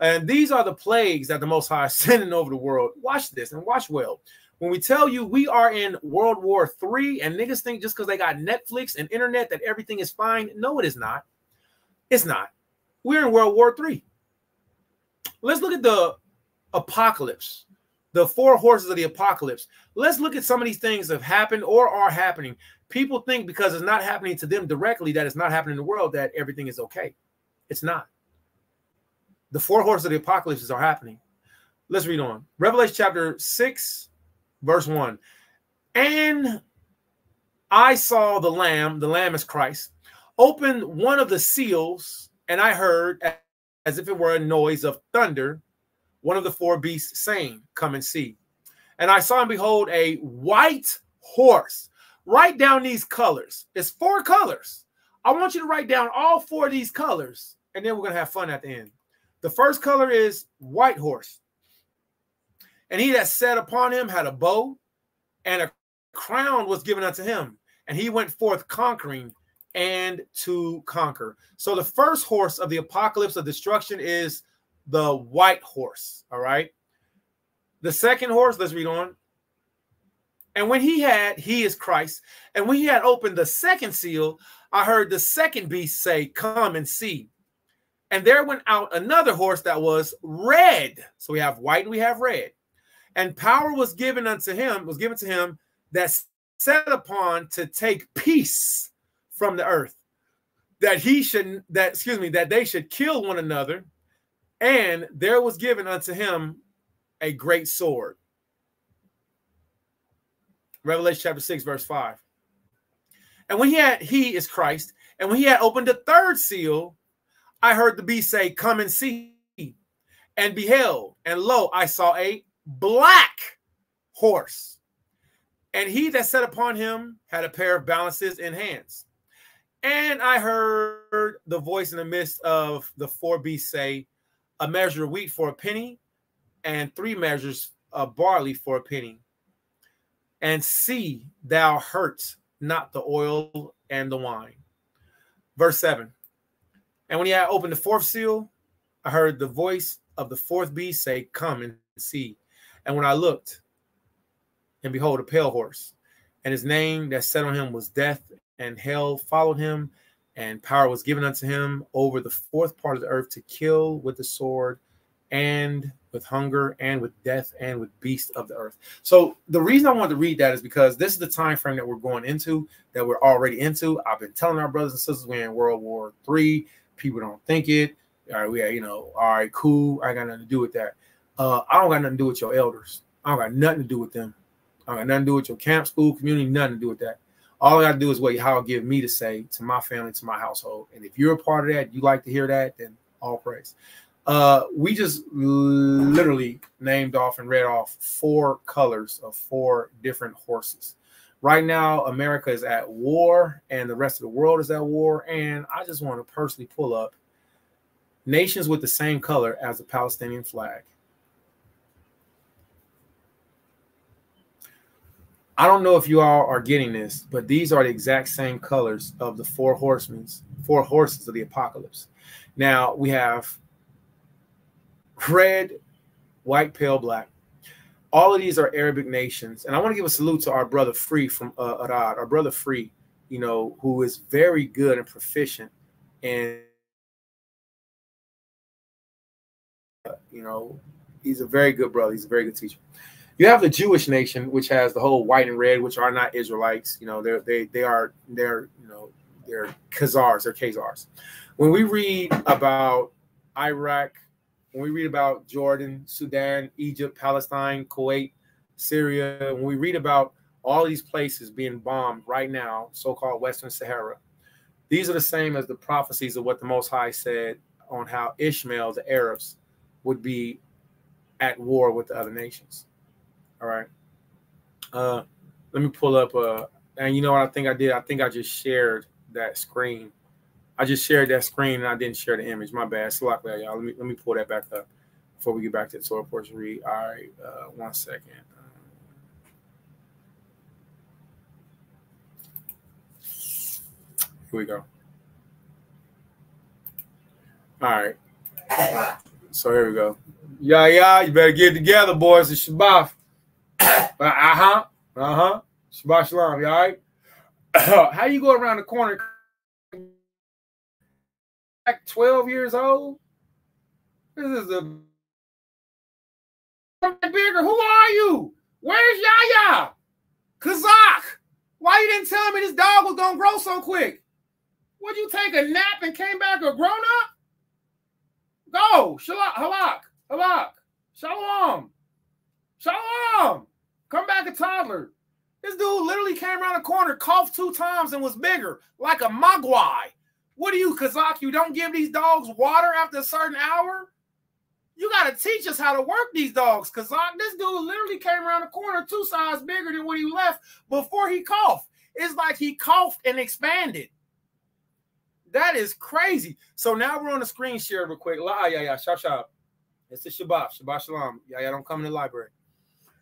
And these are the plagues that the Most High is sending over the world. Watch this and watch well. When we tell you we are in World War III and niggas think just because they got Netflix and internet that everything is fine. No, it is not. It's not. We're in World War III. Let's look at the apocalypse, the four horses of the apocalypse. Let's look at some of these things that have happened or are happening. People think because it's not happening to them directly that it's not happening in the world that everything is okay. It's not. The four horses of the apocalypse are happening. Let's read on. Revelation chapter 6, verse 1. And I saw the Lamb is Christ, open one of the seals, and I heard, as if it were a noise of thunder, one of the four beasts saying, come and see. And I saw and behold a white horse. Write down these colors. It's 4 colors. I want you to write down all 4 of these colors, and then we're going to have fun at the end. The first color is white horse. And he that sat upon him had a bow, and a crown was given unto him. And he went forth conquering and to conquer. So the first horse of the apocalypse of destruction is the white horse. All right. The second horse, let's read on. And when he is Christ, and when he had opened the second seal, I heard the second beast say, come and see. And there went out another horse that was red. So we have white and we have red. And power was given unto him, that set upon to take peace from the earth, that they should kill one another. And there was given unto him a great sword. Revelation chapter 6, verse 5. And when he is Christ, and when he had opened the third seal, I heard the beast say, come and see. And beheld, and lo, I saw a black horse. And he that sat upon him had a pair of balances in hands. And I heard the voice in the midst of the 4 beasts say, a measure of wheat for a penny, and 3 measures of barley for a penny. And see, thou hurt not the oil and the wine. Verse 7. And when he had opened the 4th seal, I heard the voice of the 4th beast say, come and see. And when I looked, and behold, a pale horse, and his name that sat on him was Death, and hell followed him, and power was given unto him over the 4th part of the earth to kill with the sword, and with hunger, and with death, and with beasts of the earth. So the reason I wanted to read that is because this is the time frame that we're going into, that we're already into. I've been telling our brothers and sisters we're in World War III. People don't think it. All right, we are, all right, cool. I got nothing to do with that. I don't got nothing to do with your elders. I don't got nothing to do with them. I got nothing to do with your camp, school, community, nothing to do with that. All I got to do is what how it give me to say to my family, to my household. And if you're a part of that, you like to hear that, then all praise. We just literally named off and read off 4 colors of 4 different horses. Right now, America is at war and the rest of the world is at war. And I just want to personally pull up nations with the same color as the Palestinian flag. I don't know if you all are getting this, but these are the exact same colors of the 4 horses of the apocalypse. Now we have red, white, pale, black. All of these are Arabic nations. And I want to give a salute to our brother Free from Arad, our brother Free, who is very good and proficient in, he's a very good brother. He's a very good teacher. You have the Jewish nation, which has the whole white and red, which are not Israelites. They're Khazars, they're Khazars. When we read about Iraq, when we read about Jordan, Sudan, Egypt, Palestine, Kuwait, Syria, when we read about all these places being bombed right now, so-called Western Sahara, these are the same as the prophecies of what the Most High said on how Ishmael, the Arabs, would be at war with the other nations. All right. Let me pull up. And you know what I think I did? I think I just shared that screen. I just shared that screen and I didn't share the image. My bad. So like that, y'all. Let me pull that back up before we get back to the Torah portion read. All right. 1 second. Here we go. All right. So here we go. Yeah. You better get it together, boys. It's Shabbat. Shabbat shalom, you all right? How you go around the corner? Like 12 years old? This is a bigger. Who are you? Where's Yaya? Kazakh. Why you didn't tell me this dog was gonna grow so quick? Would you take a nap and came back a grown up? Go. Halak. Shalom. Come back a toddler. This dude literally came around the corner, coughed 2 times, and was bigger, like a mogwai. What are you, Kazakh? You don't give these dogs water after a certain hour? You got to teach us how to work these dogs, because this dude literally came around the corner 2 sizes bigger than when he left before he coughed. It's like he coughed and expanded. That is crazy. So now we're on the screen share real quick. Yeah, shop. It's the Shabbat Shalom. Yeah, don't come in the library.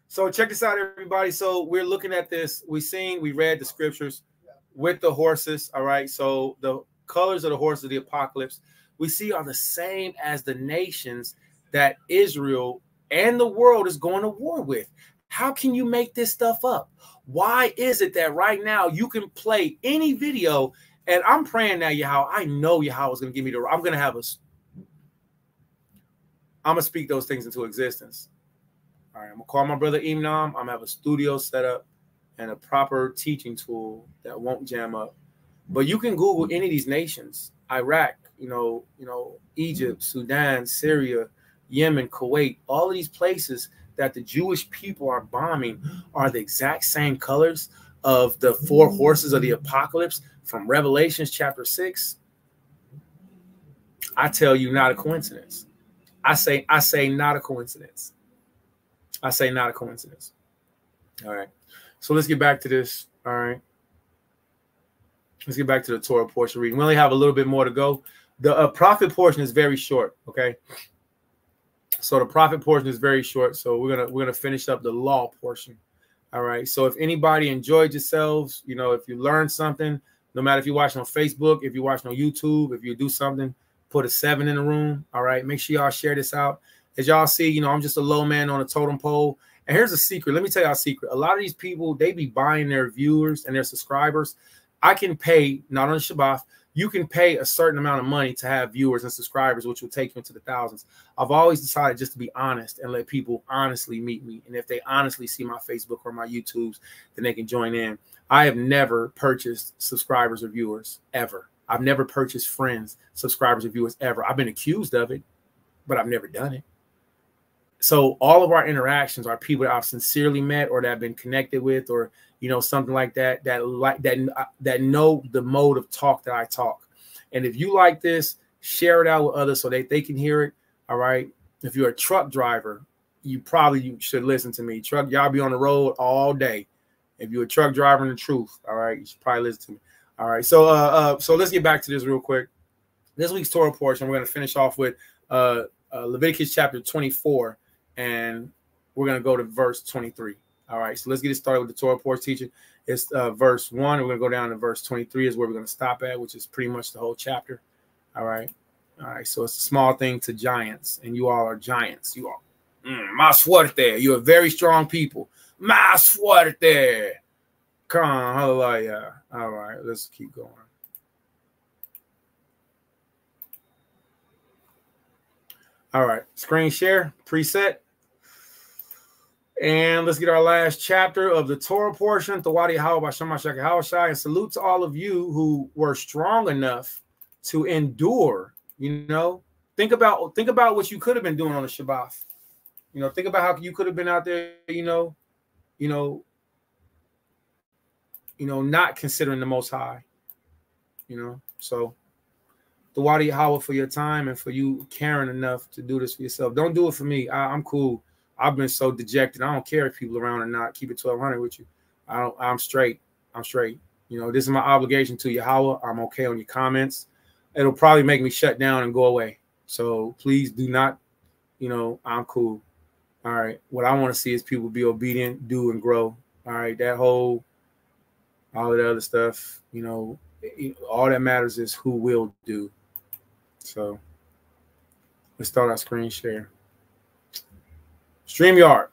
So check this out, everybody. So we're looking at this. We read the scriptures with the horses. All right. So the colors of the horses of the apocalypse we see are the same as the nations that Israel and the world is going to war with. How can you make this stuff up? Why is it that right now you can play any video? And I'm praying now, Yahweh, I know Yahweh is going to give me I'm going to speak those things into existence. All right, I'm going to call my brother Imnam. I'm going to have a studio set up and a proper teaching tool that won't jam up. But you can Google any of these nations, Iraq, Egypt, Sudan, Syria, Yemen, Kuwait, all of these places that the Jewish people are bombing are the exact same colors of the 4 horses of the apocalypse from Revelations chapter 6. I tell you, not a coincidence. I say not a coincidence. I say not a coincidence. All right. So let's get back to this. All right. Let's get back to the Torah portion reading. We only have a little bit more to go. The prophet portion is very short. Okay. So the prophet portion is very short. So we're gonna finish up the law portion. All right. So if anybody enjoyed yourselves, if you learned something, no matter if you're watching on Facebook, if you're watching on YouTube, if you do something, put a 7 in the room. All right. Make sure y'all share this out. As y'all see, I'm just a low man on a totem pole. And here's a secret. Let me tell y'all a secret. A lot of these people, they be buying their viewers and their subscribers. I can pay, not on Shabbat, you can pay a certain amount of money to have viewers and subscribers, which will take you into the thousands. I've always decided just to be honest and let people honestly meet me. And if they honestly see my Facebook or my YouTubes, then they can join in. I have never purchased subscribers or viewers ever. I've never purchased friends, subscribers, or viewers ever. I've been accused of it, but I've never done it. So all of our interactions are people that I've sincerely met or that I've been connected with, or something like that, that know the mode of talk that I talk. And if you like this, share it out with others so they can hear it. All right. If you're a truck driver, you should listen to me. Y'all be on the road all day. If you're a truck driver in the truth, all right, you should probably listen to me. All right. So so let's get back to this real quick. This week's Torah portion, we're going to finish off with Leviticus chapter 24, and we're going to go to verse 23. All right, so let's get it started with the Torah portion teaching. It's verse 1. We're going to go down to verse 23 is where we're going to stop at, which is pretty much the whole chapter. All right. So it's a small thing to giants, and you all are giants. You all, más fuerte. You're very strong people. Más fuerte. Come on, hallelujah. All right, let's keep going. All right, screen share, preset. And let's get our last chapter of the Torah portion. And salute to all of you who were strong enough to endure. Think about what you could have been doing on the Shabbat. Think about how you could have been out there, not considering the Most High. So the Wadi Yahweh for your time and for you caring enough to do this for yourself. Don't do it for me. I'm cool. I've been so dejected. I don't care if people around or not. Keep it 1200 with you. I'm straight. I'm straight. This is my obligation to Yahweh. I'm okay on your comments. It'll probably make me shut down and go away. So please do not, I'm cool. All right. What I want to see is people be obedient, do and grow. All right. All of the other stuff, all that matters is who will do. So let's start our screen share. StreamYard,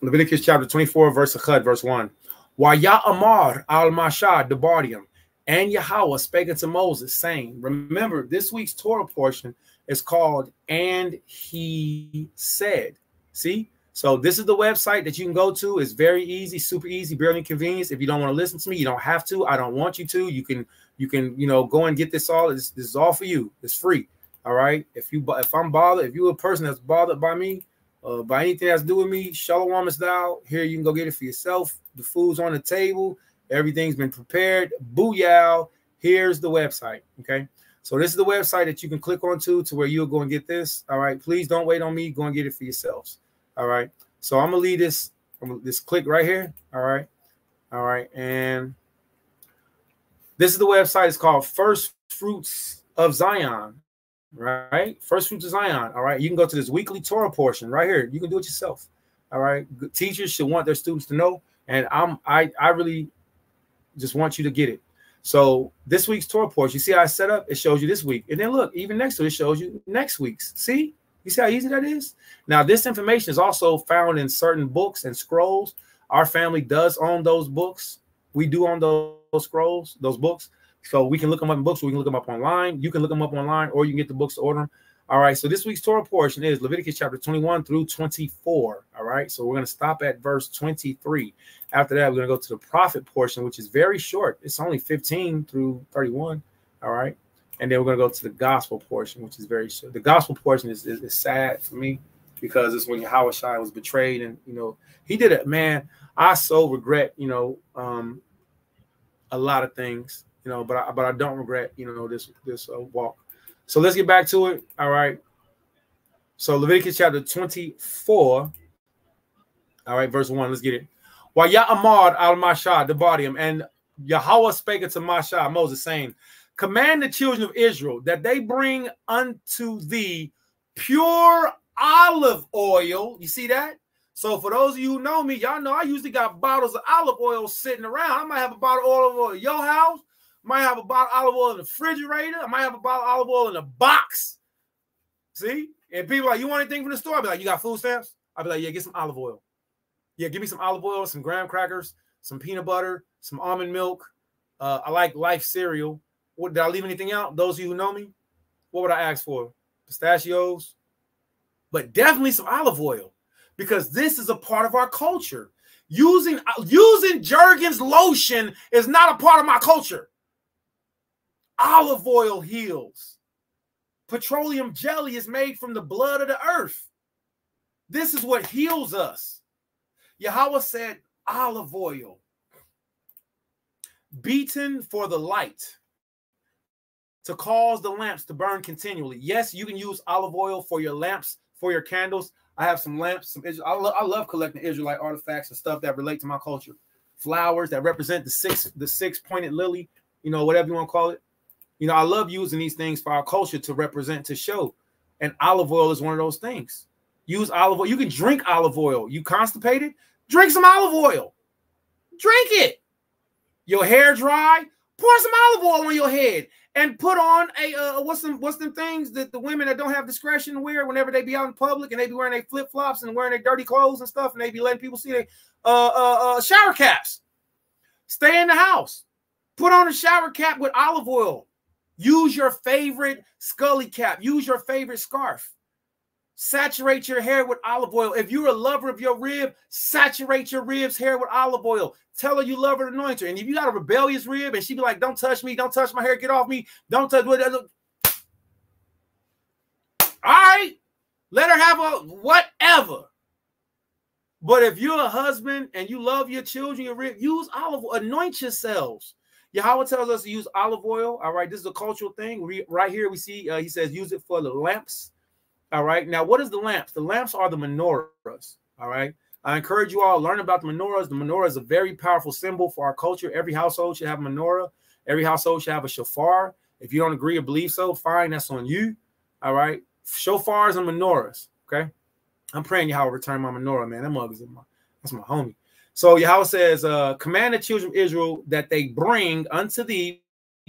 Leviticus chapter 24, verse 1. Waya Amar al Mashah Debardium, and Yahweh spake unto Moses, saying, remember, this week's Torah portion is called And He Said. See? So this is the website that you can go to. It's very easy, super easy, barely inconvenience. If you don't want to listen to me, you don't have to. I don't want you to. You can go and get this all. This is all for you. It's free. All right. If I'm bothered, if you're a person that's bothered by me, by anything that's to do with me, Shalom is thou. Here you can go get it for yourself. The food's on the table. Everything's been prepared. Booyah. Here's the website. Okay. So this is the website that you can click onto to where you'll go and get this. All right. Please don't wait on me. Go and get it for yourselves. All right. So I'm gonna leave this. This click right here. All right. All right. And this is the website. It's called First Fruits of Zion. Right. First Fruits of Zion. All right. You can go to this weekly Torah portion right here. You can do it yourself. All right. Teachers should want their students to know. And I really just want you to get it. So this week's Torah portion, you see how I set up? It shows you this week. And then look, even next to it, it shows you next week's. See? You see how easy that is? Now, this information is also found in certain books and scrolls. Our family does own those books. We do own those scrolls, those books. So we can look them up in books. We can look them up online. You can look them up online, or you can get the books to order them. All right. So this week's Torah portion is Leviticus chapter 21 through 24. All right. So we're going to stop at verse 23. After that, we're going to go to the prophet portion, which is very short. It's only 15 through 31. All right. And then we're going to go to the gospel portion, which is very short. The gospel portion is sad for me because it's when Yahushua was betrayed. And, you know, he did it, man. I so regret, you know, a lot of things, you know, but I don't regret, you know, this walk. So let's get back to it. All right. So Leviticus chapter 24. All right, verse 1. Let's get it. While Ya'amad al-Mashah, the body, and Yahweh spake unto Mashah, Moses, saying, command the children of Israel that they bring unto thee pure olive oil. You see that? So for those of you who know me, y'all know I usually got bottles of olive oil sitting around. I might have a bottle of olive oil at your house. Might have a bottle of olive oil in the refrigerator. I might have a bottle of olive oil in a box. See? And people are like, you want anything from the store? I'll be like, you got food stamps? I'll be like, yeah, get some olive oil. Yeah, give me some olive oil, some graham crackers, some peanut butter, some almond milk. I like Life cereal. What, did I leave anything out? Those of you who know me, what would I ask for? Pistachios? But definitely some olive oil, because this is a part of our culture. Using Jergens lotion is not a part of my culture. Olive oil heals. Petroleum jelly is made from the blood of the earth. This is what heals us. Yahweh said olive oil, beaten for the light, to cause the lamps to burn continually. Yes, you can use olive oil for your lamps, for your candles. I have some lamps. I love collecting Israelite artifacts and stuff that relate to my culture. Flowers that represent the six-pointed lily, you know, whatever you want to call it. You know, I love using these things for our culture to represent, to show. And olive oil is one of those things. Use olive oil. You can drink olive oil. You constipated? Drink some olive oil. Drink it. Your hair dry? Pour some olive oil on your head and put on a what's them things that the women that don't have discretion wear whenever they be out in public, and they be wearing their flip-flops and wearing their dirty clothes and stuff, and they be letting people see their shower caps. Stay in the house. Put on a shower cap with olive oil. Use your favorite scully cap. Use your favorite scarf. Saturate your hair with olive oil. If you're a lover of your rib, saturate your rib's hair with olive oil. Tell her you love her, anoint her. And if you got a rebellious rib and she be like, don't touch me, don't touch my hair, get off me, don't touch what. All right, let her have a whatever. But if you're a husband and you love your children, your rib, use olive oil, anoint yourselves. Yahweh tells us to use olive oil. All right, this is a cultural thing. Right here we see he says use it for the lamps. All right, now what is the lamps? The lamps are the menorahs. All right, I encourage you all to learn about the menorahs. The menorah is a very powerful symbol for our culture. Every household should have a menorah. Every household should have a shofar. If you don't agree or believe so, fine, that's on you. All right, shofars and menorahs. Okay, I'm praying Yahweh return my menorah, man. That mug is that's my homie. So Yahweh says, command the children of Israel that they bring unto thee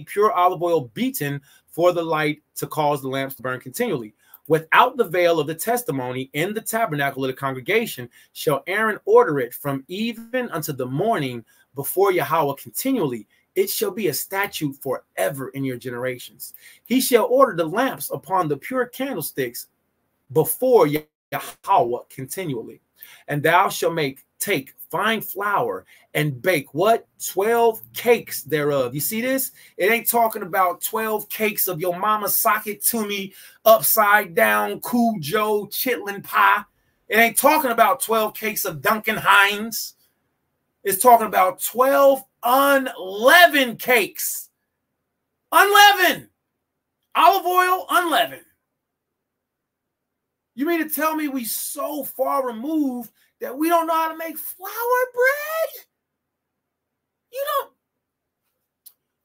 pure olive oil beaten for the light, to cause the lamps to burn continually. Without the veil of the testimony in the tabernacle of the congregation shall Aaron order it from even unto the morning before Yahweh continually. It shall be a statute forever in your generations. He shall order the lamps upon the pure candlesticks before Yahweh continually. And thou shalt take fine flour and bake what? 12 cakes thereof. You see this? It ain't talking about 12 cakes of your mama sock it to me upside down Cujo chitlin pie. It ain't talking about 12 cakes of Duncan Hines. It's talking about 12 unleavened cakes. Unleavened. Olive oil, unleavened. You mean to tell me we so far removed that we don't know how to make flour bread? You don't.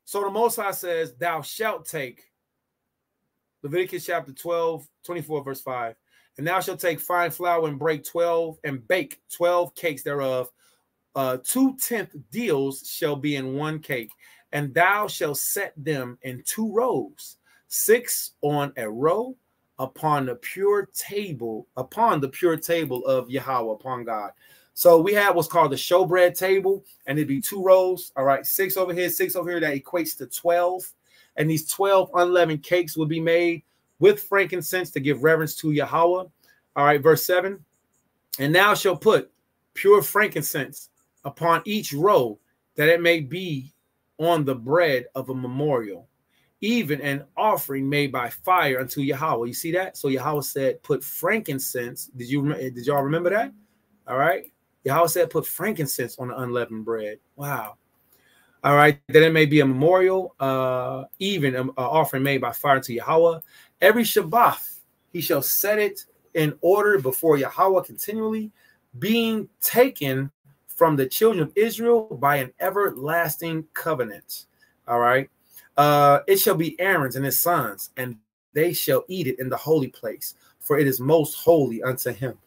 So the Most High says, thou shalt take, Leviticus chapter 12, 24, verse 5. And thou shalt take fine flour and bake 12 cakes thereof. 2/10 deals shall be in one cake, and thou shalt set them in 2 rows, 6 on a row, upon the pure table of Yahweh, upon God. So we have what's called the showbread table, and it'd be 2 rows. All right, 6 over here, 6 over here. That equates to 12. And these 12 unleavened cakes will be made with frankincense to give reverence to Yahweh. All right, verse 7. And thou shalt put pure frankincense upon each row, that it may be on the bread of a memorial, even an offering made by fire unto Yahweh. You see that? So Yahweh said, put frankincense. Did y'all remember that? All right. Yahweh said, put frankincense on the unleavened bread. Wow. All right. That it may be a memorial, even an offering made by fire unto Yahweh. Every Shabbat, he shall set it in order before Yahweh continually, being taken from the children of Israel by an everlasting covenant. All right. It shall be Aaron's and his sons, and they shall eat it in the holy place, for it is most holy unto him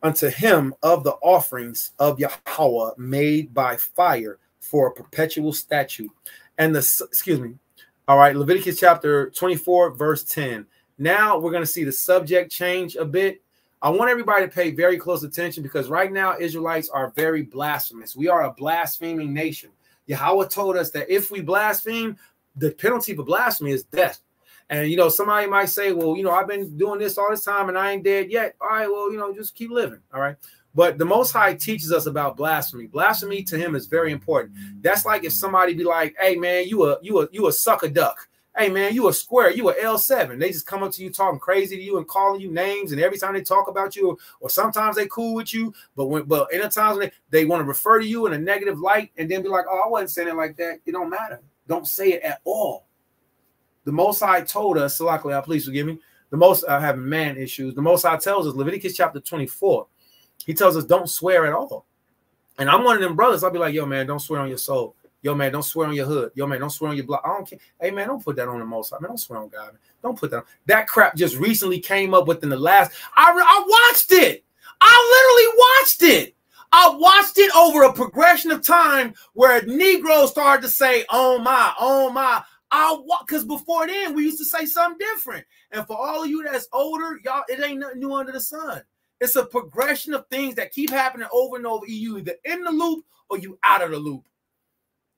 of the offerings of Yahweh made by fire for a perpetual statute. And all right, Leviticus chapter 24, verse 10. Now we're going to see the subject change a bit. I want everybody to pay very close attention, because right now Israelites are very blasphemous. We are a blaspheming nation. Yahweh told us that if we blaspheme, the penalty for blasphemy is death. And, you know, somebody might say, well, you know, I've been doing this all this time and I ain't dead yet. All right, well, you know, just keep living. All right. But the Most High teaches us about blasphemy. Blasphemy to him is very important. That's like if somebody be like, hey, man, you a sucker duck. Hey, man, you a square. You a L7. They just come up to you talking crazy to you and calling you names. And every time they talk about you, or sometimes they cool with you. But in the times when they want to refer to you in a negative light and then be like, oh, I wasn't saying it like that. It don't matter. Don't say it at all. The Most High told us, Salakla, please forgive me. The Most having man issues. The Most High tells us, Leviticus chapter 24. He tells us don't swear at all. And I'm one of them brothers. I'll be like, yo, man, don't swear on your soul. Yo, man, don't swear on your hood. Yo, man, don't swear on your blood. I don't care. Hey, man, don't put that on the Most High. Man, don't swear on God. Man. Don't put that on. That crap just recently came up within the last. I watched it. I literally watched it. I watched it over a progression of time where Negroes started to say, oh my. Because before then, we used to say something different. And for all of you that's older, y'all, it ain't nothing new under the sun. It's a progression of things that keep happening over and over. You either in the loop or you out of the loop.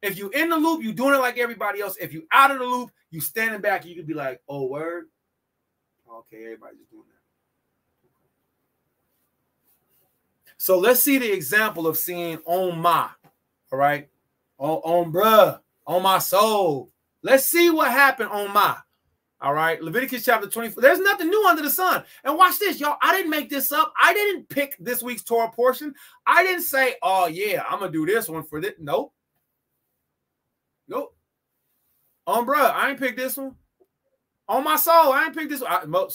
If you in the loop, you doing it like everybody else. If you out of the loop, you standing back, you could be like, oh, word. Okay, everybody's just doing that. So let's see the example of seeing on my, all right, on bruh, on my soul. Let's see what happened on my, all right. Leviticus chapter 24. There's nothing new under the sun. And watch this, y'all. I didn't make this up. I didn't pick this week's Torah portion. I didn't say, oh, yeah, I'm going to do this one for this. Nope. Nope. On bruh, I ain't picked this one. On my soul, I ain't picked this one.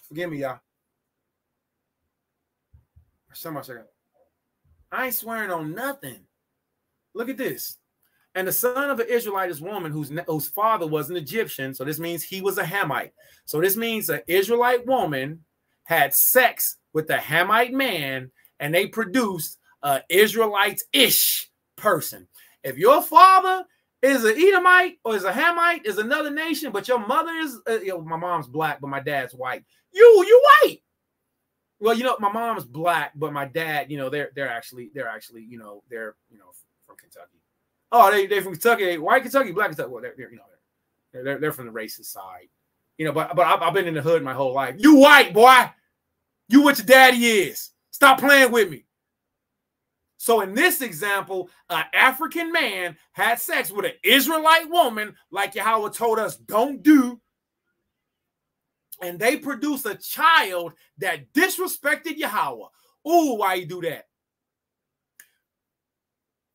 Forgive me, y'all. I ain't swearing on nothing. Look at this. And the son of an Israelite is woman whose father was an Egyptian. So this means he was a Hamite. So this means an Israelite woman had sex with a Hamite man, and they produced an Israelite-ish person. If your father is an Edomite or is a Hamite, is another nation, but your mother is, my mom's black, but my dad's white. You white. Well, you know, my mom's black, but my dad, you know, they're actually, you know, they're from Kentucky. Oh, they from Kentucky, white Kentucky, black Kentucky. Well, they're from the racist side, you know. But I've been in the hood my whole life. You white boy, you what your daddy is. Stop playing with me. So in this example, an African man had sex with an Israelite woman, like Yahweh told us don't do. And they produced a child that disrespected Yahweh. Ooh, why you do that?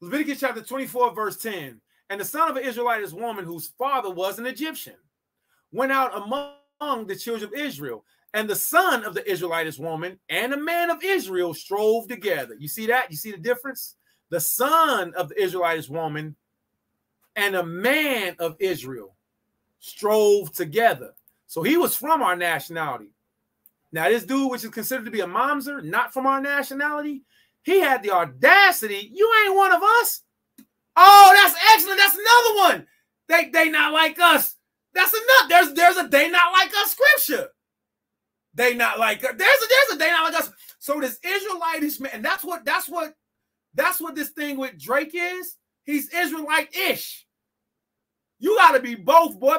Leviticus chapter 24, verse 10. And the son of an Israelite is woman whose father was an Egyptian. went out among the children of Israel, and the son of the Israelitish woman and a man of Israel strove together. You see that? You see the difference? The son of the Israelitish woman and a man of Israel strove together. So he was from our nationality. Now, this dude, which is considered to be a mamzer, not from our nationality, he had the audacity. You ain't one of us. Oh, that's excellent. That's another one. They not like us. That's enough. There's a they not like us scripture. They not like us. There's a they not like us. So this Israelitish man, and that's what this thing with Drake is. He's Israelite-ish. You got to be both, boy,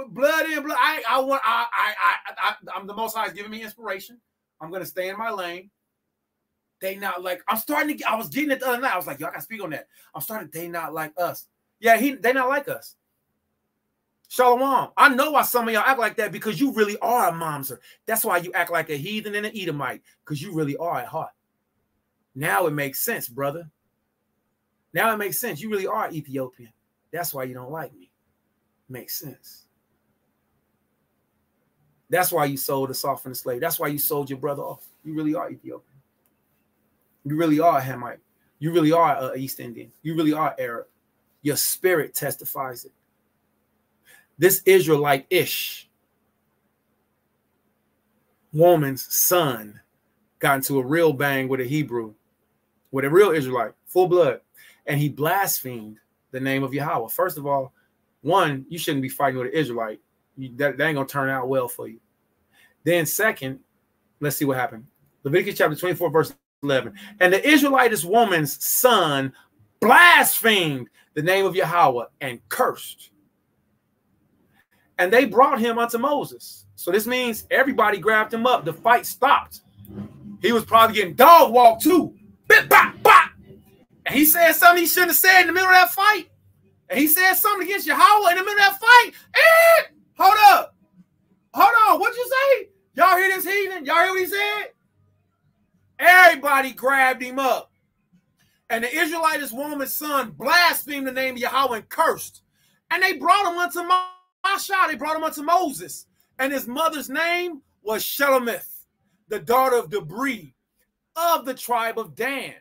blood in, blood. I'm the Most High is giving me inspiration. I'm gonna stay in my lane. They not like. I was getting it the other night. I was like, yo, I gotta speak on that. I'm starting. They not like us. Yeah, they not like us. Shalom. I know why some of y'all act like that, because you really are a mamzer. That's why you act like a heathen and an Edomite, because you really are at heart. Now it makes sense, brother. Now it makes sense. You really are Ethiopian. That's why you don't like me. Makes sense. That's why you sold us off in the slave. That's why you sold your brother off. You really are Ethiopian. You really are a Hamite. You really are East Indian. You really are Arab. Your spirit testifies it. This Israelite-ish woman's son got into a real bang with a Hebrew, with a real Israelite, full blood, and he blasphemed the name of Yahweh. First of all, one, you shouldn't be fighting with an Israelite. That ain't going to turn out well for you. Then second, let's see what happened. Leviticus chapter 24, verse 11. And the Israelitish woman's son blasphemed the name of Yahweh and cursed. And they brought him unto Moses. So this means everybody grabbed him up. The fight stopped. He was probably getting dog walked too. Bip, bop, bop. And he said something he shouldn't have said in the middle of that fight. And he said something against Yahweh in the middle of that fight. And hold up. Hold on. What'd you say? Y'all hear this heathen? Y'all hear what he said? Everybody grabbed him up. And the Israelitish woman's son blasphemed the name of Yahweh and cursed. And they brought him unto Mashah. They brought him unto Moses. And his mother's name was Shelomith, the daughter of Debri, of the tribe of Dan.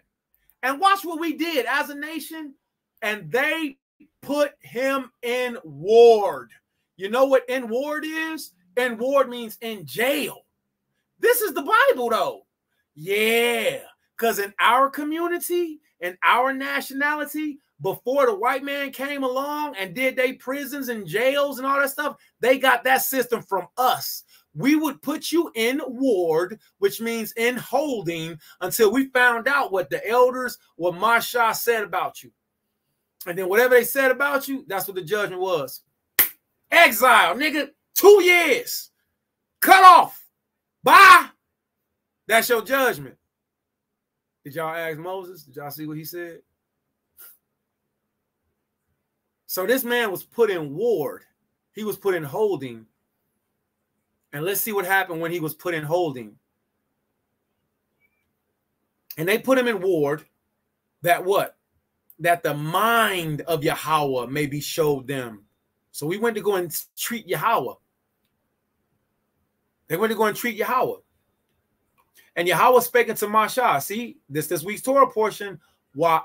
And watch what we did as a nation. And they put him in ward. You know what in ward is? In ward means in jail. This is the Bible, though. Yeah, because in our community, in our nationality, before the white man came along and did they prisons and jails and all that stuff, they got that system from us. We would put you in ward, which means in holding, until we found out what the elders, what Mashah said about you. And then whatever they said about you, that's what the judgment was. Exile, nigga, 2 years. Cut off. Bye. That's your judgment. Did y'all ask Moses? Did y'all see what he said? So this man was put in ward. He was put in holding. And let's see what happened when he was put in holding. And they put him in ward that what? That the mind of Yahweh may be showed them. So we went to go and treat Yahweh. They went to go and treat Yahweh. And Yahweh spake unto Mashah. See, this week's Torah portion. Wa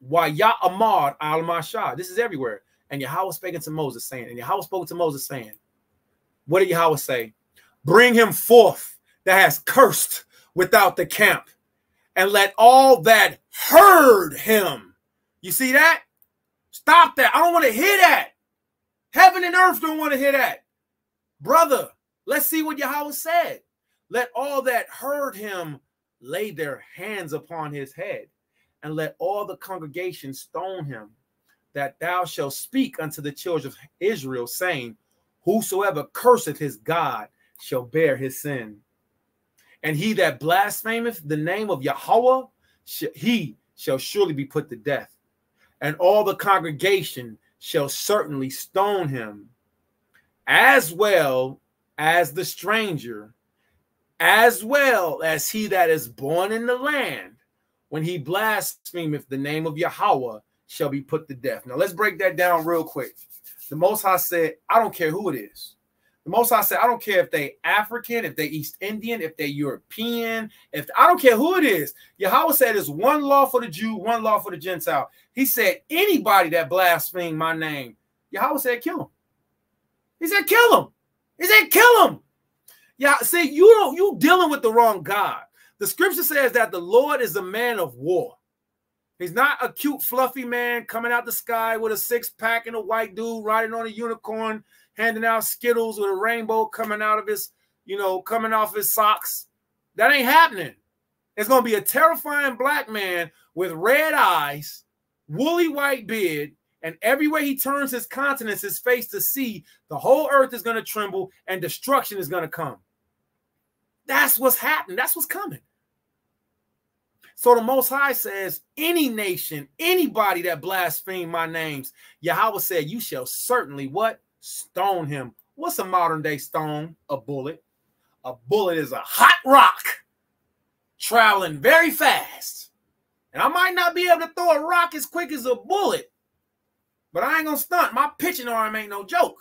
Ya'amar al Mashah. This is everywhere. And Yahweh spake unto Moses, saying, and Yahweh spoke to Moses, saying, what did Yahweh say? Bring him forth that has cursed without the camp, and let all that heard him. You see that? Stop that. I don't want to hear that. Heaven and earth don't want to hear that. Brother, let's see what Yahweh said. Let all that heard him lay their hands upon his head, and let all the congregation stone him, that thou shalt speak unto the children of Israel, saying, whosoever curseth his God shall bear his sin. And he that blasphemeth the name of Yahweh, he shall surely be put to death. And all the congregation shall certainly stone him, as well as the stranger, as well as he that is born in the land, when he blasphemeth the name of Yahweh, shall be put to death. Now let's break that down real quick. The Most High said, I don't care who it is. The Most High said, I don't care if they African, if they East Indian, if they European, I don't care who it is. Yahweh said there's one law for the Jew, one law for the Gentile. He said, anybody that blasphemes my name, Yahweh said, kill him. He said, kill him. He said, kill him. Yeah, see, you dealing with the wrong God. The scripture says that the Lord is a man of war. He's not a cute, fluffy man coming out the sky with a six-pack and a white dude riding on a unicorn, handing out Skittles with a rainbow coming out of his, coming off his socks. That ain't happening. It's going to be a terrifying black man with red eyes, woolly white beard, and everywhere he turns his countenance, his face to see, the whole earth is going to tremble and destruction is going to come. That's what's happening. That's what's coming. So the Most High says, any nation, anybody that blaspheme my names, Yahweh said, you shall certainly what? Stone him. What's a modern day stone? A bullet. A bullet is a hot rock traveling very fast. And I might not be able to throw a rock as quick as a bullet, but I ain't going to stunt. My pitching arm ain't no joke.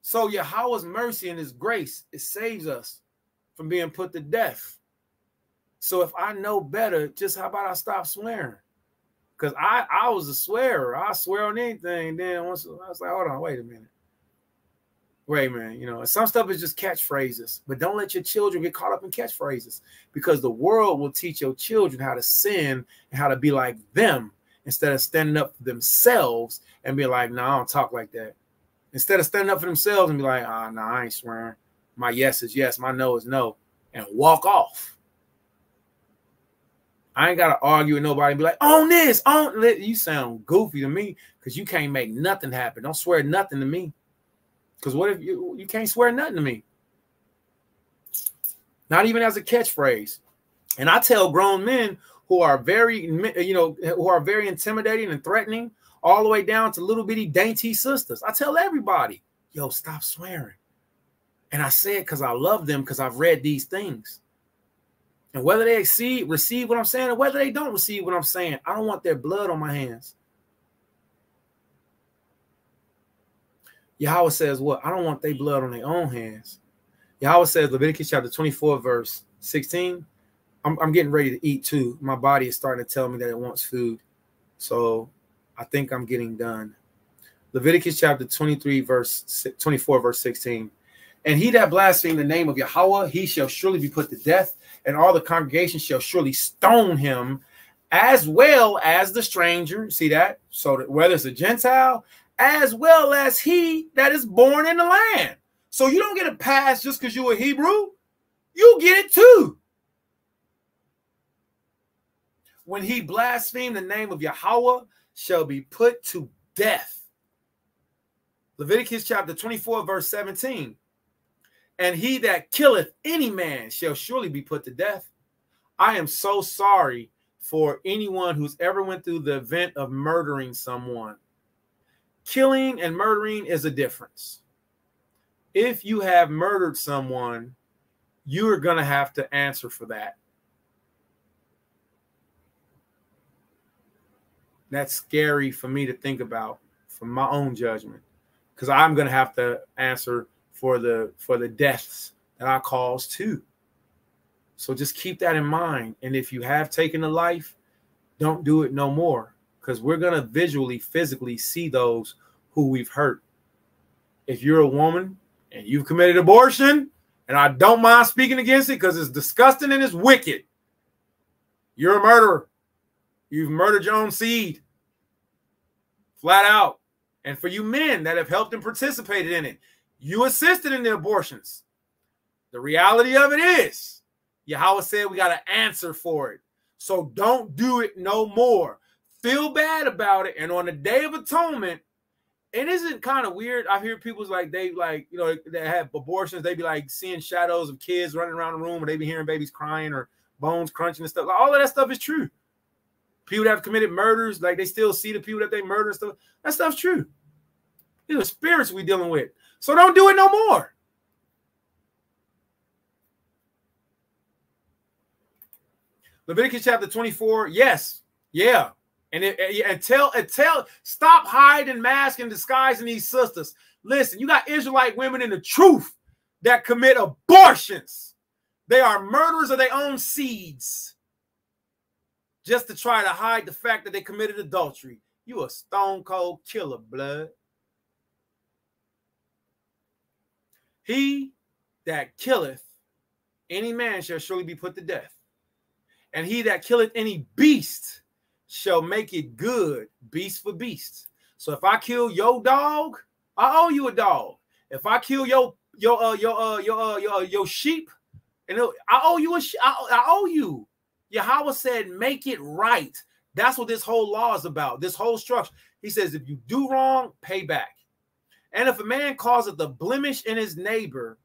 So Yahweh's mercy and his grace, it saves us from being put to death. So if I know better, just how about I stop swearing? Because I was a swearer. I swear on anything. Then once I was like, hold on, wait a minute. Wait, man. Some stuff is just catchphrases. But don't let your children get caught up in catchphrases, because the world will teach your children how to sin and how to be like them instead of standing up for themselves and be like, no, I don't talk like that. Instead of standing up for themselves and be like, no, I ain't swearing. My yes is yes. My no is no. And walk off. I ain't got to argue with nobody and be like, on this, on this. You sound goofy to me because you can't make nothing happen. Don't swear nothing to me. Because what if you can't swear nothing to me? Not even as a catchphrase. And I tell grown men who are very, who are very intimidating and threatening, all the way down to little bitty dainty sisters. I tell everybody, yo, stop swearing. And I say it because I love them, because I've read these things. And whether they receive what I'm saying, or whether they don't receive what I'm saying, I don't want their blood on my hands. Yahweh says what? I don't want their blood on their own hands. Yahweh says, Leviticus chapter 24, verse 16. I'm getting ready to eat too. My body is starting to tell me that it wants food. So I think I'm getting done. Leviticus chapter 24, verse 16. And he that blaspheme the name of Yahweh, he shall surely be put to death, and all the congregation shall surely stone him, as well as the stranger. See that? So that whether it's a Gentile, as well as he that is born in the land. So you don't get a pass just because you're a Hebrew. You get it too. When he blasphemed the name of Yahweh, shall be put to death. Leviticus chapter 24, verse 17. And he that killeth any man shall surely be put to death. I am so sorry for anyone who's ever went through the event of murdering someone. Killing and murdering is a difference. If you have murdered someone, you are going to have to answer for that. That's scary for me to think about from my own judgment, because I'm going to have to answer for the deaths that I caused too. So just keep that in mind. And if you have taken a life, don't do it no more, because we're going to visually, physically see those who we've hurt. If you're a woman and you've committed abortion, and I don't mind speaking against it because it's disgusting and it's wicked, you're a murderer. You've murdered your own seed. Flat out. And for you men that have helped and participated in it, you assisted in the abortions. The reality of it is, Yahweh said we got to answer for it. So don't do it no more. Feel bad about it. And on the Day of Atonement, and isn't it kind of weird? I hear people's like, they have abortions. They be like seeing shadows of kids running around the room, or they be hearing babies crying or bones crunching and stuff. Like, all of that stuff is true. People that have committed murders, like they still see the people that they murder and stuff. That stuff's true. These are spirits we're dealing with. So don't do it no more. Leviticus chapter 24. Yes. Yeah. And stop hiding, masking, disguising these sisters. Listen, you got Israelite women in the truth that commit abortions. They are murderers of their own seeds just to try to hide the fact that they committed adultery. You a stone cold killer, blood. He that killeth any man shall surely be put to death. And he that killeth any beast shall make it good, beast for beast. So if I kill your dog, I owe you a dog. If I kill your sheep, and I owe you I owe you. Yahweh said, make it right. That's what this whole law is about. This whole structure. He says, if you do wrong, pay back. And if a man causeth a blemish in his neighbor,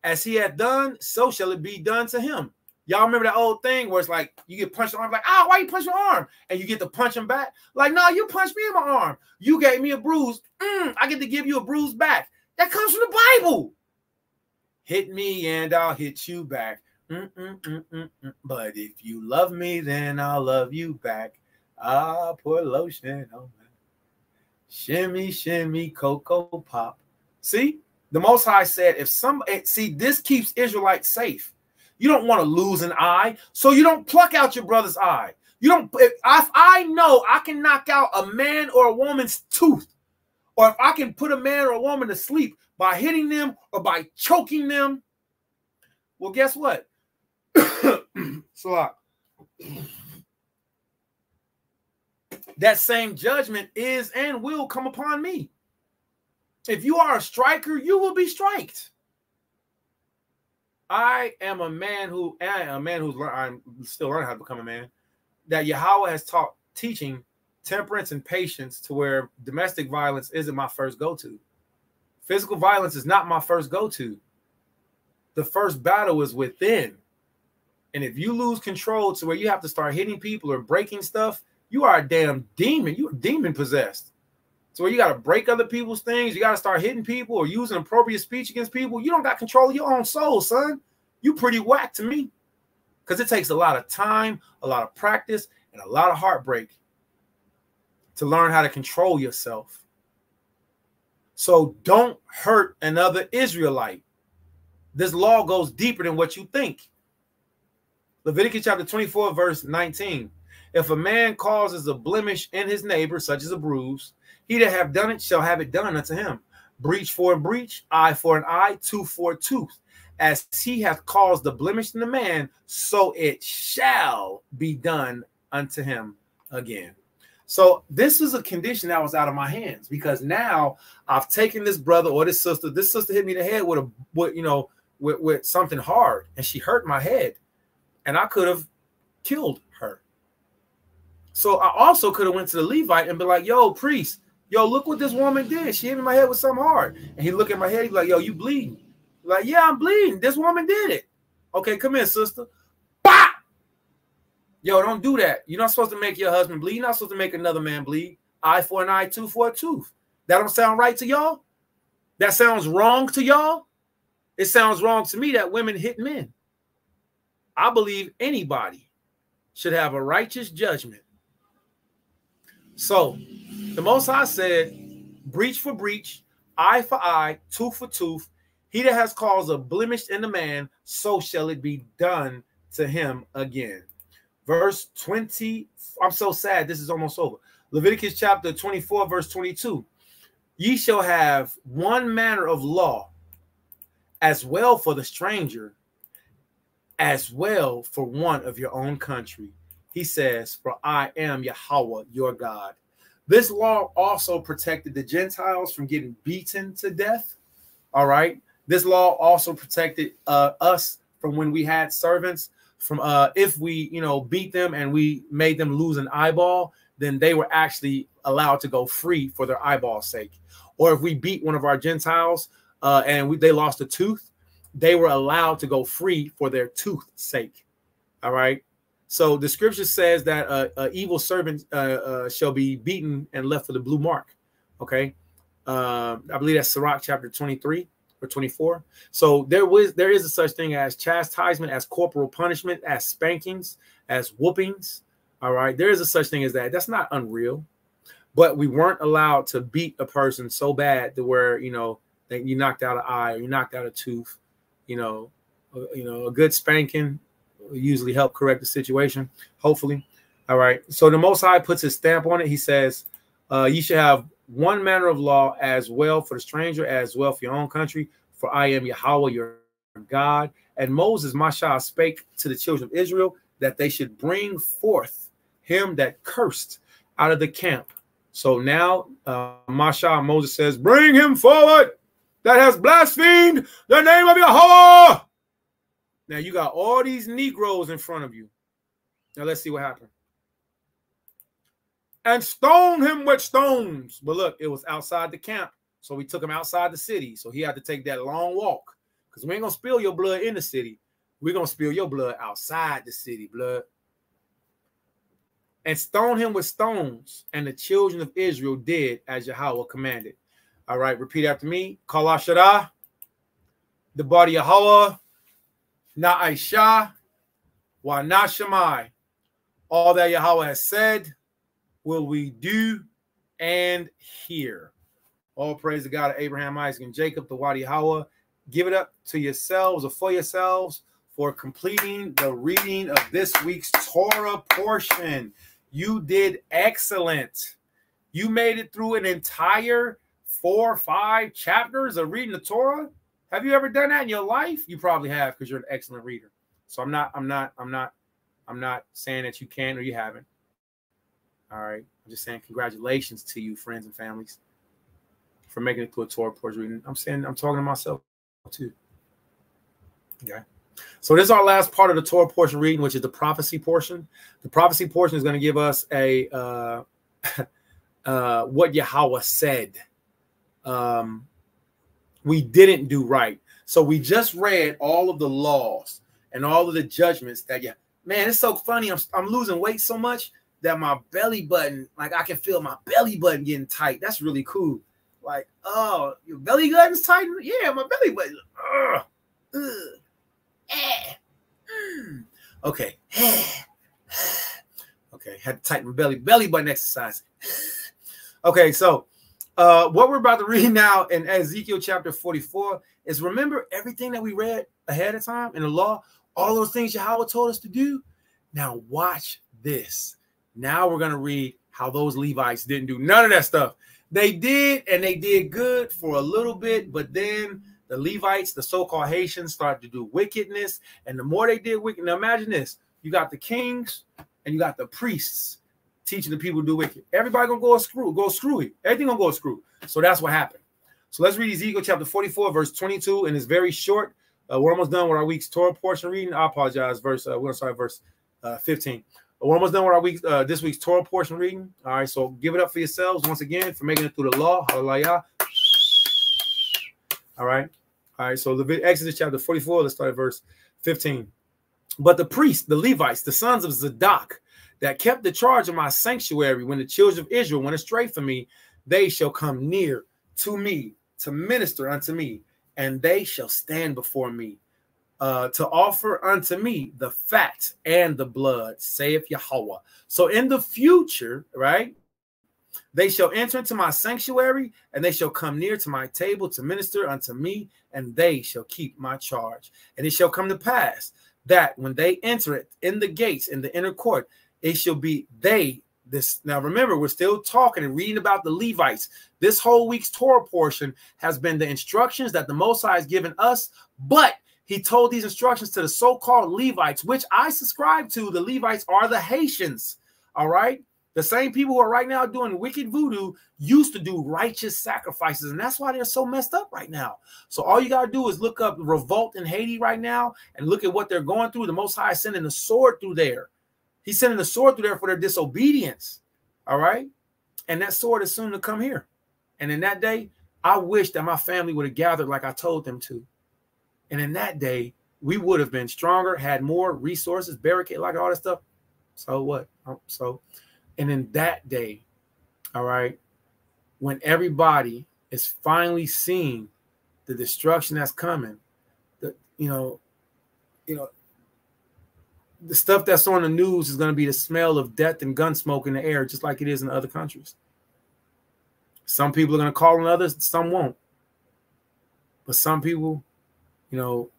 as he hath done, so shall it be done to him. Y'all remember that old thing where it's like you get punched in the arm, like, ah, why you punch your arm? And you get to punch him back. Like, no, you punched me in my arm. You gave me a bruise. I get to give you a bruise back. That comes from the Bible. Hit me and I'll hit you back. But if you love me, then I'll love you back. I'll pour lotion on me. Shimmy, shimmy, cocoa pop. See, the Most High said, if somebody, see, this keeps Israelites safe. You don't want to lose an eye, so you don't pluck out your brother's eye. You don't. If I know I can knock out a man or a woman's tooth, or if I can put a man or a woman to sleep by hitting them or by choking them, well, guess what? So that same judgment is and will come upon me. If you are a striker, you will be striked. I'm still learning how to become a man. That Yahweh has taught teaching temperance and patience to where domestic violence isn't my first go-to. Physical violence is not my first go-to. The first battle is within. And if you lose control to where you have to start hitting people or breaking stuff, you are a damn demon. You're demon possessed. So where you got to break other people's things, you got to start hitting people or using appropriate speech against people. You don't got control of your own soul, son. You pretty whack to me. Because it takes a lot of time, a lot of practice, and a lot of heartbreak to learn how to control yourself. So don't hurt another Israelite. This law goes deeper than what you think. Leviticus chapter 24, verse 19. If a man causes a blemish in his neighbor, such as a bruise, he that have done it shall have it done unto him. Breach for a breach, eye for an eye, tooth for a tooth. As he hath caused the blemish in the man, so it shall be done unto him again. So this is a condition that was out of my hands, because now I've taken this brother or this sister. This sister hit me in the head with something hard, and she hurt my head, and I could have killed her. So I also could have went to the Levite and be like, yo, priest, yo, look what this woman did. She hit me in my head with something hard. And he look at my head, he's like, yo, you bleeding. Like, yeah, I'm bleeding. This woman did it. Okay, come here, sister. Bah! Yo, don't do that. You're not supposed to make your husband bleed. You're not supposed to make another man bleed. Eye for an eye, tooth for a tooth. That don't sound right to y'all? That sounds wrong to y'all? It sounds wrong to me that women hit men. I believe anybody should have a righteous judgment. So the Most High said, breach for breach, eye for eye, tooth for tooth. He that has caused a blemish in the man, so shall it be done to him again. Verse 20. I'm so sad. This is almost over. Leviticus chapter 24, verse 22. Ye shall have one manner of law, as well for the stranger, as well for one of your own country. He says, for I am Yahweh, your God. This law also protected the Gentiles from getting beaten to death. All right. This law also protected us from when we had servants, from if we, beat them and we made them lose an eyeball, then they were actually allowed to go free for their eyeball's sake. Or if we beat one of our Gentiles and they lost a tooth, they were allowed to go free for their tooth's sake. All right. So the scripture says that an evil servant shall be beaten and left with a blue mark. Okay. I believe that's Sirach chapter 23 or 24. So there is a such thing as chastisement, as corporal punishment, as spankings, as whoopings. All right. There is a such thing as that. That's not unreal. but we weren't allowed to beat a person so bad to where, you know, that you knocked out an eye or you knocked out a tooth. You know, a good spanking will usually help correct the situation, hopefully. All right. So the Most High puts his stamp on it. He says, you should have one manner of law as well for the stranger, as well for your own country. For I am Yahweh, your God. And Moses, Mashah, spake to the children of Israel that they should bring forth him that cursed out of the camp. So now, Mashah, Moses says, bring him forward that has blasphemed the name of Yahweh. Now you got all these Negroes in front of you. Now let's see what happened. And stone him with stones. But look, it was outside the camp. So we took him outside the city. So he had to take that long walk. Because we ain't going to spill your blood in the city. We're going to spill your blood outside the city, blood. And stone him with stones. And the children of Israel did as Yahweh commanded. All right, repeat after me. Kal Asherah, the body Yahweh, Na Aisha, Wa Na Shemai. All that Yahweh has said will we do and hear. All praise the God of Abraham, Isaac, and Jacob, the Wadi Yahweh. Give it up to yourselves or for yourselves for completing the reading of this week's Torah portion. You did excellent. You made it through an entire 4 or 5 chapters of reading the Torah. Have you ever done that in your life? You probably have, because you're an excellent reader. So I'm not saying that you can or you haven't. All right. I'm just saying congratulations to you, friends and families, for making it through a Torah portion reading. I'm talking to myself too. Okay. So this is our last part of the Torah portion reading, which is the prophecy portion. The prophecy portion is going to give us a what Yahweh said. We didn't do right. So we just read all of the laws and all of the judgments that, yeah, man, it's so funny. I'm losing weight so much that my belly button, like I can feel my belly button getting tight. That's really cool. Like, oh, your belly button's tight? Yeah, my belly button. Okay. Okay, had to tighten my belly button exercise. Okay, so what we're about to read now in Ezekiel chapter 44 is, remember everything that we read ahead of time in the law, all those things Yahweh told us to do. Now watch this. Now we're going to read how those Levites didn't do none of that stuff. They did, and they did good for a little bit, but then the Levites, the so-called Haitians, started to do wickedness, and the more they did wicked, now imagine this. You got the kings and you got the priests teaching the people to do wicked. Everybody gonna go screwy. Everything gonna go screw. So that's what happened. So let's read Ezekiel chapter 44, verse 22, and it's very short. We're almost done with our week's Torah portion reading. I apologize. We're gonna start at verse 15. We're almost done with our this week's Torah portion reading. All right, so give it up for yourselves once again for making it through the law. Hallelujah. All right. So Exodus chapter 44. Let's start at verse 15. But the priests, the Levites, the sons of Zadok, that kept the charge of my sanctuary when the children of Israel went astray from me, they shall come near to me to minister unto me, and they shall stand before me to offer unto me the fat and the blood, saith Yahweh. So in the future, right, they shall enter into my sanctuary, and they shall come near to my table to minister unto me, and they shall keep my charge. And it shall come to pass that when they enter it in the gates, in the inner court, it shall be this. Now, remember, we're still talking and reading about the Levites. This whole week's Torah portion has been the instructions that the Most High has given us, but he told these instructions to the so-called Levites, which I subscribe to. The Levites are the Haitians, all right? The same people who are right now doing wicked voodoo used to do righteous sacrifices, and that's why they're so messed up right now. So all you got to do is look up revolt in Haiti right now and look at what they're going through. The Most High is sending the sword through there. He's sending the sword through there for their disobedience, all right? And that sword is soon to come here. And in that day, I wish that my family would have gathered like I told them to. And in that day, we would have been stronger, had more resources, barricade, like all that stuff. So what? And in that day, all right, when everybody is finally seeing the destruction that's coming, the stuff that's on the news is going to be the smell of death and gun smoke in the air, just like it is in other countries. Some people are going to call on others, some won't. But some people, you know,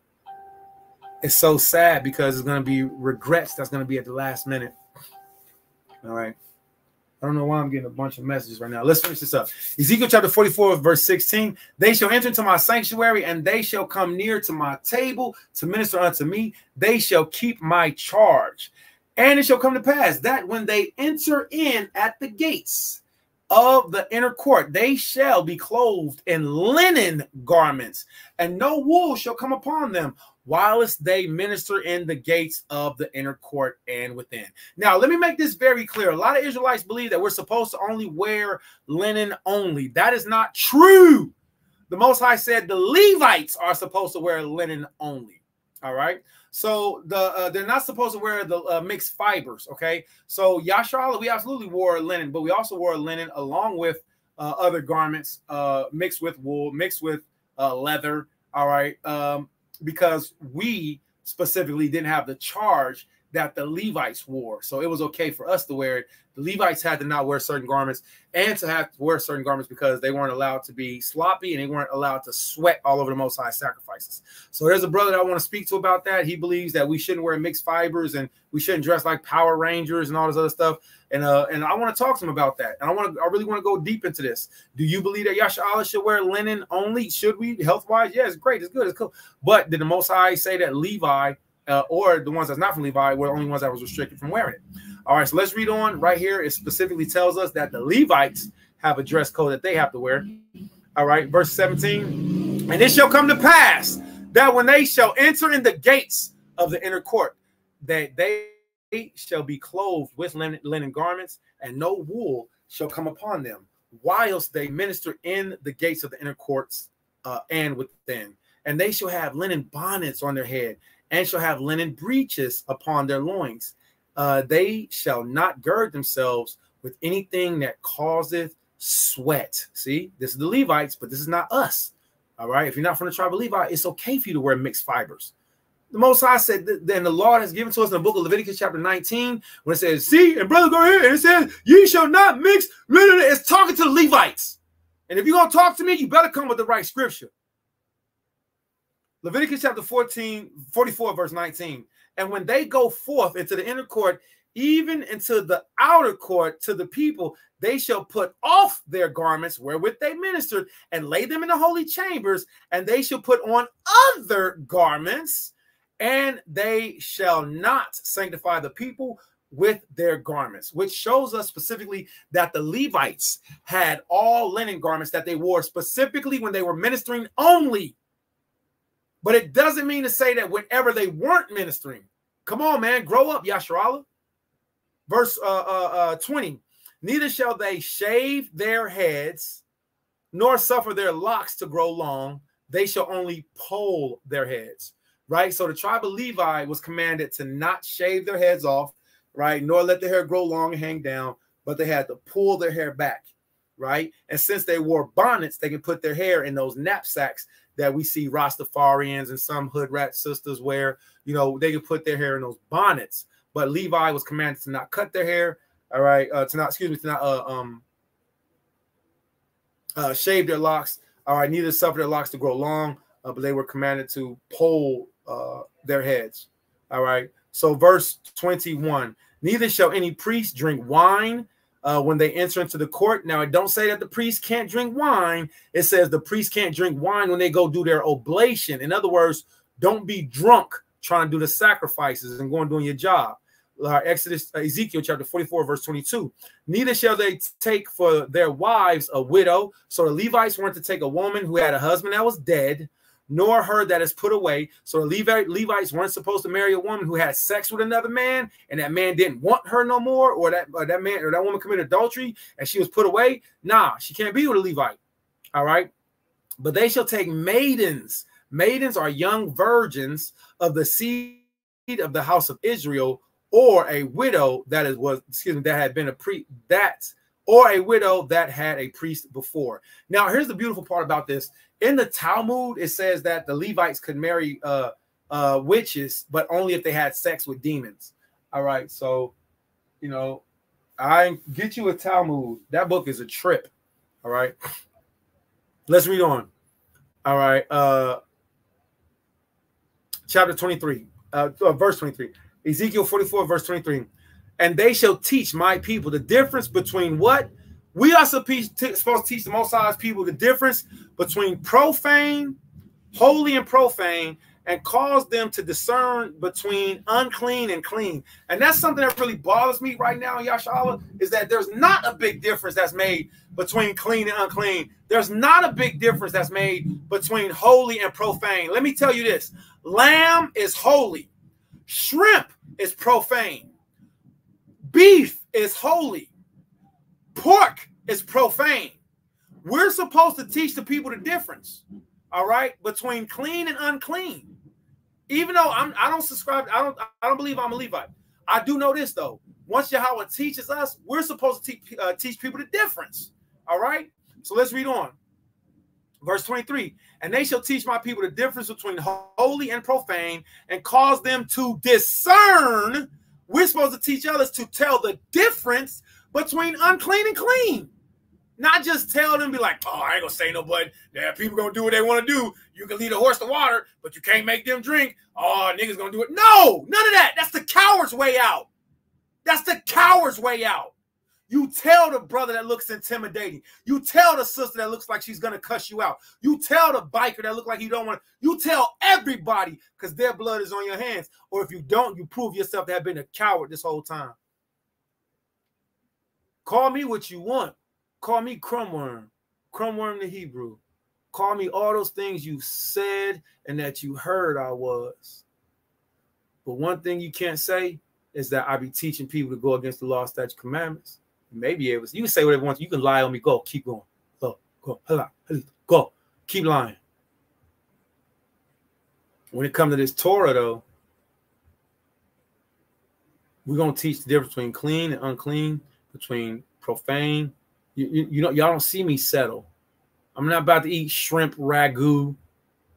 it's so sad because it's going to be regrets that's going to be at the last minute. All right. I don't know why I'm getting a bunch of messages right now. Let's finish this up. Ezekiel chapter 44, verse 16. They shall enter into my sanctuary, and they shall come near to my table to minister unto me. They shall keep my charge. And it shall come to pass that when they enter in at the gates of the inner court, they shall be clothed in linen garments, and no wool shall come upon them, whilst they minister in the gates of the inner court and within. Now, let me make this very clear. A lot of Israelites believe that we're supposed to only wear linen only. That is not true. The Most High said the Levites are supposed to wear linen only. All right. So they're not supposed to wear the mixed fibers. Okay. So Yasharallah, we absolutely wore linen, but we also wore linen along with other garments mixed with wool, mixed with leather. All right. Because we specifically didn't have the charge that the Levites wore. So it was okay for us to wear it. The Levites had to not wear certain garments and to have to wear certain garments because they weren't allowed to be sloppy and they weren't allowed to sweat all over the Most High sacrifices. So there's a brother that I want to speak to about that. He believes that we shouldn't wear mixed fibers and we shouldn't dress like Power Rangers and all this other stuff. And I want to talk to him about that. And I really want to go deep into this. Do you believe that Yasharallah should wear linen only? Should we, health-wise? Yeah, it's great. It's good. It's cool. But did the Most High say that Levi or the ones that's not from Levi were the only ones that was restricted from wearing it? All right, so let's read on. Right here, it specifically tells us that the Levites have a dress code that they have to wear. All right, verse 17. And it shall come to pass that when they shall enter in the gates of the inner court, that they shall be clothed with linen garments, and no wool shall come upon them, whilst they minister in the gates of the inner courts and within. And they shall have linen bonnets on their head, and shall have linen breeches upon their loins. They shall not gird themselves with anything that causeth sweat. See, this is the Levites, but this is not us. All right. If you're not from the tribe of Levi, it's okay for you to wear mixed fibers. The Most High said, then the Lord has given to us in the book of Leviticus chapter 19, when it says, see, and brother, go ahead, and it says, ye shall not mix. It's talking to the Levites. And if you're going to talk to me, you better come with the right scripture. Leviticus chapter 44, verse 19. And when they go forth into the inner court, even into the outer court to the people, they shall put off their garments wherewith they ministered and lay them in the holy chambers, and they shall put on other garments, and they shall not sanctify the people with their garments, which shows us specifically that the Levites had all linen garments that they wore specifically when they were ministering only. But it doesn't mean to say that whenever they weren't ministering. Come on, man, grow up, Yasharallah. Verse 20. Neither shall they shave their heads, nor suffer their locks to grow long. They shall only poll their heads. Right? So the tribe of Levi was commanded to not shave their heads off, right? Nor let their hair grow long and hang down, but they had to pull their hair back, right? And since they wore bonnets, they can put their hair in those knapsacks that we see Rastafarians and some hood rat sisters wear. You know, they can put their hair in those bonnets. But Levi was commanded to not cut their hair, all right, to not shave their locks, all right, neither suffer their locks to grow long, but they were commanded to poll their heads, all right. So verse 21, neither shall any priest drink wine when they enter into the court. Now, it don't say that the priest can't drink wine. It says the priest can't drink wine when they go do their oblation. In other words, don't be drunk trying to do the sacrifices and going doing your job. Ezekiel chapter 44, verse 22. Neither shall they take for their wives a widow. So the Levites weren't to take a woman who had a husband that was dead, nor her that is put away. So the Levites weren't supposed to marry a woman who had sex with another man, and that man didn't want her no more, or that man or that woman committed adultery and she was put away. Nah, she can't be with a Levite. All right. But they shall take maidens. Maidens are young virgins of the seed of the house of Israel, or a widow that had been a priest, or a widow that had a priest before. Now, here's the beautiful part about this. In the Talmud, it says that the Levites could marry witches, but only if they had sex with demons. All right, so, you know, I get you a Talmud. That book is a trip. All right. Let's read on. All right. Chapter 23, verse 23. Ezekiel 44, verse 23. And they shall teach my people the difference between what? We are supposed to teach the Most High's people the difference between profane, holy and profane, and cause them to discern between unclean and clean. And that's something that really bothers me right now, Yashala, is that there's not a big difference that's made between clean and unclean. There's not a big difference that's made between holy and profane. Let me tell you this. Lamb is holy. Shrimp is profane. Beef is holy. Pork is profane. We're supposed to teach the people the difference, all right, between clean and unclean. Even though I don't subscribe, I don't believe I'm a Levite. I do know this though. Once Yahweh teaches us, we're supposed to teach people the difference. All right. So let's read on. Verse 23. And they shall teach my people the difference between holy and profane, and cause them to discern. We're supposed to teach others to tell the difference between unclean and clean. Not just tell them, be like, oh, I ain't gonna say no, but yeah, people gonna do what they want to do. You can lead a horse to water, but you can't make them drink. Oh, niggas gonna do it. No, none of that. That's the coward's way out. That's the coward's way out. You tell the brother that looks intimidating. You tell the sister that looks like she's gonna cuss you out. You tell the biker that look like you don't want to. You tell everybody, because their blood is on your hands. Or if you don't, you prove yourself to have been a coward this whole time. Call me what you want. Call me crumbworm, crumbworm the Hebrew. Call me all those things you said and that you heard I was. But one thing you can't say is that I be teaching people to go against the law, statutes, commandments. You may be able to. You can say whatever you want. You can lie on me. Go. Keep going. Go. Go. Keep lying. When it comes to this Torah, though, we're going to teach the difference between clean and unclean, between profane. You know, y'all don't see me settle. I'm not about to eat shrimp ragu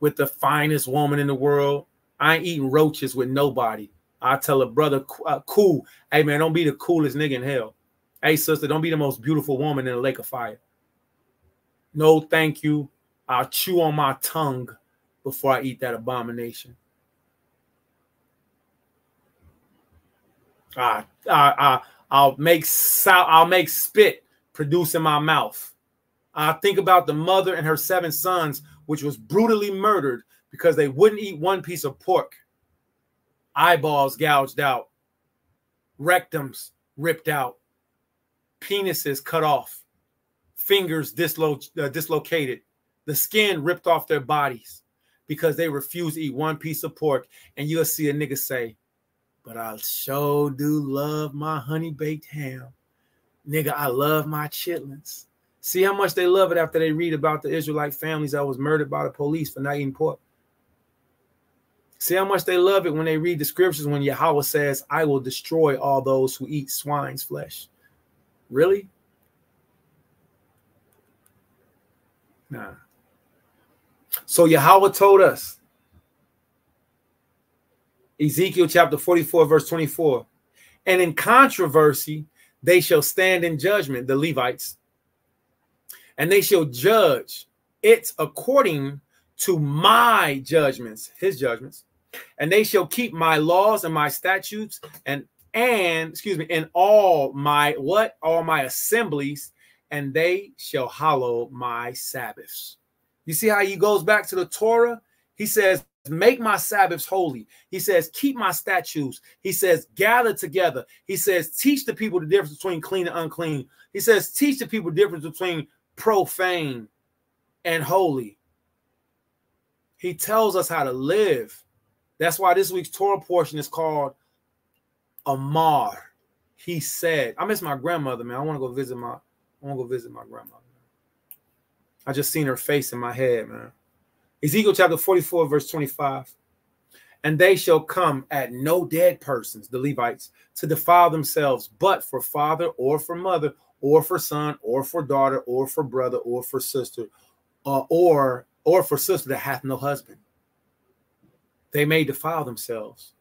with the finest woman in the world. I ain't eating roaches with nobody. I tell a brother, cool. Hey, man, don't be the coolest nigga in hell. Hey, sister, don't be the most beautiful woman in a lake of fire. No, thank you. I'll chew on my tongue before I eat that abomination. I'll make spit produce in my mouth. I think about the mother and her 7 sons, which was brutally murdered because they wouldn't eat one piece of pork. Eyeballs gouged out, rectums ripped out, penises cut off, fingers dislocated, the skin ripped off their bodies because they refused to eat one piece of pork. And you'll see a nigga say, but I sure do love my honey baked ham. Nigga, I love my chitlins. See how much they love it after they read about the Israelite families that was murdered by the police for not eating pork. See how much they love it when they read the scriptures when Yahweh says, I will destroy all those who eat swine's flesh. Really? Nah. So Yahweh told us, Ezekiel chapter 44, verse 24, and in controversy, they shall stand in judgment, the Levites, and they shall judge it according to my judgments, his judgments, and they shall keep my laws and my statutes and all my all my assemblies, and they shall hallow my Sabbaths. You see how he goes back to the Torah? He says, make my Sabbaths holy. He says, keep my statutes. He says, gather together. He says, teach the people the difference between clean and unclean. He says, teach the people the difference between profane and holy. He tells us how to live. That's why this week's Torah portion is called Amar. He said, I miss my grandmother, man. I want to go visit my grandmother. I just seen her face in my head, man. Ezekiel chapter 44, verse 25. And they shall come at no dead persons, the Levites, to defile themselves, but for father or for mother or for son or for daughter or for brother or for sister or for sister that hath no husband. They may defile themselves.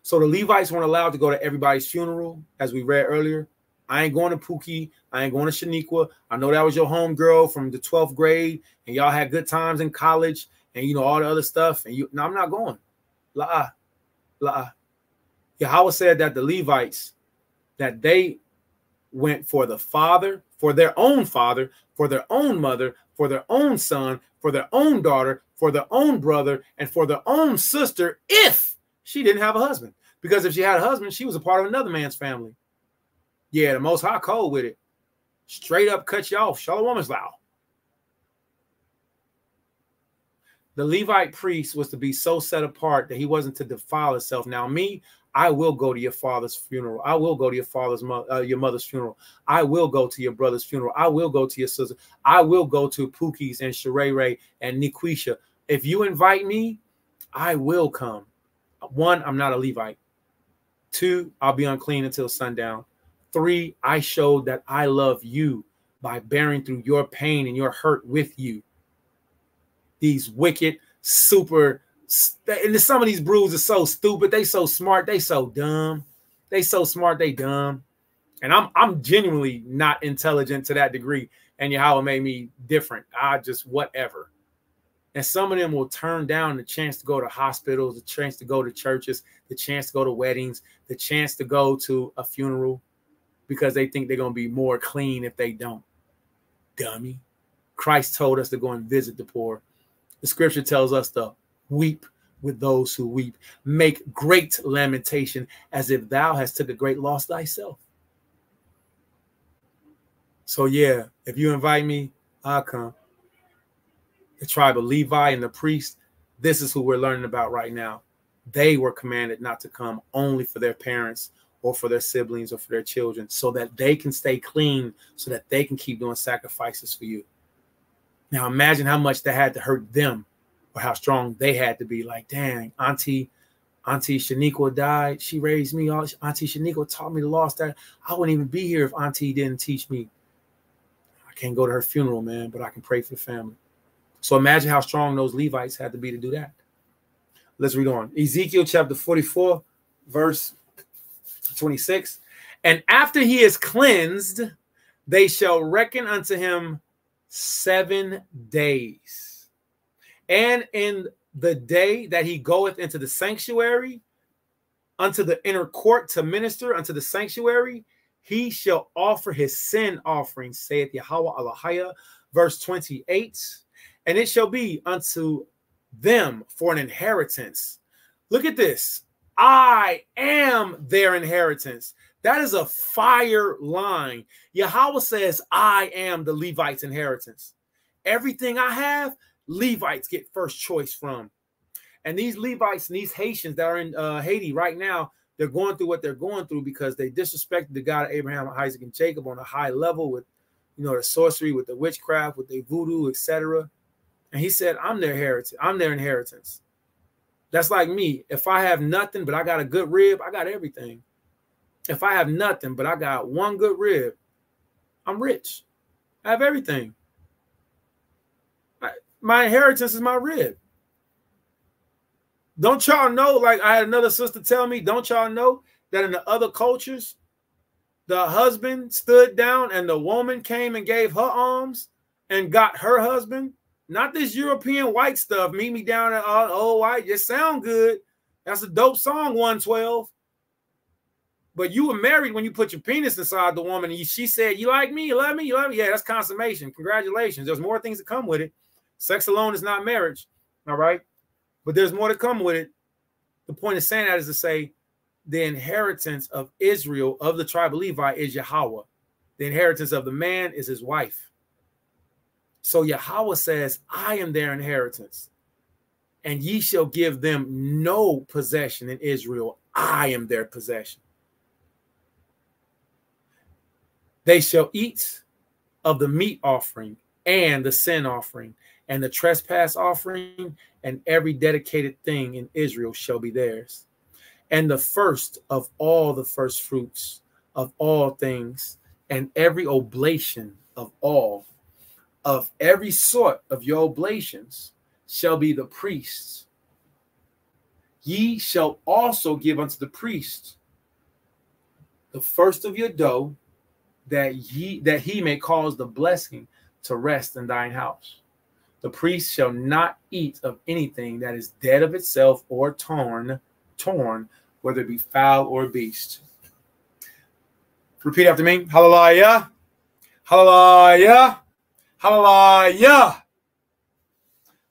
So the Levites weren't allowed to go to everybody's funeral, as we read earlier. I ain't going to Pookie. I ain't going to Shaniqua. I know that was your homegirl from the 12th grade, and y'all had good times in college, and you know all the other stuff. And no, I'm not going. La, la. Yahweh said that the Levites, that they went for the father, for their own mother, for their own son, for their own daughter, for their own brother, and for their own sister, if she didn't have a husband. Because if she had a husband, she was a part of another man's family. Yeah, the Most High cold with it. Straight up cut you off. Shalom Islam. The Levite priest was to be so set apart that he wasn't to defile himself. Now, me, I will go to your father's funeral. I will go to your mother's funeral. I will go to your brother's funeral. I will go to your sister. I will go to Pookie's and Sherere and Nikwisha. If you invite me, I will come. 1, I'm not a Levite. 2, I'll be unclean until sundown. 3, I showed that I love you by bearing through your pain and your hurt with you. These wicked, super, and some of these brews are so stupid. They so smart. They so dumb. They so smart. They dumb. And I'm genuinely not intelligent to that degree. And Yahweh made me different. I just whatever. And some of them will turn down the chance to go to hospitals, the chance to go to churches, the chance to go to weddings, the chance to go to a funeral because they think they're going to be more clean if they don't. Dummy. Christ told us to go and visit the poor. The scripture tells us to weep with those who weep. Make great lamentation as if thou hast took a great loss thyself. So yeah, if you invite me, I'll come. The tribe of Levi and the priest, this is who we're learning about right now. They were commanded not to come only for their parents or for their siblings or for their children so that they can stay clean, so that they can keep doing sacrifices for you. Now imagine how much that had to hurt them or how strong they had to be. Like, dang, Auntie Shaniqua died. She raised me. Auntie Shaniqua taught me the lost that. I wouldn't even be here if Auntie didn't teach me. I can't go to her funeral, man, but I can pray for the family. So imagine how strong those Levites had to be to do that. Let's read on. Ezekiel chapter 44, verse 26. And after he is cleansed, they shall reckon unto him 7 days. And in the day that he goeth into the sanctuary, unto the inner court to minister unto the sanctuary, he shall offer his sin offering, saith Yahweh Elohim. Verse 28. And it shall be unto them for an inheritance. Look at this. I am their inheritance. That is a fire line. Yahweh says, I am the Levites' inheritance. Everything I have, Levites get first choice from. And these Levites and these Haitians that are in Haiti right now, they're going through what they're going through because they disrespected the God of Abraham, Isaac, and Jacob on a high level with, you know, the sorcery, with the witchcraft, with the voodoo, etc. And he said, I'm their heritage. I'm their inheritance. That's like me. If I have nothing, but I got a good rib, I got everything. If I have nothing, but I got one good rib, I'm rich. I have everything. My inheritance is my rib. Don't y'all know, like I had another sister tell me, don't y'all know that in the other cultures, the husband stood down and the woman came and gave her arms and got her husband? Not this European white stuff. Meet me down at old white. It sound good. That's a dope song, 112. But you were married when you put your penis inside the woman and she said, you like me? You love me? You love me? Yeah, that's consummation. Congratulations. There's more things that come with it. Sex alone is not marriage. All right. But there's more to come with it. The point of saying that is to say the inheritance of Israel, of the tribe of Levi, is Yahweh. The inheritance of the man is his wife. So Yahweh says, I am their inheritance, and ye shall give them no possession in Israel. I am their possession. They shall eat of the meat offering and the sin offering and the trespass offering, and every dedicated thing in Israel shall be theirs. And the first of all the first fruits of all things, and every oblation of all, of every sort of your oblations, shall be the priests. Ye shall also give unto the priest the first of your dough that he may cause the blessing to rest in thine house. The priest shall not eat of anything that is dead of itself or torn, whether it be fowl or beast. Repeat after me. Hallelujah. Hallelujah. Hallelujah.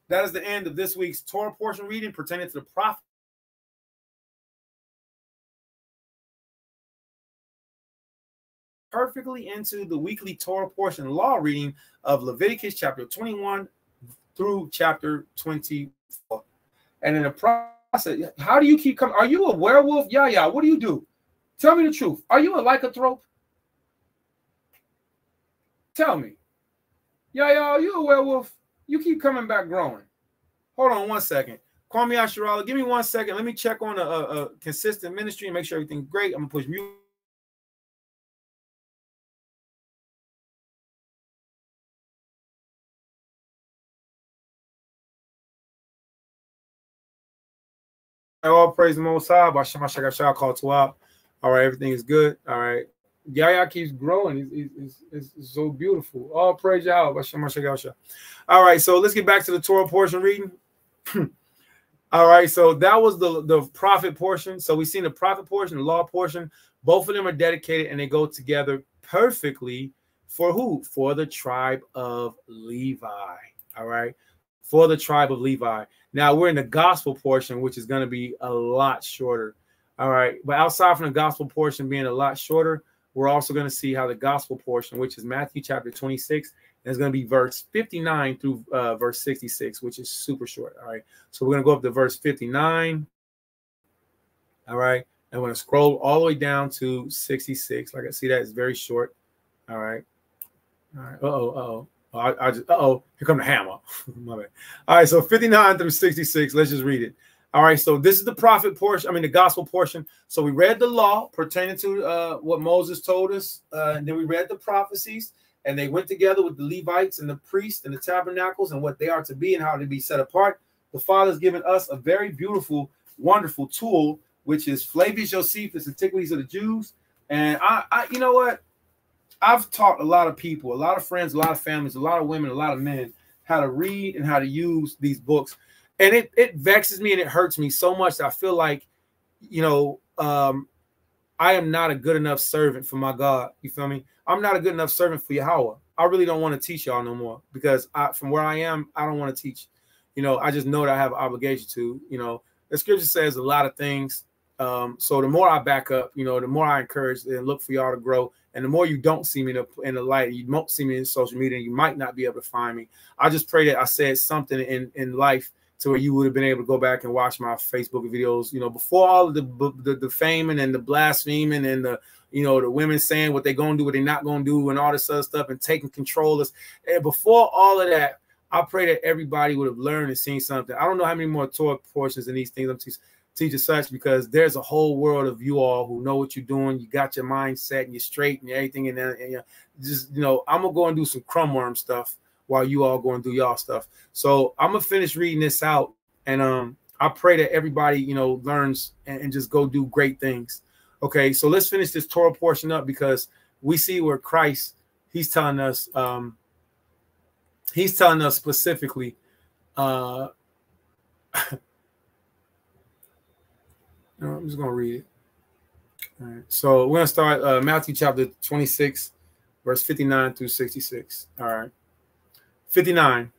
That is the end of this week's Torah portion reading pertaining to the prophet. Perfectly into the weekly Torah portion law reading of Leviticus chapter 21 through chapter 24. And in the process, how do you keep coming? Are you a werewolf? Yeah. What do? Tell me the truth. Are you a lycanthrope? Tell me. Yeah, are you a werewolf? You keep coming back growing. Hold on 1 second. Call me Asherala. Give me 1 second. Let me check on a consistent ministry and make sure everything's great. I'm going to push mute. All praise the Most High. Call to up. All right, everything is good. All right. Yahya keeps growing. It's so beautiful. All praise Yahweh. All right, so let's get back to the Torah portion reading. All right, so that was the prophet portion. So we've seen the prophet portion, the law portion. Both of them are dedicated and they go together perfectly for who? For the tribe of Levi. All right, for the tribe of Levi. Now we're in the gospel portion, which is going to be a lot shorter. All right, but outside from the gospel portion being a lot shorter, we're also going to see how the gospel portion, which is Matthew chapter 26, is going to be verse 59 through verse 66, which is super short. All right, so we're going to go up to verse 59. All right, and we're going to scroll all the way down to 66. Like I see that it's very short. All right. All right. Here come the hammer. My bad. All right, so 59 through 66. Let's just read it. All right, so this is the prophet portion. The gospel portion. So we read the law pertaining to what Moses told us, and then we read the prophecies, and they went together with the Levites and the priests and the tabernacles and what they are to be and how to be set apart. The Father's given us a very beautiful, wonderful tool, which is Flavius Josephus, Antiquities of the Jews. And I, you know what? I've taught a lot of people, a lot of friends, a lot of families, a lot of women, a lot of men how to read and how to use these books. And it vexes me and it hurts me so much that I feel like, I am not a good enough servant for my God. You feel me? I'm not a good enough servant for Yahweh. I really don't want to teach y'all no more because from where I am, I don't want to teach. I just know that I have an obligation to. The scripture says a lot of things. So the more I back up, the more I encourage and look for y'all to grow. And the more you don't see me in the light, you won't see me in social media, and you might not be able to find me. I just pray that I said something in life to where you would have been able to go back and watch my Facebook videos, before all of the faming and the blaspheming and the women saying what they're going to do, what they're not going to do, and all this other stuff, and taking control of us. And before all of that, I pray that everybody would have learned and seen something. I don't know how many more Torah portions in these things I'm teaching such, because there's a whole world of you all who know what you're doing. You got your mindset and you're straight and everything. And I'm going to go and do some crumb worm stuff while you all go and do y'all stuff. So I'm going to finish reading this out. And I pray that everybody, learns and just go do great things. Okay, so let's finish this Torah portion up, because we see where Christ, he's telling us specifically, I'm just going to read it. All right, so we're going to start Matthew chapter 26, verse 59 through 66. All right. 59.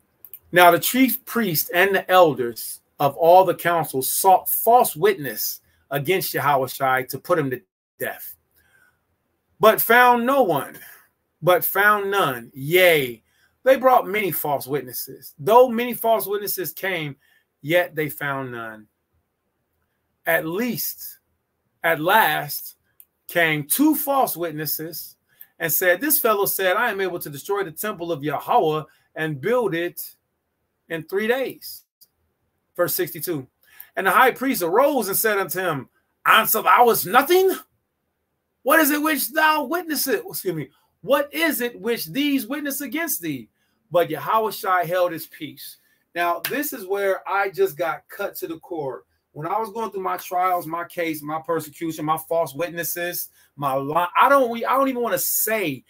Now the chief priest and the elders of all the council sought false witness against Yahushua to put him to death, but found none. Yea, they brought many false witnesses. Though many false witnesses came, yet they found none. At last came two false witnesses and said, this fellow said, I am able to destroy the temple of Yahweh and build it in 3 days. Verse 62. And the high priest arose and said unto him, answer thou us nothing? What is it which thou witnessest? Excuse me. What is it which these witness against thee? But Yahushua held his peace. Now, this is where I just got cut to the core When I was going through my trials, my case, my persecution, my false witnesses, my lie, I don't even want to say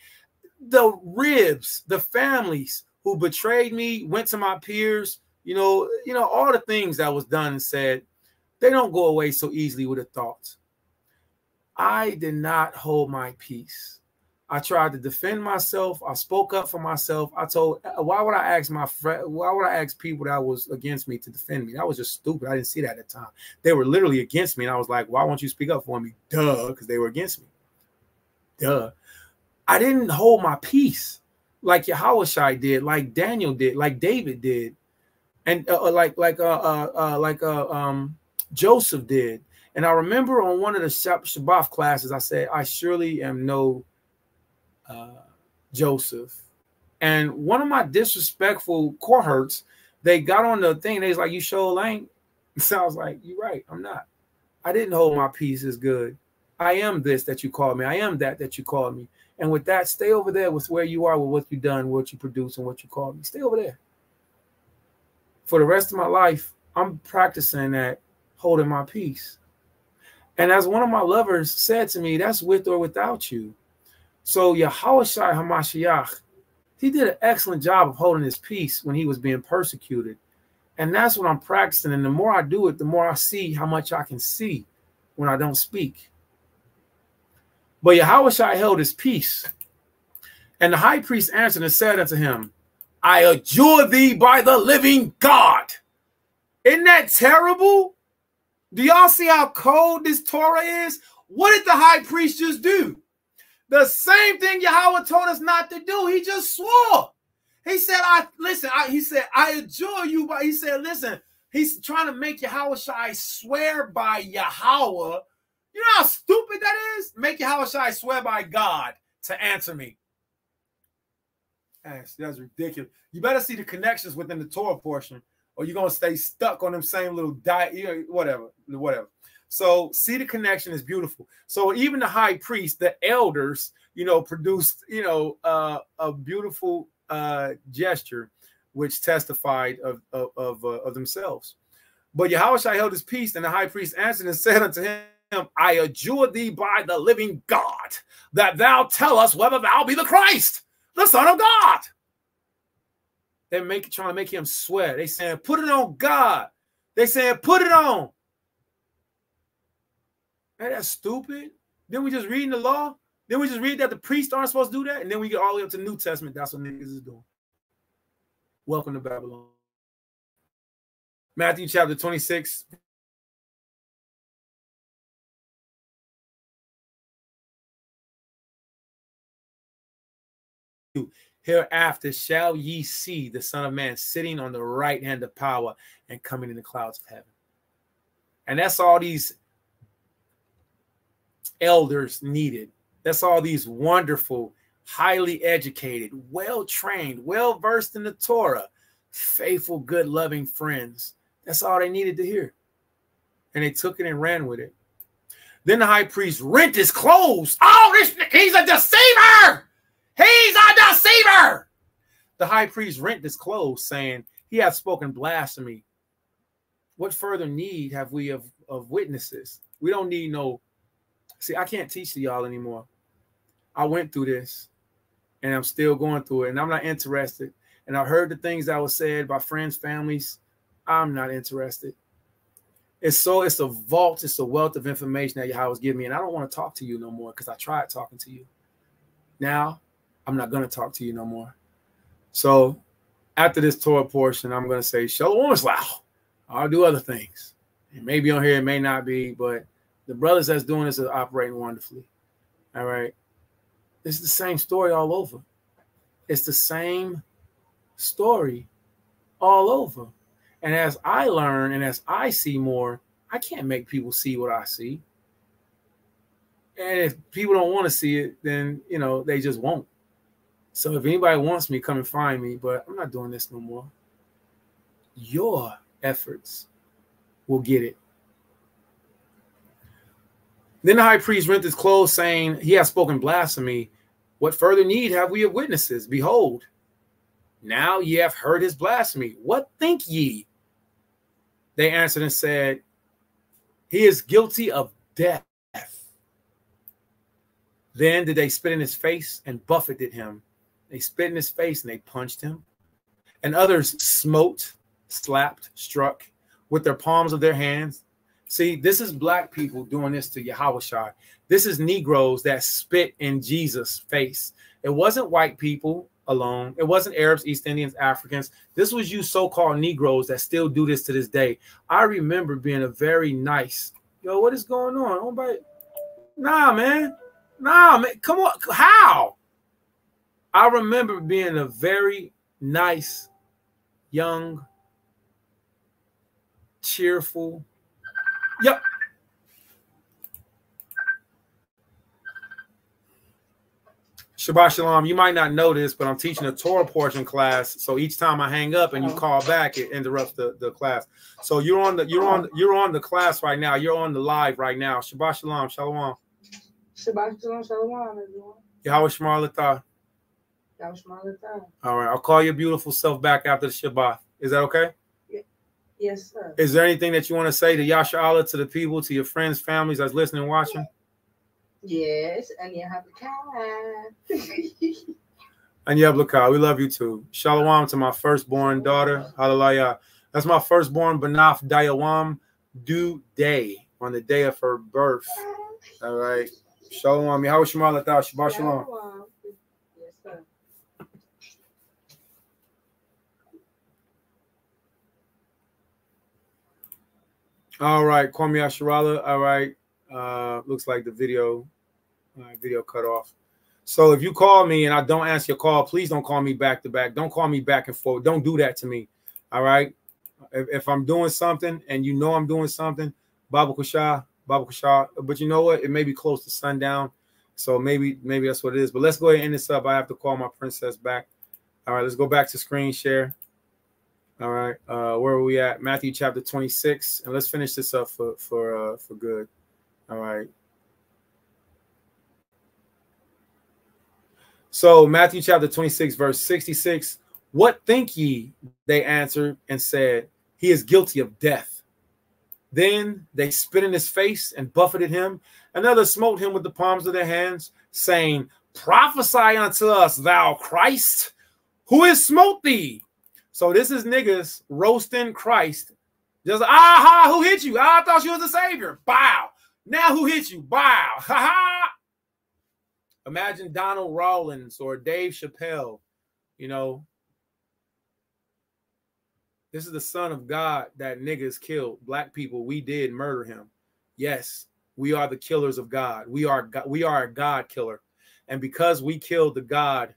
the ribs, the families who betrayed me, went to my peers, all the things that was done and said, they don't go away so easily with a thought. I did not hold my peace. I tried to defend myself. I spoke up for myself. I told, why would I ask my friend? Why would I ask people that was against me to defend me? That was just stupid. I didn't see that at the time. They were literally against me. And I was like, why won't you speak up for me? Duh, because they were against me. Duh. I didn't hold my peace like Yahushua did, like Daniel did, like David did, and Joseph did. And I remember on one of the Shabbat classes, I said, I surely am no Joseph. And one of my disrespectful cohorts, they got on the thing. They was like, you sure ain't. So I was like, you're right. I'm not. I didn't hold my peace as good. I am this that you called me. I am that you called me. And with that, stay over there with where you are, with what you've done, what you produce, and what you called me. Stay over there. For the rest of my life, I'm practicing that, holding my peace. And as one of my lovers said to me, that's with or without you. So Yahushua HaMashiach, he did an excellent job of holding his peace when he was being persecuted. And that's what I'm practicing. And the more I do it, the more I see how much I can see when I don't speak. But Yahushua held his peace. And the high priest answered and said unto him, I adjure thee by the living God. Isn't that terrible? Do y'all see how cold this Torah is? What did the high priest just do? The same thing Yahweh told us not to do. He just swore. He said, I adjure you. But he said, listen, he's trying to make Yahushua swear by Yahweh. You know how stupid that is? Make Yahushua swear by God to answer me. That's ridiculous. You better see the connections within the Torah portion, or you're going to stay stuck on them same little whatever. So see the connection is beautiful. So even the high priest, the elders, produced, a beautiful gesture, which testified of themselves. But Yahushua held his peace, and the high priest answered and said unto him, I adjure thee by the living God, that thou tell us whether thou be the Christ, the Son of God. They're trying to make him swear. They saying, put it on God. They saying, put it on. Hey, that's stupid. Then we just reading the law. Then we just read that the priests aren't supposed to do that. And then we get all the way up to the New Testament. That's what niggas is doing. Welcome to Babylon. Matthew chapter 26. Hereafter shall ye see the Son of Man sitting on the right hand of power and coming in the clouds of heaven. And that's all these elders needed. That's all these wonderful, highly educated, well-trained, well-versed in the Torah, faithful, good, loving friends. That's all they needed to hear. And they took it and ran with it. Then the high priest rent his clothes. Oh, he's a deceiver! He's a deceiver! The high priest rent his clothes, saying, he hath spoken blasphemy. What further need have we of witnesses? We don't need no... See, I can't teach to y'all anymore. I went through this, and I'm still going through it, and I'm not interested. And I heard the things that was said by friends, families. I'm not interested. It's a vault, it's a wealth of information that Yahweh was giving me, and I don't want to talk to you no more because I tried talking to you. Now, I'm not going to talk to you no more. So after this Torah portion, I'm going to say, Shalom Islam. I'll do other things. It may be on here, it may not be, but the brothers that's doing this are operating wonderfully. All right. It's the same story all over. It's the same story all over. And as I learn and as I see more, I can't make people see what I see. And if people don't want to see it, then, they just won't. So if anybody wants me, come and find me. But I'm not doing this no more. Your efforts will get it. Then the high priest rent his clothes, saying, he has spoken blasphemy. What further need have we of witnesses? Behold, now ye have heard his blasphemy. What think ye? They answered and said, He is guilty of death. Then did they spit in his face and buffeted him. They spit in his face and they punched him. And others smote, slapped, struck with their palms of their hands. See, this is black people doing this to Yahushua. This is Negroes that spit in Jesus' face. It wasn't white people alone. It wasn't Arabs, East Indians, Africans. This was you so-called Negroes that still do this to this day. I remember being a very nice, yo, what is going on? Nobody, nah, man. Nah, man, come on. How? I remember being a very nice, young, cheerful. Yep. Shabbat Shalom. You might not know this, but I'm teaching a Torah portion class. So each time I hang up and you call back, it interrupts the class. So you're on the class right now. You're on the live right now. Shabbat Shalom. Shalom. Shabbat Shalom, Shalom, everyone. Yahweh Shemar Latah. Yahweh Shemar Latah. All right. I'll call your beautiful self back after the Shabbat. Is that okay? Yes, sir. Is there anything that you want to say to Yasha Allah, to the people, to your friends, families that's listening and watching? Yes, and you have a cat. And Yablaka, we love you too. Shalom to my firstborn daughter. Hallelujah. That's my firstborn, Banaf Dayawam, due day, on the day of her birth. All right. Shalom. Yahweh Shemar Latah. Shabbat Shalom. Yes, sir. All right. Call me Asherala. All right. Looks like the video cut off. So if you call me and I don't answer your call, please don't call me back to back. Don't call me back and forth. Don't do that to me. All right. If I'm doing something and you know I'm doing something, Baba Kusha. But you know what? It may be close to sundown. So maybe that's what it is. But let's go ahead and end this up. I have to call my princess back. All right. Let's go back to screen share. All right. Where are we at? Matthew chapter 26. And let's finish this up for good. All right. So Matthew chapter 26, verse 66. What think ye? They answered and said, he is guilty of death. Then they spit in his face and buffeted him. Another smote him with the palms of their hands, saying, prophesy unto us, thou Christ. Who is smote thee? So this is niggas roasting Christ. Just, aha, who hit you? I thought you was the savior. Bow. Now who hit you? Bow. Ha ha. Imagine Donald Rollins or Dave Chappelle, you know. This is the son of God that niggas killed. Black people, we did murder him. Yes, we are the killers of God. We are a God killer. And because we killed the God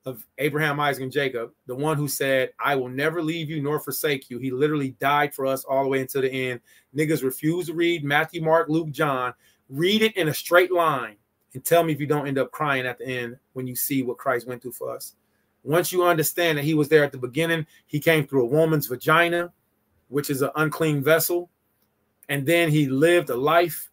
of Abraham, Isaac, and Jacob, the one who said, I will never leave you nor forsake you. He literally died for us all the way until the end. Niggas refuse to read Matthew, Mark, Luke, John. Read it in a straight line and tell me if you don't end up crying at the end when you see what Christ went through for us. Once you understand that he was there at the beginning, he came through a woman's vagina, which is an unclean vessel. And then he lived a life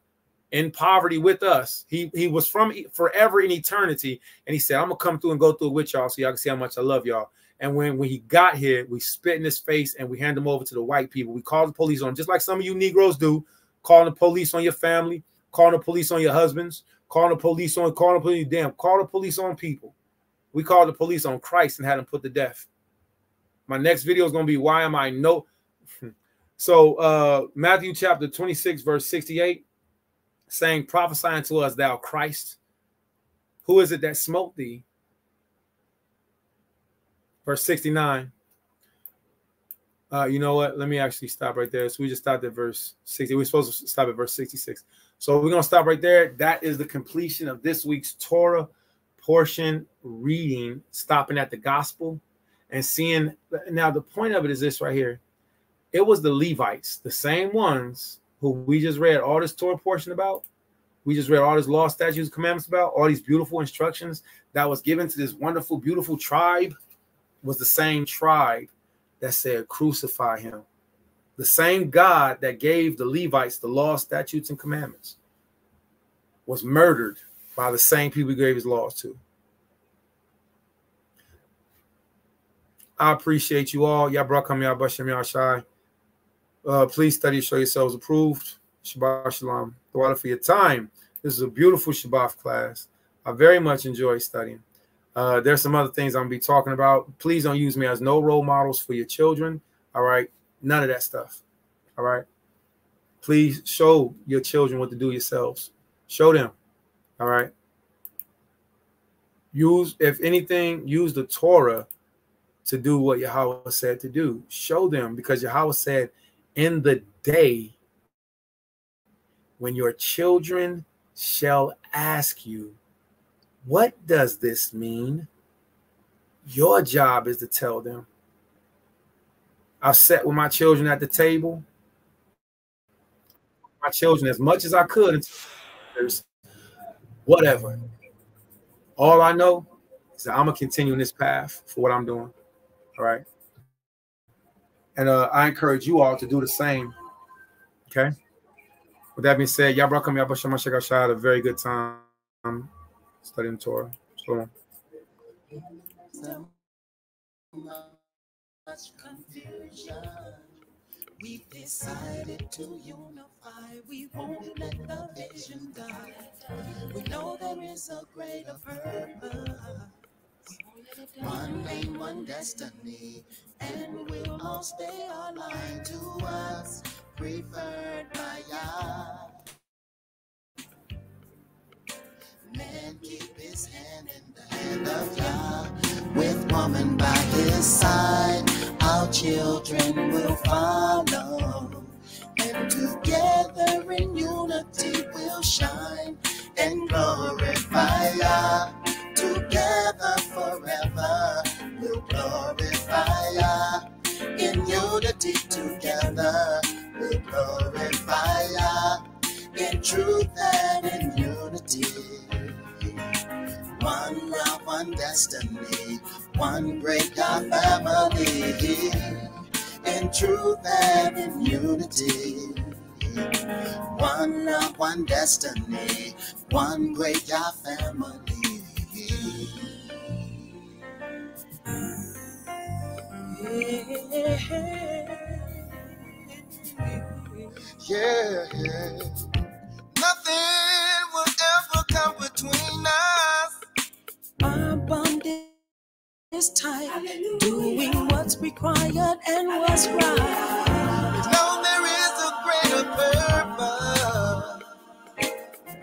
in poverty with us. He was from forever in eternity. And he said, I'm going to come through and go through it with y'all so y'all can see how much I love y'all. And when he got here, we spit in his face and we hand him over to the white people. We called the police on him, just like some of you Negroes do, calling the police on your family, calling the police on your husbands, calling the police on people. We called the police on Christ and had him put to death. My next video is going to be why am I no. So Matthew chapter 26, verse 68, saying, prophesy unto us, thou Christ. Who is it that smote thee? Verse 69. You know what? Let me actually stop right there. So we just stopped at verse 60. We're supposed to stop at verse 66. So we're going to stop right there. That is the completion of this week's Torah portion reading, stopping at the gospel and seeing. Now, the point of it is this right here. It was the Levites, the same ones who we just read all this Torah portion about. We just read all this law, statutes, commandments about, all these beautiful instructions that was given to this wonderful, beautiful tribe, was the same tribe that said, crucify him. The same God that gave the Levites the law, statutes, and commandments was murdered by the same people he gave his laws to. I appreciate you all. Y'all brought come, y'all Bashem, y'all shy. Please study, show yourselves approved. Shabbat Shalom. Tawada for your time. This is a beautiful Shabbat class. I very much enjoy studying. There's some other things I'm going to be talking about. Please don't use me as no role models for your children. All right? None of that stuff. All right? Please show your children what to do yourselves. Show them. All right? Use, if anything, use the Torah to do what Yahweh said to do. Show them, because Yahweh said, in the day when your children shall ask you, what does this mean? Your job is to tell them. I've sat with my children at the table. My children as much as I could. Whatever. All I know is that I'm going to continue in this path for what I'm doing. All right. And I encourage you all to do the same. Okay. With that being said, y'all brought me up. I had a very good time studying Torah. So much confusion. We've decided to unify. We won't let the vision die. We know there is a greater purpose. One aim, one destiny, and we'll all stay aligned to what's preferred by Yah. Man keep his hand in the hand of Yah, with woman by his side. Our children will follow, and together in unity we'll shine and glorify Yah. Together forever we'll glorify Yah. In unity together we'll glorify Yah. In truth and in unity. One love, one destiny, one great God family. In truth and in unity. One love, one destiny, one great God family. Yeah, yeah. Nothing will ever come between us. Our bond is tight, doing what's required and what's right. We know there is a greater purpose.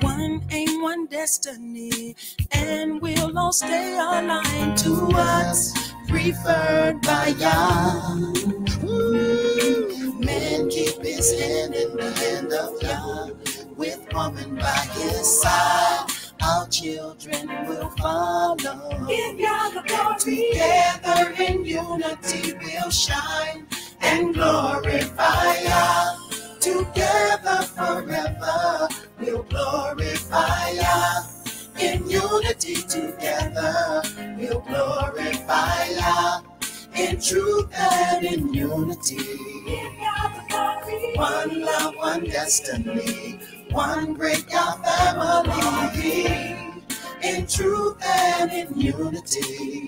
One aim, one destiny, and we'll all stay aligned to what's preferred by Yah. Man keep his hand in the hand of Yah, with woman by his side. Our children will follow. Give Yah the glory. Together in unity we'll shine and glorify Yah. Together forever we'll glorify Yah. In unity together we'll glorify Yah. In truth and in unity. One love, one destiny, one great God family. In truth and in unity.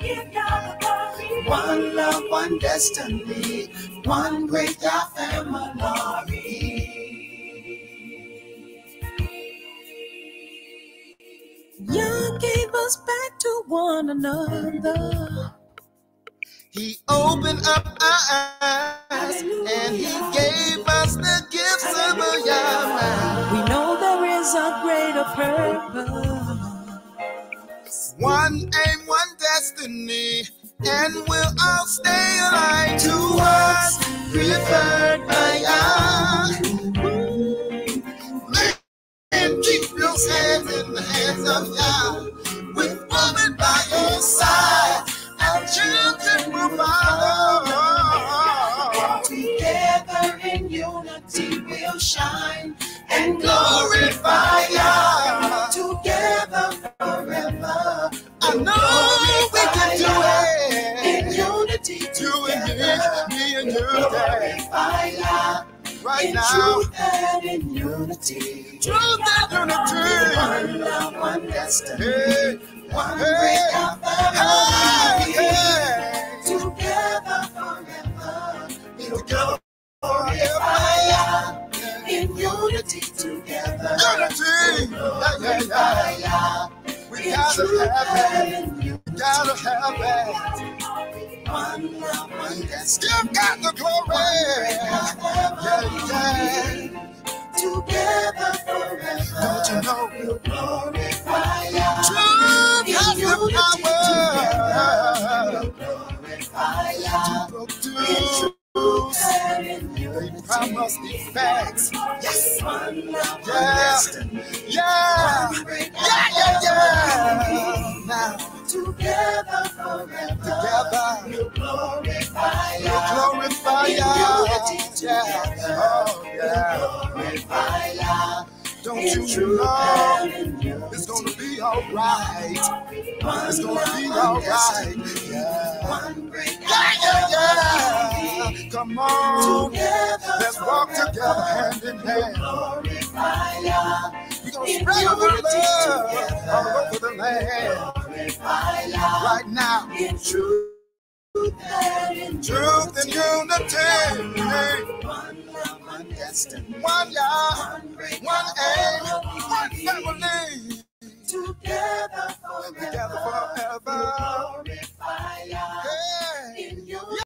One love, one destiny, one great God family. Yah gave us back to one another. He opened up our eyes, and he gave us the gifts of a Yah. We know there is a greater purpose. One aim, one destiny, and we'll all stay aligned to what's preferred by Yah. Man, keep your hands in the hands of Yah, with woman by your side. Our children will follow. Together in unity we'll shine and glorify Yah. Together forever. I know we can do it. In unity together me and you glorify Yah. Right in now. Truth and in unity. Truth and unity. One love, one destiny. One great God family. Together forever we'll glorify Yah. In unity gotta have it. Gotta have it. One love, one destiny. Still got the glory. Yeah. Together forever. Don't you know we'll glorify ya? Truth has the power. We'll glorify ya. To they promise the facts. Yes. One love, one destiny. Yeah. Now together forever. Together we'll glorify ya. We'll glorify ya. Yeah. Oh yeah. Glorify ya. Don't you know it's gonna be alright? It's gonna be alright. Yeah. Come on, let's walk together hand in hand. We're gonna spread the love all over the land. Right now, in truth and unity. One love, one destiny. One love, one